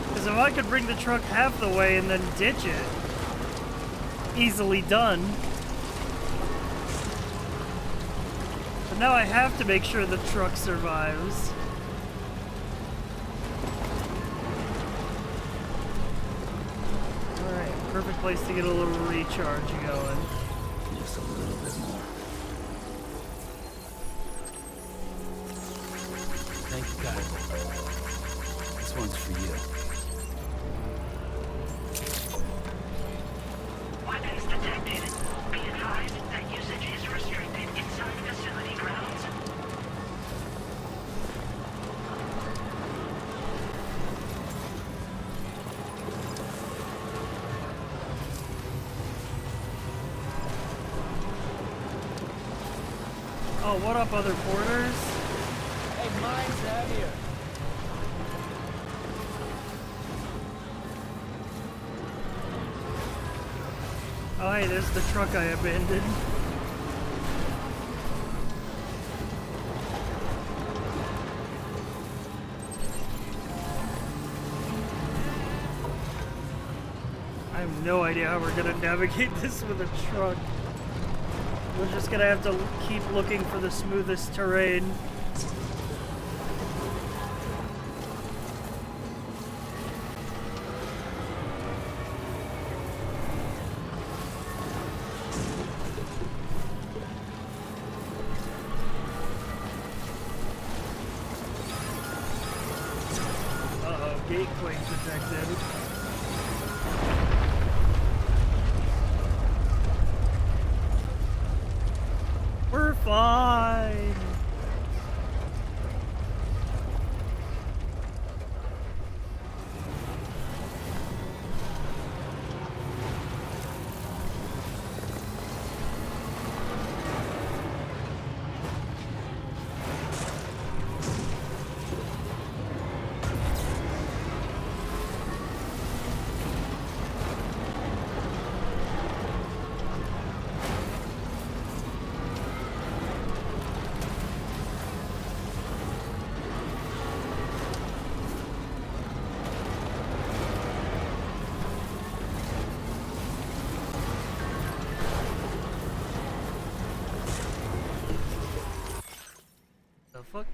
Speaker 1: Because if I could bring the truck half the way and then ditch it, easily done. But now I have to make sure the truck survives. Perfect place to get a little recharge going.
Speaker 4: Just a little bit more. Thank you, guys. This one's for you.
Speaker 5: Weapons detected. Be advised that usage is restricted inside facility grounds.
Speaker 1: Oh, what up, other porters?
Speaker 14: Hey, mine's heavier.
Speaker 1: Oh, hey, there's the truck I abandoned. I have no idea how we're gonna navigate this with a truck. We're just gonna have to keep looking for the smoothest terrain. gatequake detected. We're fine. The fuck?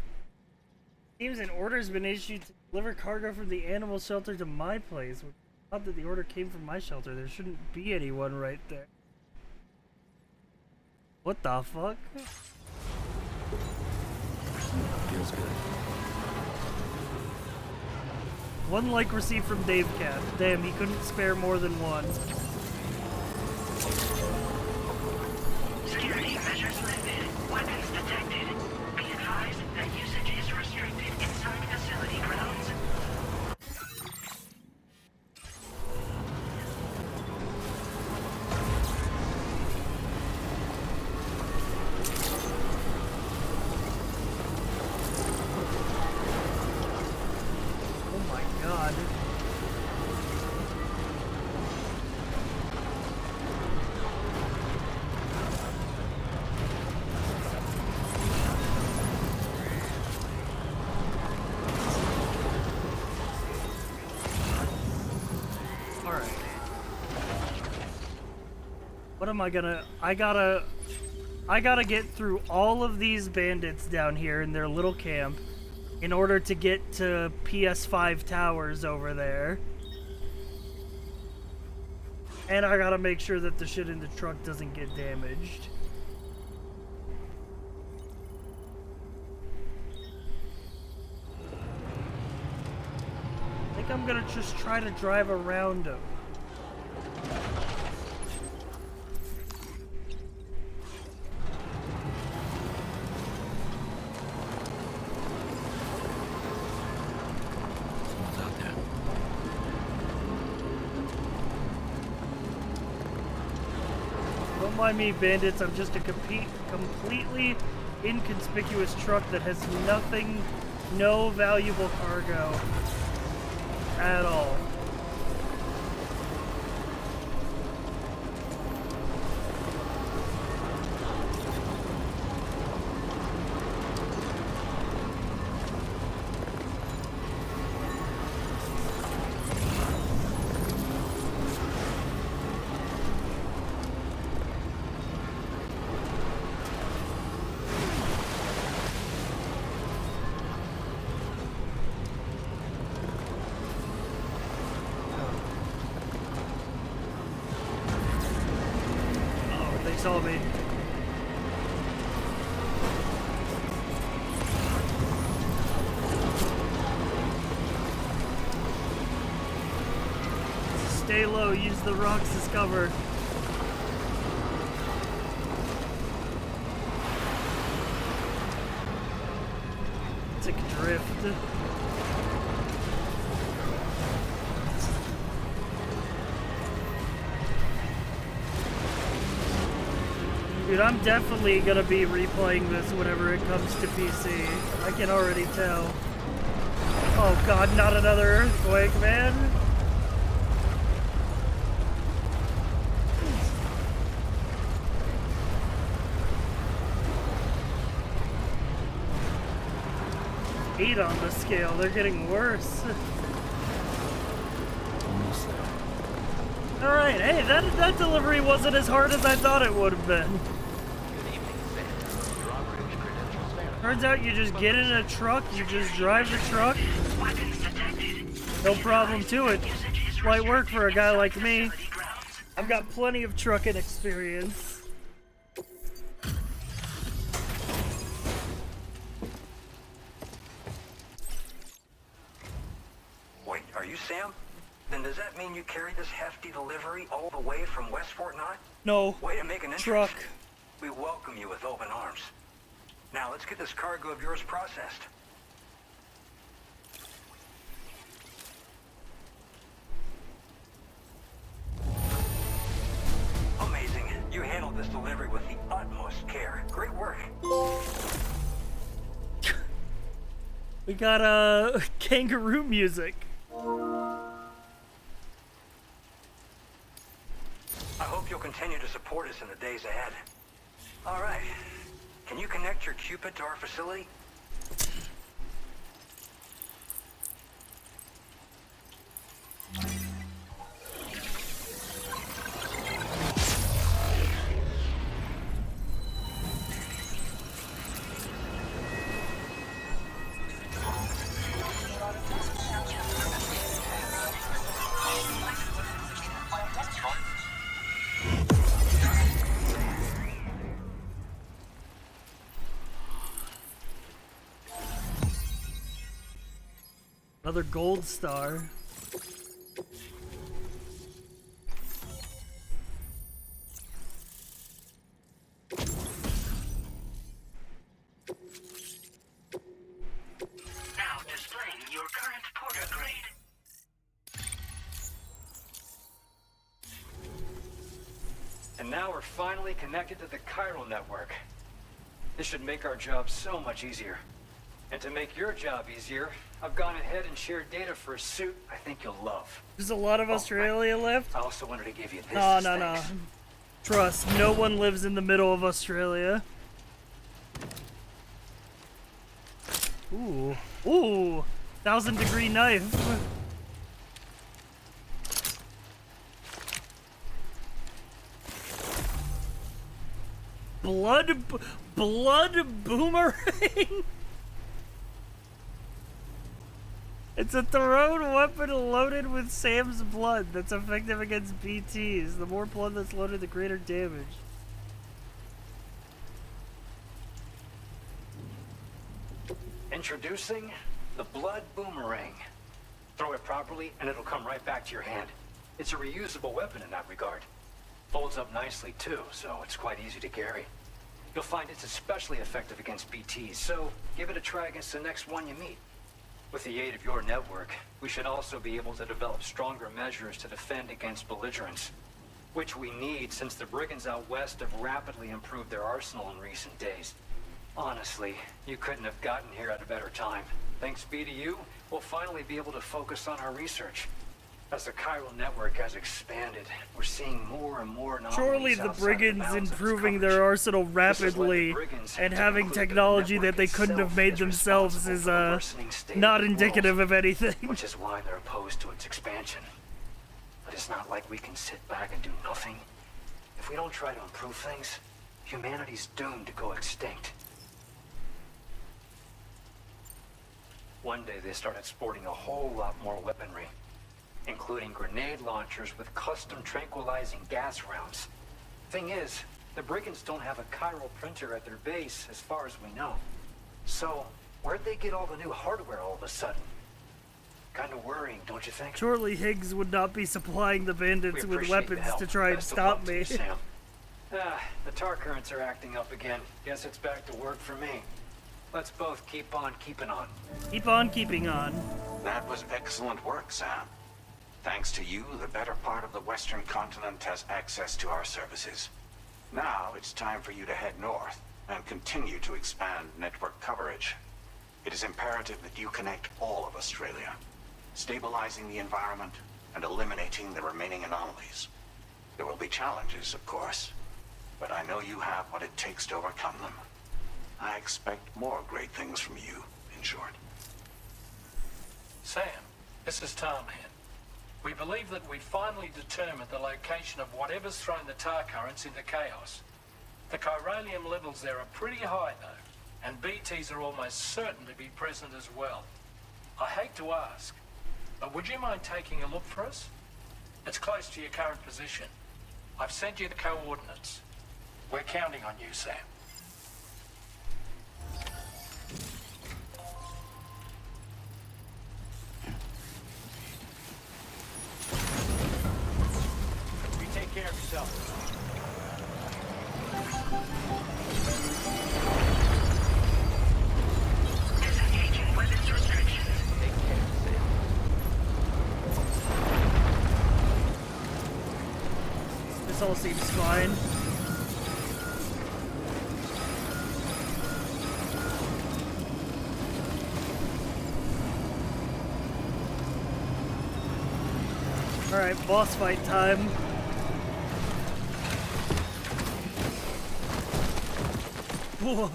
Speaker 1: Seems an order's been issued to deliver cargo from the animal shelter to my place. Not that the order came from my shelter. There shouldn't be anyone right there. What the fuck?
Speaker 4: Feels good.
Speaker 1: One like received from Dave Cat. Damn, he couldn't spare more than one.
Speaker 5: Security measures lifted. Weapons detected. Be advised that usage is restricted inside facility grounds.
Speaker 1: Oh my god. Alright. What am I gonna... I gotta get through all of these bandits down here in their little camp in order to get to PS5 towers over there. And I gotta make sure that the shit in the truck doesn't get damaged. I think I'm gonna just try to drive around them.
Speaker 4: Someone's out there.
Speaker 1: Don't mind me, bandits. I'm just a completely inconspicuous truck that has nothing, no valuable cargo at all. They saw me. Stay low, use the rocks as cover. Took a drift. Dude, I'm definitely gonna be replaying this whenever it comes to PC. I can already tell. Oh god, not another earthquake, man. Eight on the scale, they're getting worse.
Speaker 4: Almost there.
Speaker 1: Alright, hey, that delivery wasn't as hard as I thought it would have been. Turns out you just get in a truck, you just drive the truck. No problem to it. Light work for a guy like me. I've got plenty of trucking experience.
Speaker 7: Wait, you Sam? Then does that mean you carried this hefty delivery all the way from West Fort Knott?
Speaker 1: No.
Speaker 7: Way to make an entrance.
Speaker 1: Truck.
Speaker 7: We welcome you with open arms. Now let's get this cargo of yours processed. Amazing. You handled this delivery with the utmost care. Great work.
Speaker 1: We got kangaroo music.
Speaker 7: I hope you'll continue to support us in the days ahead. All right. Can you connect your Cupid to our facility?
Speaker 1: Another gold star.
Speaker 5: Now displaying your current porter grade.
Speaker 18: And now we're finally connected to the chiral network. This should make our job so much easier. And to make your job easier, I've gone ahead and shared data for a suit I think you'll love.
Speaker 1: There's a lot of Australia left.
Speaker 18: I also wanted to give you this.
Speaker 1: No. Trust, no one lives in the middle of Australia. Ooh. 1,000-degree knife. Blood boomerang? It's a thrown weapon loaded with Sam's blood that's effective against BTs. The more blood that's loaded, the greater damage.
Speaker 18: Introducing the blood boomerang. Throw it properly and it'll come right back to your hand. It's a reusable weapon in that regard. Folds up nicely too, so it's quite easy to carry. You'll find it's especially effective against BTs, so give it a try against the next one you meet. With the aid of your network, we should also be able to develop stronger measures to defend against belligerents, which we need since the brigands out west have rapidly improved their arsenal in recent days. Honestly, you couldn't have gotten here at a better time. Thanks be to you, we'll finally be able to focus on our research. As the chiral network has expanded, we're seeing more and more anomalies.
Speaker 1: Surely the
Speaker 18: outside
Speaker 1: brigands
Speaker 18: bounds of its
Speaker 1: improving
Speaker 18: coverage.
Speaker 1: their arsenal
Speaker 18: This has led the
Speaker 1: rapidly
Speaker 18: brigands
Speaker 1: and
Speaker 18: to
Speaker 1: having
Speaker 18: conclude that the
Speaker 1: technology that
Speaker 18: network
Speaker 1: they couldn't have
Speaker 18: itself
Speaker 1: made
Speaker 18: is
Speaker 1: themselves
Speaker 18: responsible
Speaker 1: is
Speaker 18: for the worsening state
Speaker 1: not
Speaker 18: of the
Speaker 1: indicative
Speaker 18: world,
Speaker 1: of anything.
Speaker 18: which is why they're opposed to its expansion. But it's not like we can sit back and do nothing. If we don't try to improve things, humanity's doomed to go extinct. One day they started sporting a whole lot more weaponry, including grenade launchers with custom tranquilizing gas rounds. Thing is, the brigands don't have a chiral printer at their base as far as we know. So, where'd they get all the new hardware all of a sudden? Kind of worrying, don't you think?
Speaker 1: Surely Higgs would not be supplying the bandits
Speaker 18: We
Speaker 1: with
Speaker 18: appreciate the
Speaker 1: weapons
Speaker 18: help.
Speaker 1: to try and
Speaker 18: Best of
Speaker 1: stop
Speaker 18: luck to
Speaker 1: me.
Speaker 18: you, Sam. The tar currents are acting up again. Guess it's back to work for me. Let's both keep on keeping on.
Speaker 1: Keep on keeping on.
Speaker 12: That was excellent work, Sam. Thanks to you, the better part of the Western continent has access to our services. Now it's time for you to head north and continue to expand network coverage. It is imperative that you connect all of Australia, stabilizing the environment and eliminating the remaining anomalies. There will be challenges, of course, but I know you have what it takes to overcome them. I expect more great things from you, in short.
Speaker 3: Sam, this is Tom here. We believe that we finally determined the location of whatever's thrown the tar currents into chaos. The chiralium levels there are pretty high though, and BTs are almost certain to be present as well. I hate to ask, but would you mind taking a look for us? It's close to your current position. I've sent you the coordinates. We're counting on you, Sam.
Speaker 18: yourself.
Speaker 5: Disengaging weapons restrictions.
Speaker 2: Take care, Sam.
Speaker 1: This all seems fine. Alright, boss fight time. Whoa.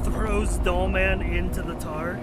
Speaker 1: Throws Dollman into the tar.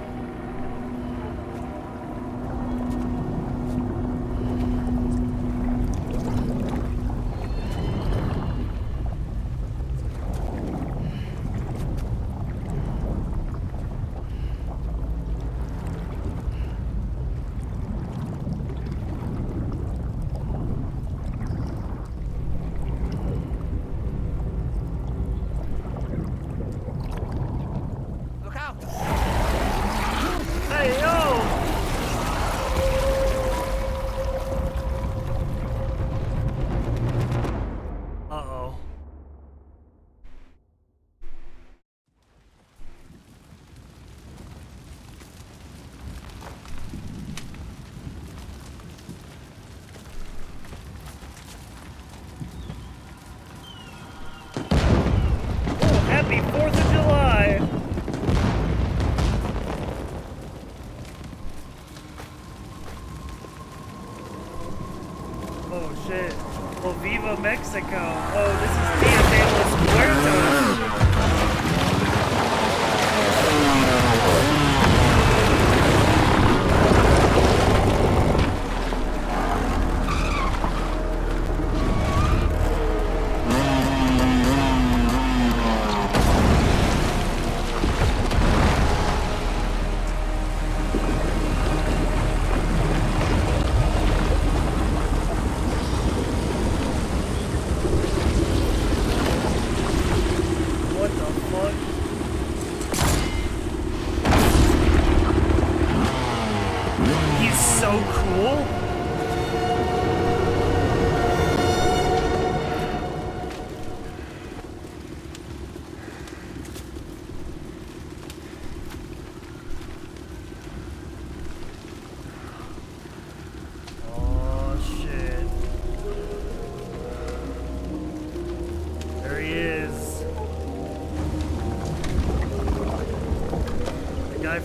Speaker 1: Happy 4th of July! Oh shit. Well, Viva Mexico. Oh, this is Dia de los Muertos.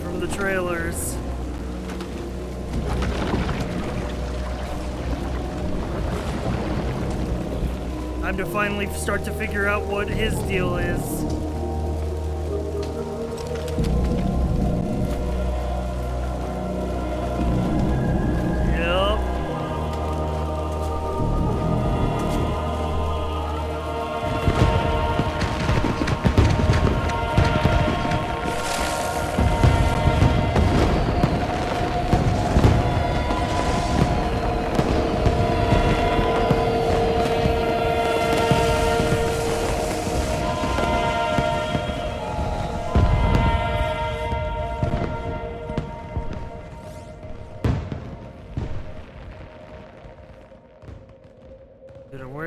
Speaker 1: From the trailers. Time to finally start to figure out what his deal is.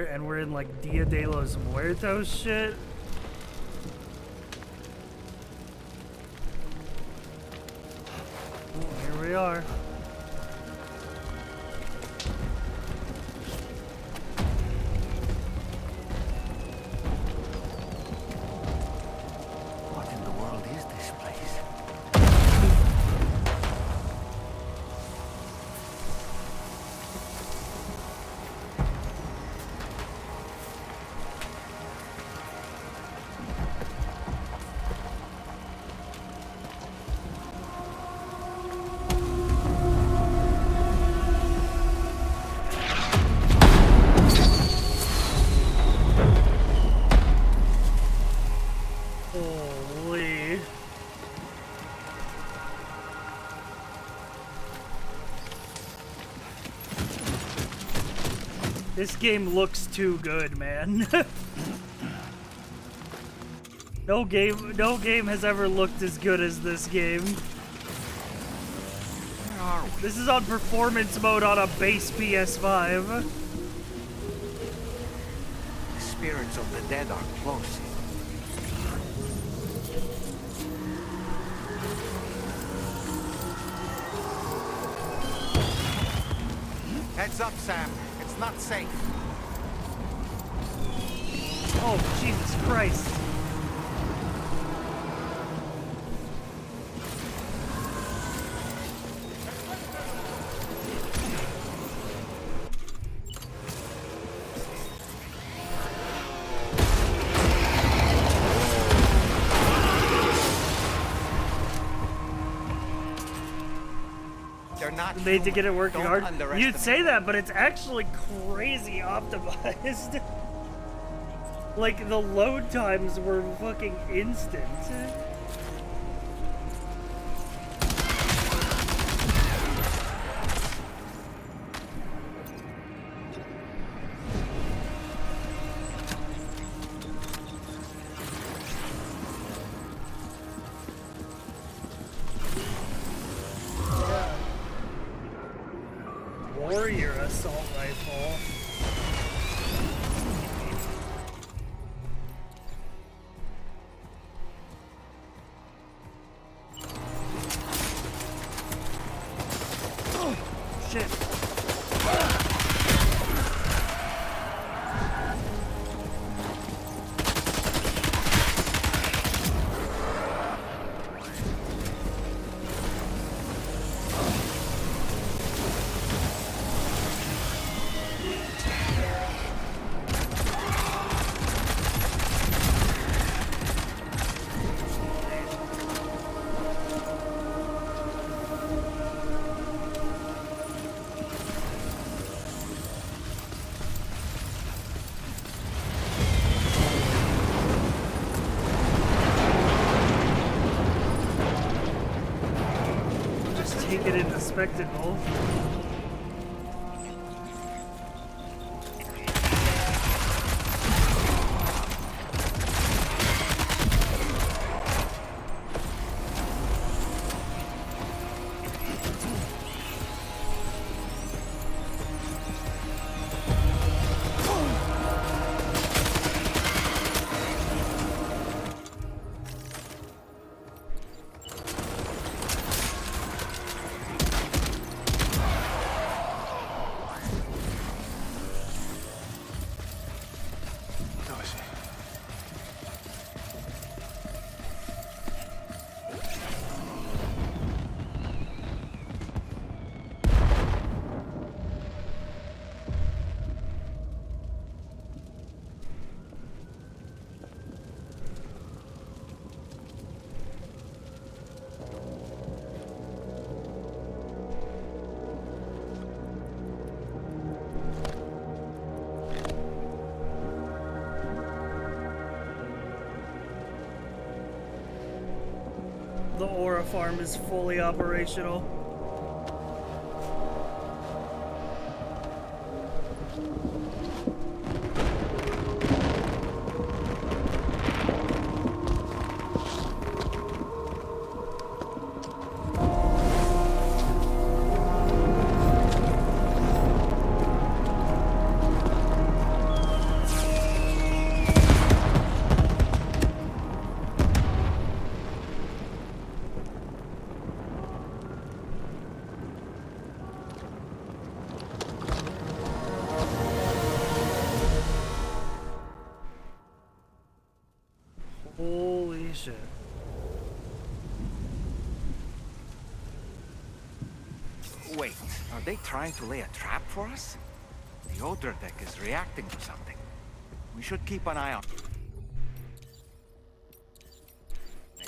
Speaker 1: And we're in like Dia de los Muertos shit. Oh, here we are.
Speaker 9: What in the world is this place?
Speaker 1: Holy. This game looks too good, man. No game has ever looked as good as this game.
Speaker 2: Where are we?
Speaker 1: This is on performance mode on a base PS5.
Speaker 2: The spirits of the dead are close. Heads up, Sam. It's not safe.
Speaker 1: Oh, Jesus Christ. Made to get it working hard. You'd say that, but it's actually crazy optimized. Like, the load times were fucking instant. Warrior assault rifle. Oh, shit. Take it in the spectacle. The Aura farm is fully operational. Holy shit.
Speaker 2: Wait, are they trying to lay a trap for us? The Odra deck is reacting to something. We should keep an eye on it.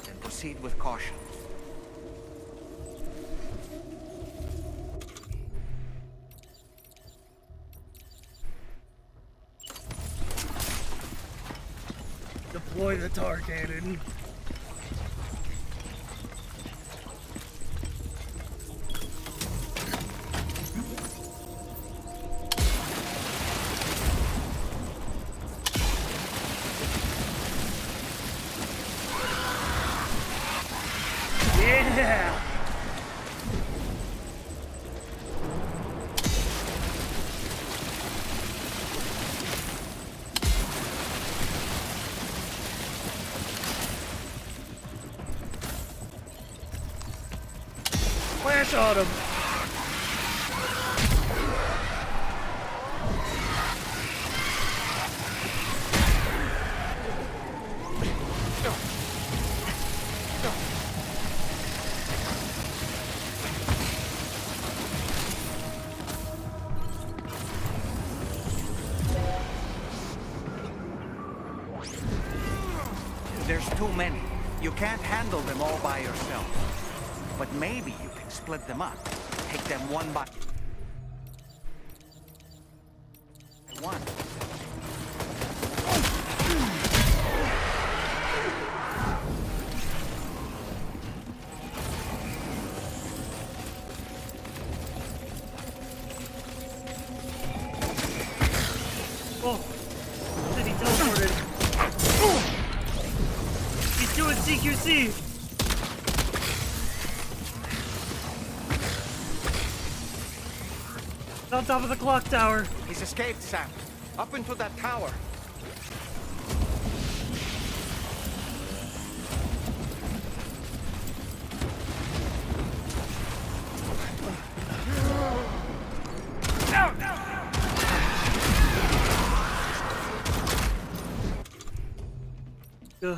Speaker 2: And proceed with caution.
Speaker 1: Deploy the tar cannon. Yeah! Flash on him!
Speaker 2: There's too many. You can't handle them all by yourself. But maybe you can split them up. Take them one by one.
Speaker 1: Oh, then he teleported. Oh! He's doing CQC. On top of the clock tower.
Speaker 2: He's escaped, Sam. Up into that tower.
Speaker 1: Ugh.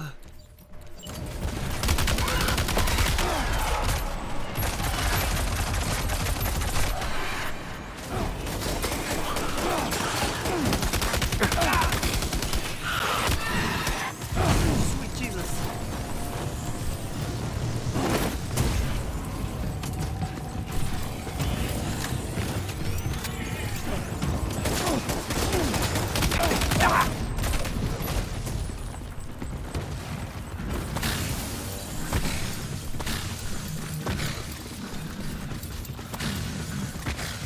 Speaker 1: Sweet Jesus.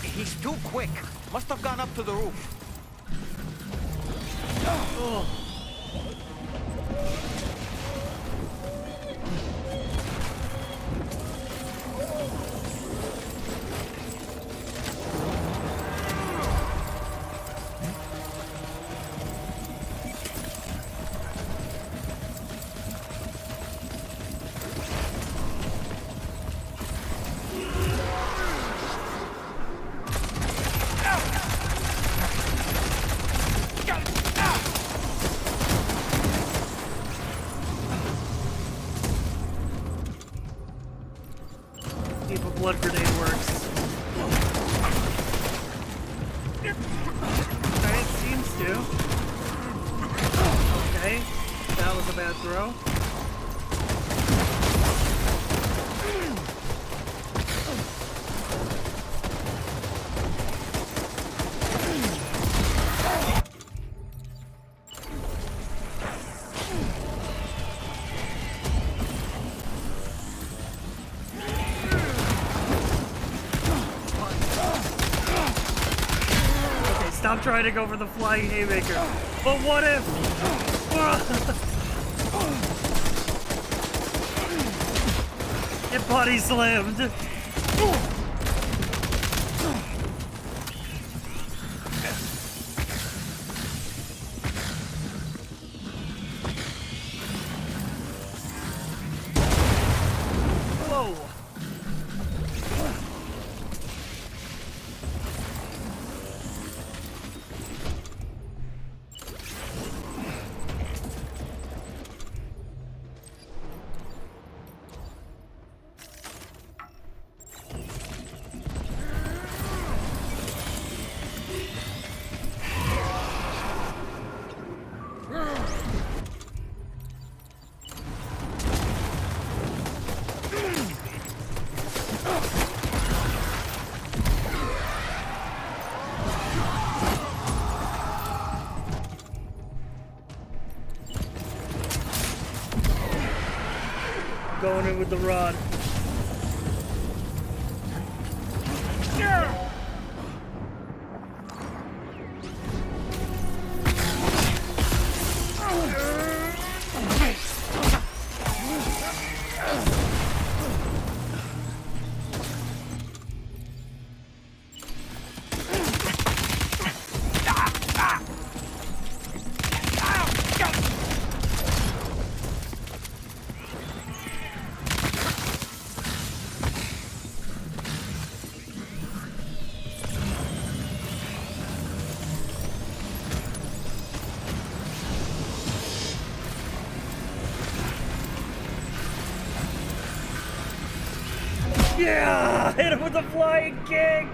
Speaker 2: He's too quick. Must have gone up to the roof.
Speaker 1: Oh. See if a blood grenade works. Okay, it seems to. Okay, that was a bad throw. Stop trying to go for the flying haymaker. But what if? Get body slammed. Whoa. going in with the rod. Yeah. Yeah! Hit him with a flying kick!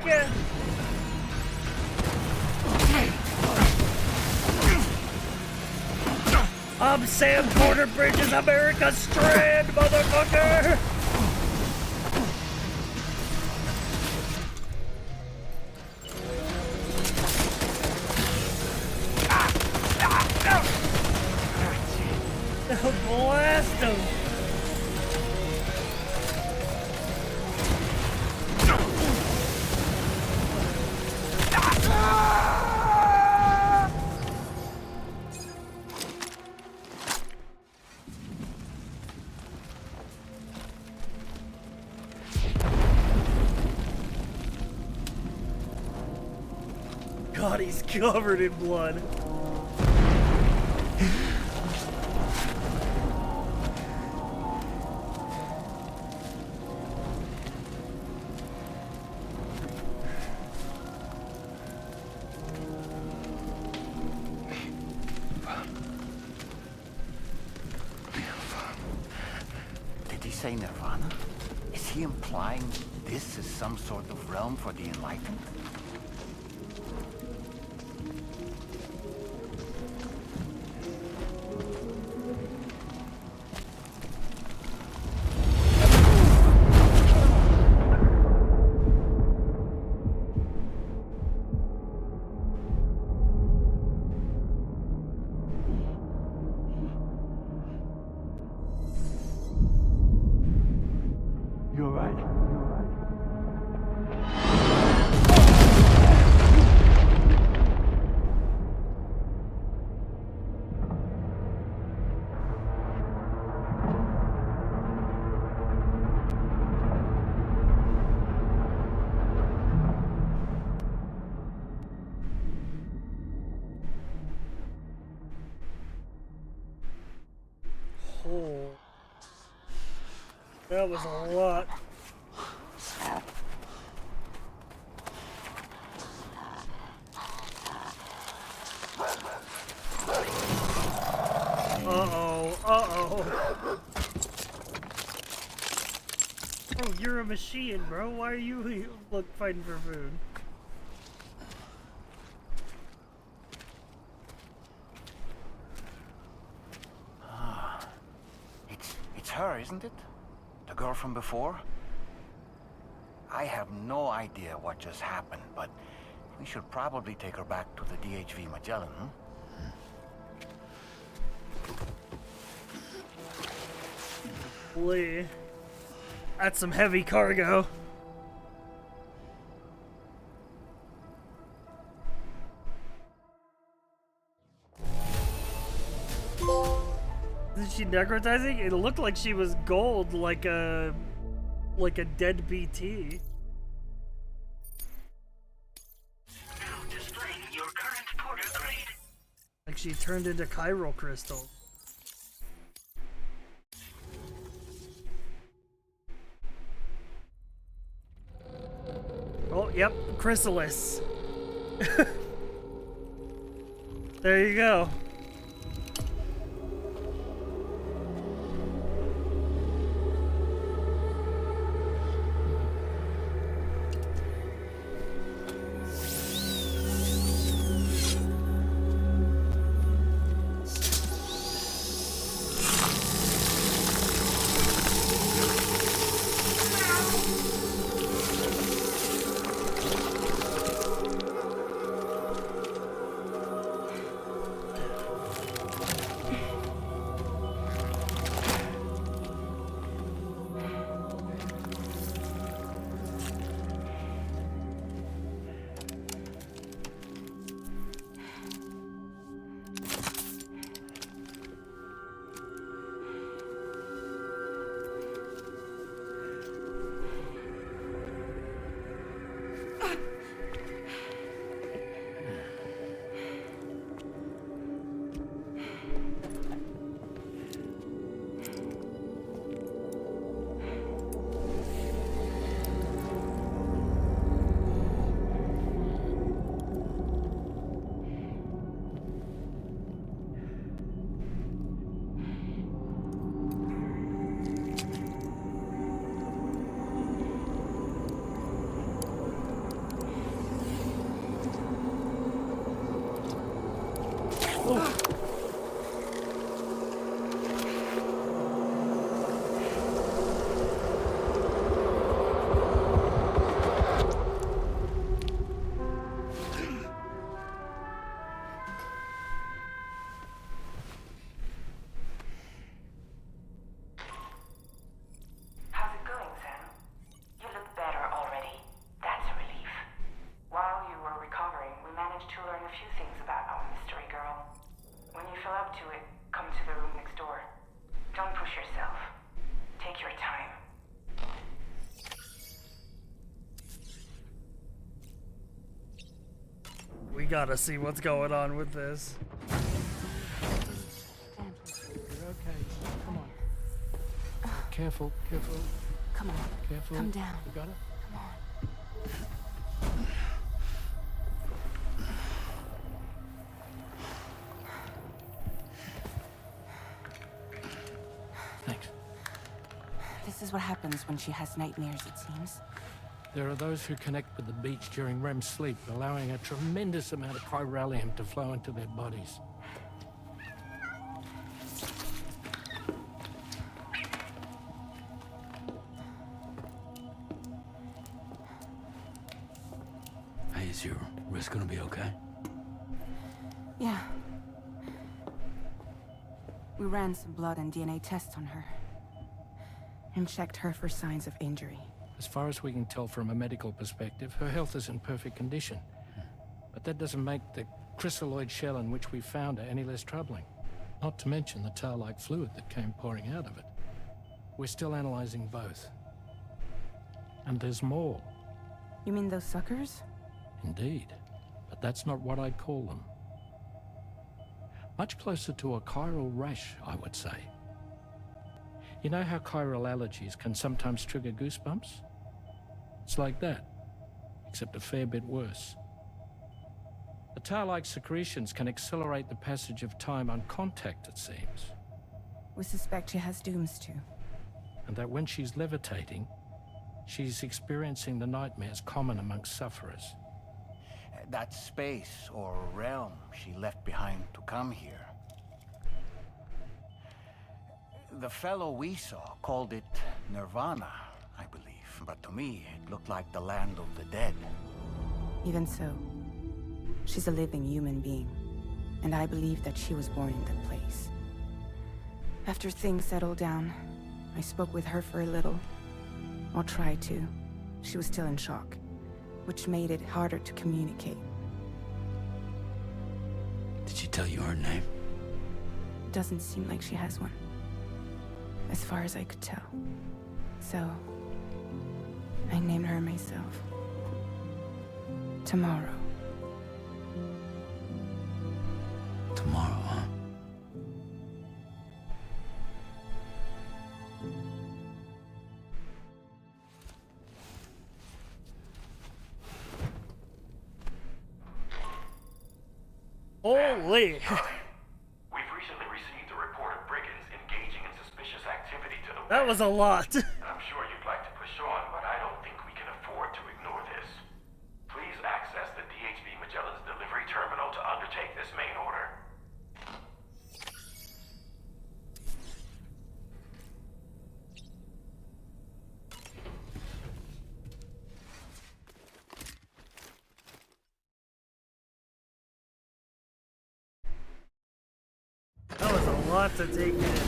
Speaker 1: I'm Sam Porter Bridges, America's Strand, motherfucker! Blast him! God, he's covered in blood.
Speaker 9: Did he say Nirvana? Is he implying this is some sort of realm for the enlightened?
Speaker 15: You're right.
Speaker 1: Oh, that was a lot. Uh-oh, uh-oh. Oh, you're a machine, bro. Why are you fighting for food?
Speaker 9: It's her, isn't it? The girl from before? I have no idea what just happened, but we should probably take her back to the DHV Magellan, huh?
Speaker 1: Lee. That's some heavy cargo. Is she necrotizing? It looked like she was gold, like a dead BT.
Speaker 5: Now displaying your current porter grade.
Speaker 1: Like she turned into chiral crystal. Oh, yep, chrysalis. There you go. gotta see what's going on with this.
Speaker 17: You're okay. Come on. Careful, careful.
Speaker 16: Come on.
Speaker 17: Careful.
Speaker 16: Come down.
Speaker 17: You got it?
Speaker 16: Come on.
Speaker 17: Thanks.
Speaker 16: This is what happens when she has nightmares, it seems.
Speaker 17: There are those who connect with the beach during REM sleep, allowing a tremendous amount of chiralium to flow into their bodies.
Speaker 4: Hey, is your wrist gonna be okay?
Speaker 16: Yeah. We ran some blood and DNA tests on her. And checked her for signs of injury.
Speaker 17: As far as we can tell from a medical perspective, her health is in perfect condition. But that doesn't make the chrysaloid shell in which we found her any less troubling. Not to mention the tar-like fluid that came pouring out of it. We're still analyzing both. And there's more.
Speaker 16: You mean those suckers?
Speaker 17: Indeed. But that's not what I'd call them. Much closer to a chiral rash, I would say. You know how chiral allergies can sometimes trigger goosebumps? It's like that, except a fair bit worse. The tar-like secretions can accelerate the passage of time on contact, it seems.
Speaker 16: We suspect she has dooms too.
Speaker 17: And that when she's levitating, she's experiencing the nightmares common amongst sufferers.
Speaker 9: That space or realm she left behind to come here. The fellow we saw called it Nirvana, I believe. But to me, it looked like the land of the dead.
Speaker 16: Even so, she's a living human being. And I believe that she was born in that place. After things settled down, I spoke with her for a little. Or tried to. She was still in shock, which made it harder to communicate.
Speaker 4: Did she tell you her name?
Speaker 16: Doesn't seem like she has one. As far as I could tell. So, I named her myself. Tomorrow.
Speaker 4: Tomorrow, huh?
Speaker 1: Holy!
Speaker 12: We've recently received a report of brigands engaging in suspicious activity to the
Speaker 1: That was a lot.
Speaker 12: I'm sure you'd like to push on, but I don't think we can afford to ignore this. Please access the DHB Magellan's delivery terminal to undertake this main order.
Speaker 1: That was a lot to take in.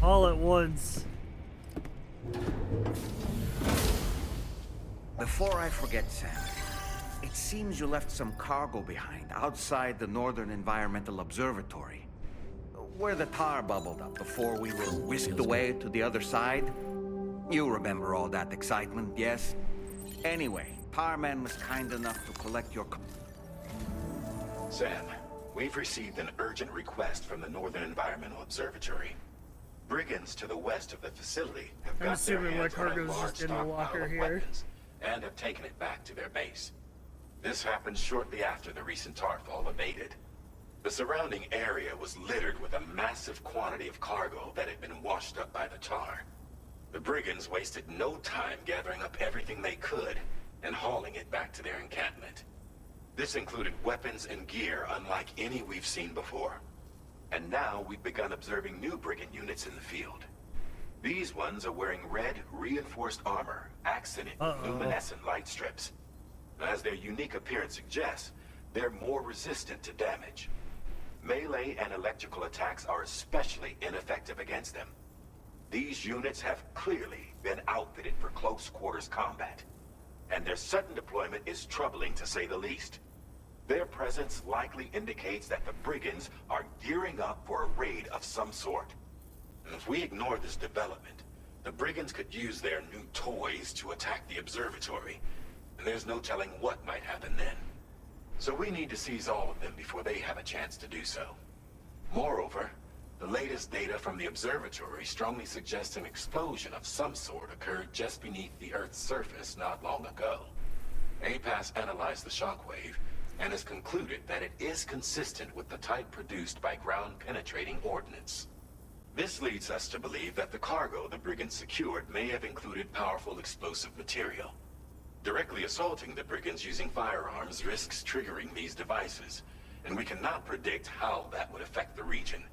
Speaker 1: All at once.
Speaker 9: Before I forget, Sam, it seems you left some cargo behind outside the Northern Environmental Observatory, where the tar bubbled up before we were whisked away to the other side. You remember all that excitement, yes? Anyway, Tarman was kind enough to collect your...
Speaker 11: Sam, we've received an urgent request from the Northern Environmental Observatory. Brigands to the west of the facility have
Speaker 1: I'm
Speaker 11: got their
Speaker 1: assuming my
Speaker 11: hands on a
Speaker 1: cargo's
Speaker 11: large
Speaker 1: just in the
Speaker 11: stockpile
Speaker 1: locker
Speaker 11: of
Speaker 1: here.
Speaker 11: weapons and have taken it back to their base. This happened shortly after the recent tarfall abated. The surrounding area was littered with a massive quantity of cargo that had been washed up by the tar. The brigands wasted no time gathering up everything they could and hauling it back to their encampment. This included weapons and gear unlike any we've seen before. And now we've begun observing new brigand units in the field. These ones are wearing red, reinforced armor, accented with luminescent light strips. As their unique appearance suggests, they're more resistant to damage. Melee and electrical attacks are especially ineffective against them. These units have clearly been outfitted for close quarters combat, and their sudden deployment is troubling to say the least. Their presence likely indicates that the brigands are gearing up for a raid of some sort. And if we ignore this development, the brigands could use their new toys to attack the observatory, and there's no telling what might happen then. So we need to seize all of them before they have a chance to do so. Moreover, the latest data from the observatory strongly suggests an explosion of some sort occurred just beneath the Earth's surface not long ago. APAS analyzed the shockwave and has concluded that it is consistent with the type produced by ground-penetrating ordnance. This leads us to believe that the cargo the brigands secured may have included powerful explosive material. Directly assaulting the brigands using firearms risks triggering these devices, and we cannot predict how that would affect the region.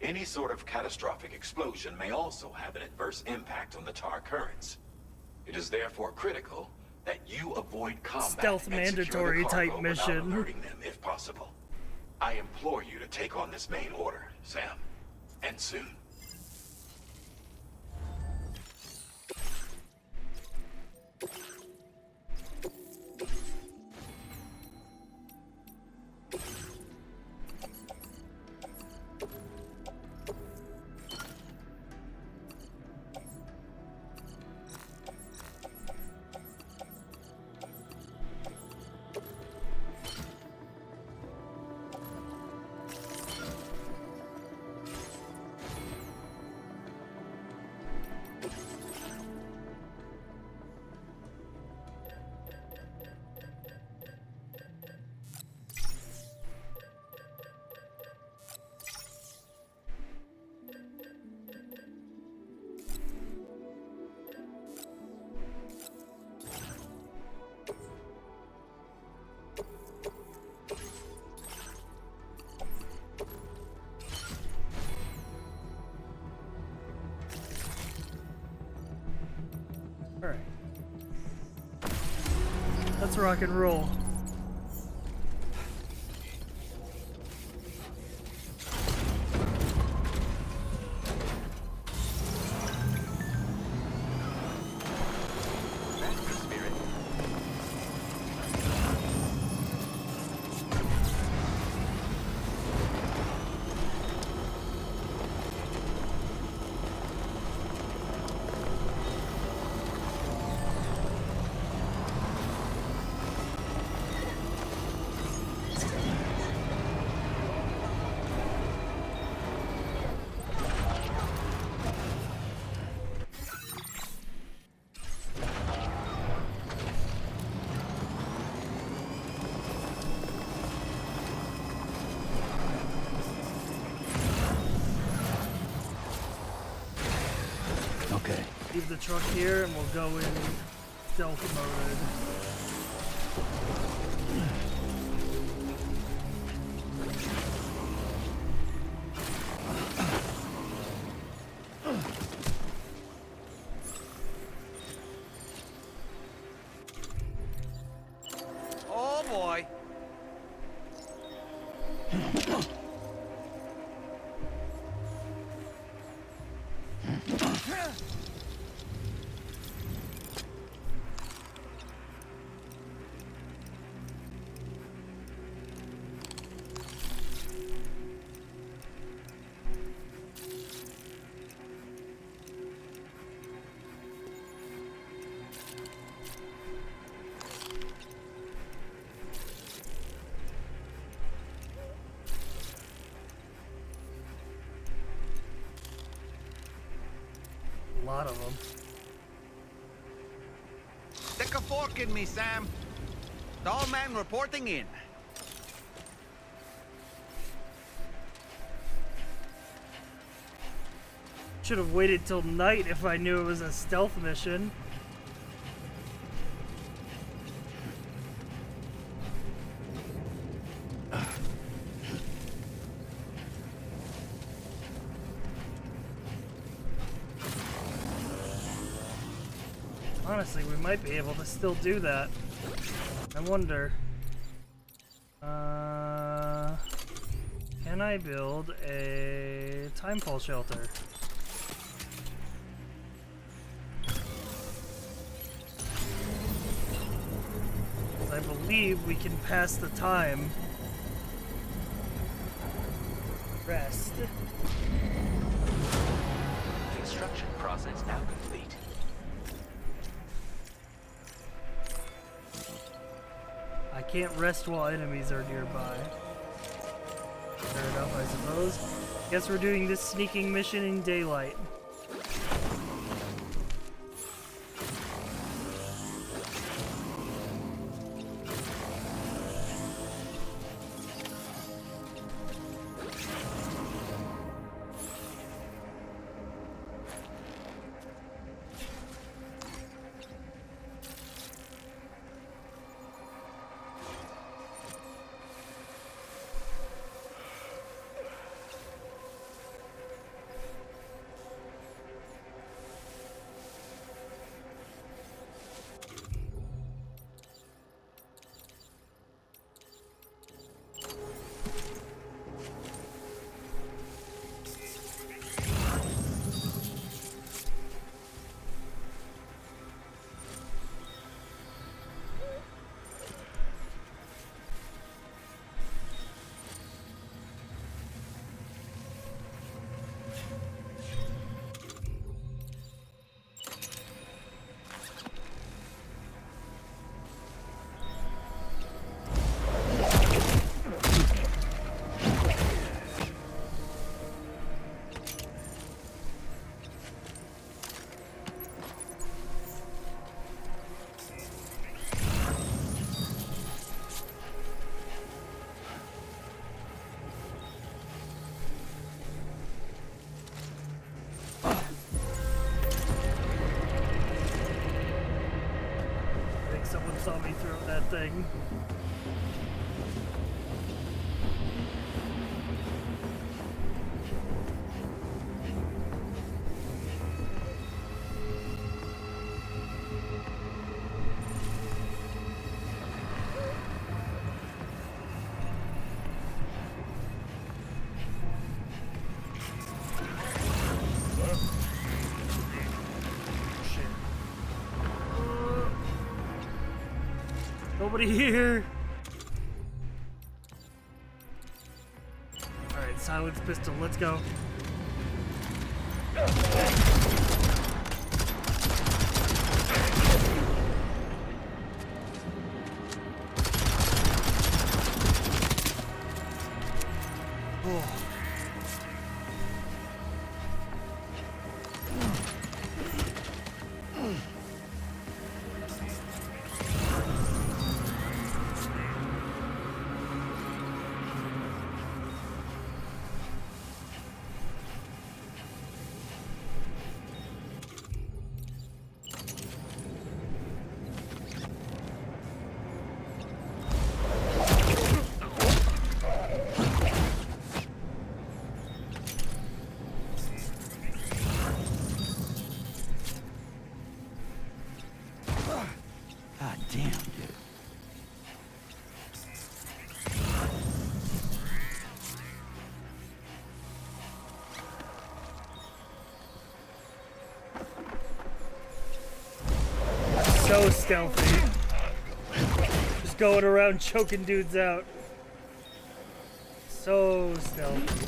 Speaker 11: Any sort of catastrophic explosion may also have an adverse impact on the tar currents. It is therefore critical that you avoid combat
Speaker 1: Stealth
Speaker 11: and secure
Speaker 1: mandatory
Speaker 11: the cargo
Speaker 1: type
Speaker 11: without
Speaker 1: mission.
Speaker 11: alerting them if possible. I implore you to take on this main order, Sam, and soon.
Speaker 1: Alright. Let's rock and roll.
Speaker 4: Okay.
Speaker 1: Leave the truck here and we'll go in stealth mode.
Speaker 9: Oh boy.
Speaker 1: A lot of them.
Speaker 9: Stick a fork in me, Sam. Tall man reporting in.
Speaker 1: Should have waited till night if I knew it was a stealth mission. Honestly, we might be able to still do that. I wonder. Can I build a timefall shelter? I believe we can pass the time. Rest.
Speaker 6: Construction process now complete.
Speaker 1: I I can't rest while enemies are nearby. Fair enough, I suppose. Guess we're doing this sneaking mission in daylight. Someone saw me throw that thing. Nobody here. Alright, silence pistol, let's go. Oh. So stealthy. Just going around choking dudes out. So stealthy.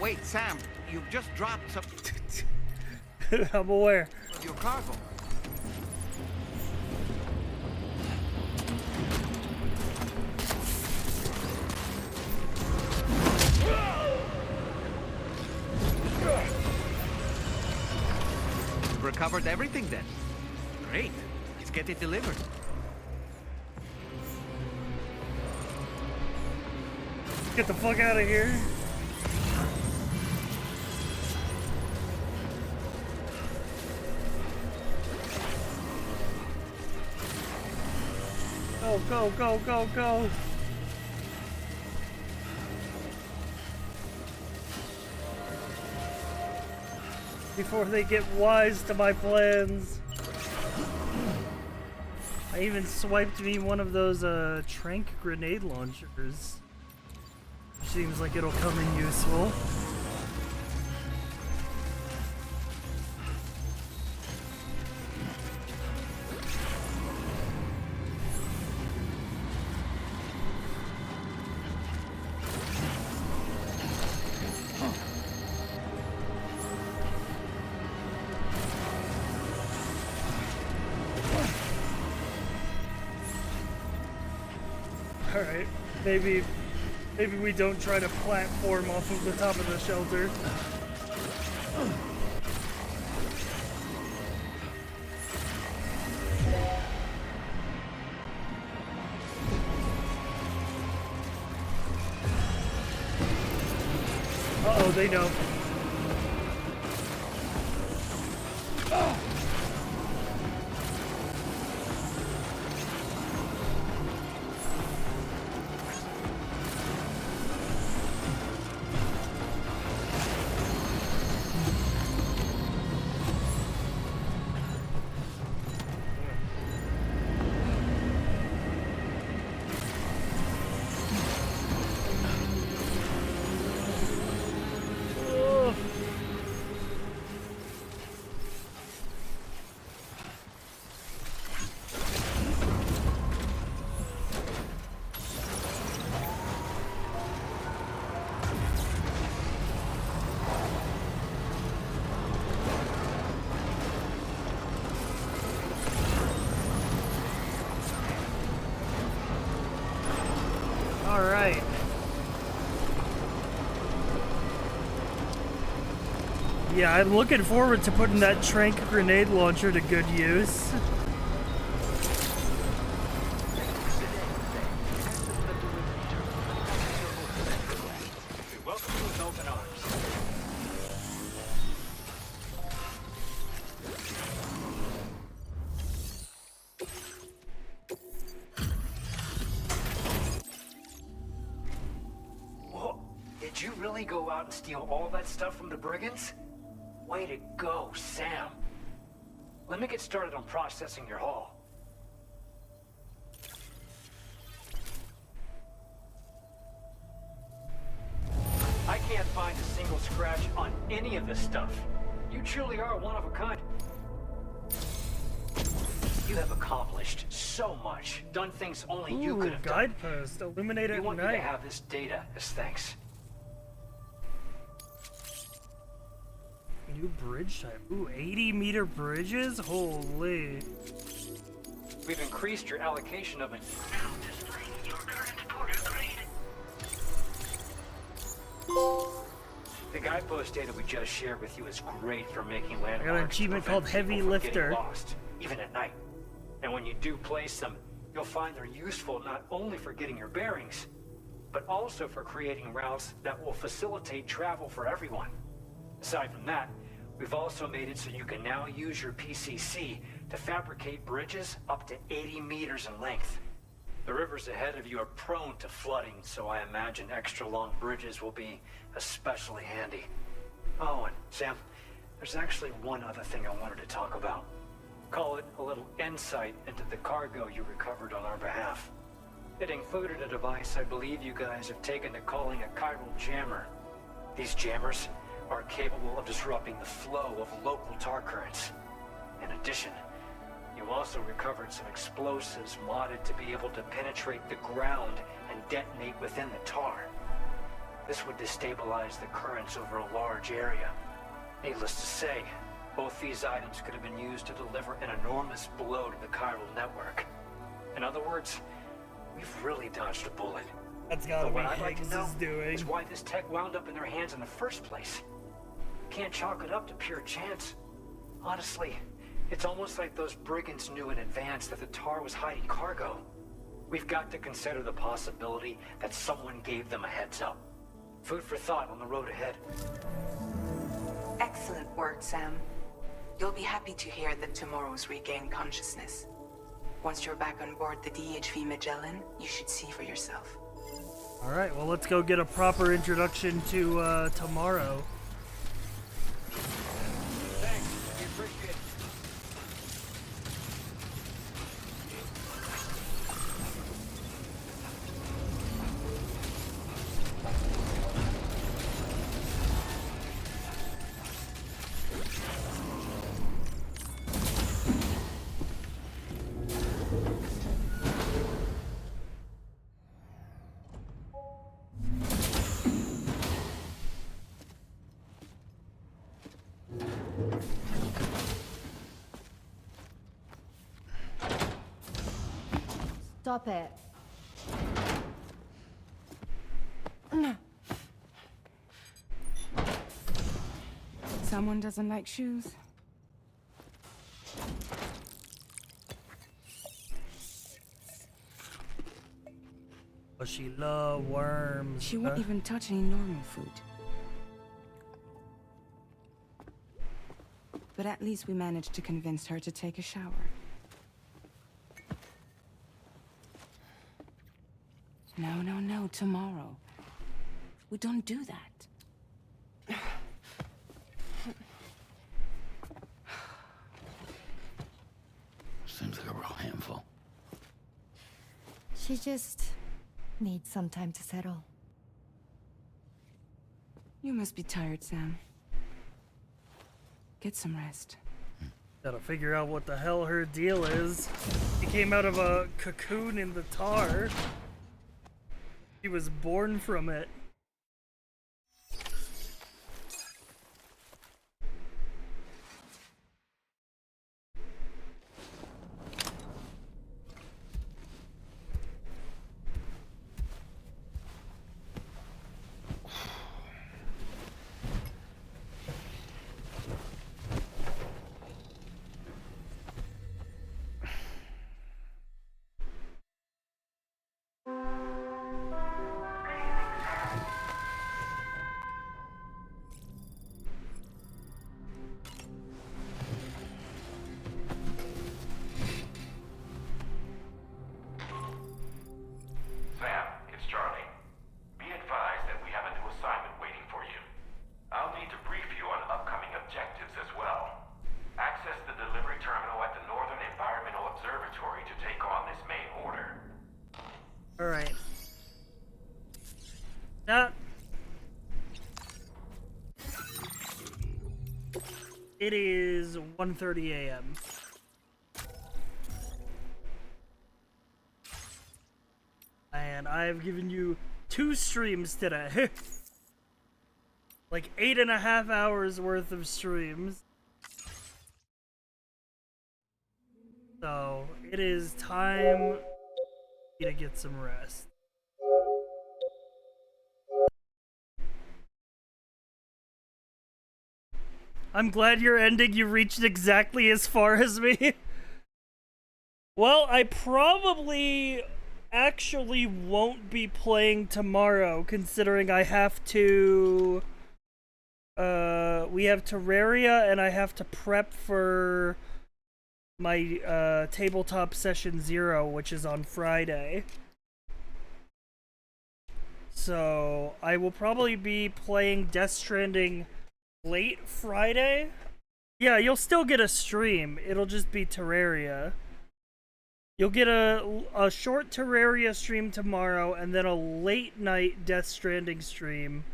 Speaker 9: Wait, Sam, you've just dropped some...
Speaker 1: I'm aware.
Speaker 9: Your cargo. We've recovered everything then. Great. Let's get it delivered.
Speaker 1: Get the fuck out of here. Go, go, go, go, go. Before they get wise to my plans. I even swiped me one of those trank grenade launchers. Seems like it'll come in useful. Alright, maybe we don't try to platform off of the top of the shelter. Uh-oh, they know. Alright. Yeah, I'm looking forward to putting that trank grenade launcher to good use.
Speaker 18: Did you really go out and steal all that stuff from the brigands? Way to go, Sam. Let me get started on processing your haul. I can't find a single scratch on any of this stuff. You truly are one of a kind. You have accomplished so much, done things only you could have done.
Speaker 1: Guidepost, illuminated
Speaker 18: We want
Speaker 1: at
Speaker 18: you
Speaker 1: night.
Speaker 18: to have this data as thanks.
Speaker 1: New bridge type. Ooh, 80-meter bridges? Holy.
Speaker 18: We've increased your allocation of it. The guidepost data we just shared with you is great for making landmarks.
Speaker 1: I got an achievement
Speaker 18: to
Speaker 1: called
Speaker 18: prevent
Speaker 1: Heavy
Speaker 18: people from
Speaker 1: Lifter.
Speaker 18: getting lost, even at night. And when you do place them, you'll find they're useful not only for getting your bearings, but also for creating routes that will facilitate travel for everyone. Aside from that, we've also made it so you can now use your PCC to fabricate bridges up to 80 meters in length. The rivers ahead of you are prone to flooding, so I imagine extra long bridges will be especially handy. Oh, and Sam, there's actually one other thing I wanted to talk about. Call it a little insight into the cargo you recovered on our behalf. It included a device I believe you guys have taken to calling a chiral jammer. These jammers are capable of disrupting the flow of local tar currents. In addition, you also recovered some explosives modded to be able to penetrate the ground and detonate within the tar. This would destabilize the currents over a large area. Needless to say, both these items could have been used to deliver an enormous blow to the chiral network. In other words, we've really dodged a bullet.
Speaker 1: That's gotta
Speaker 18: But
Speaker 1: be
Speaker 18: what I'd like to
Speaker 1: Higgs
Speaker 18: know
Speaker 1: is doing.
Speaker 18: is why this tech wound up in their hands in the first place. Can't chalk it up to pure chance. Honestly, it's almost like those brigands knew in advance that the Tar was hiding cargo. We've got to consider the possibility that someone gave them a heads up. Food for thought on the road ahead.
Speaker 16: Excellent work, Sam. You'll be happy to hear that tomorrow's regained consciousness. Once you're back on board the DHV Magellan, you should see for yourself.
Speaker 1: Alright, well let's go get a proper introduction to tomorrow.
Speaker 18: Thanks, we appreciate it.
Speaker 19: Stop it.
Speaker 16: Someone doesn't like shoes?
Speaker 1: But she love worms.
Speaker 16: She won't even touch any normal food. But at least we managed to convince her to take a shower. No, no, no, tomorrow. We don't do that.
Speaker 4: Seems like a real handful.
Speaker 19: She just needs some time to settle.
Speaker 16: You must be tired, Sam. Get some rest.
Speaker 1: Gotta figure out what the hell her deal is. She came out of a cocoon in the tar. She was born from it.
Speaker 11: Sam, it's Charlie. Be advised that we have a new assignment waiting for you. I'll need to brief you on upcoming objectives as well. Access the delivery terminal at the Northern Environmental Observatory to take on this main order.
Speaker 1: Alright. That. It is 1:30 a.m. And I've given you 2 streams today. Like 8.5 hours worth of streams. So it is time to get some rest. I'm glad you're ending. You reached exactly as far as me. Well, I probably actually won't be playing tomorrow, considering I have to we have Terraria and I have to prep for my tabletop session 0, which is on Friday. So I will probably be playing Death Stranding late Friday. Yeah, you'll still get a stream. It'll just be Terraria. You'll get a short Terraria stream tomorrow, and then a late night Death Stranding stream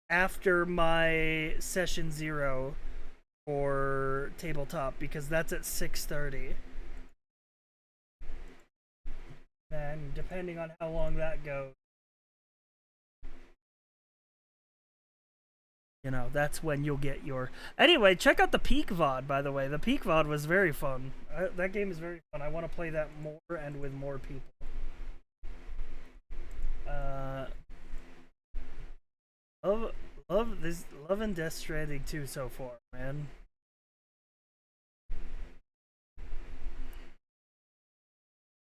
Speaker 1: after my session 0 for tabletop, because that's at 6:30. And depending on how long that goes, you know, that's when you'll get your... Anyway, check out the Peak VOD, by the way. The Peak VOD was very fun. That game is very fun. I want to play that more and with more people. Love and Death Stranding 2 so far, man.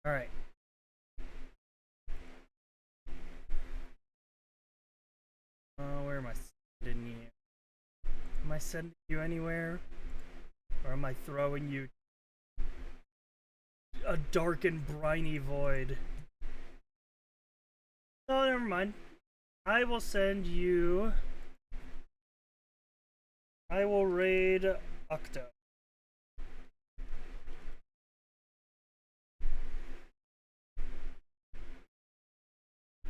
Speaker 1: Alright. Where am I sending you? Am I sending you anywhere? Or am I throwing you a dark and briny void? Oh, never mind. I will send you... I will raid Octo.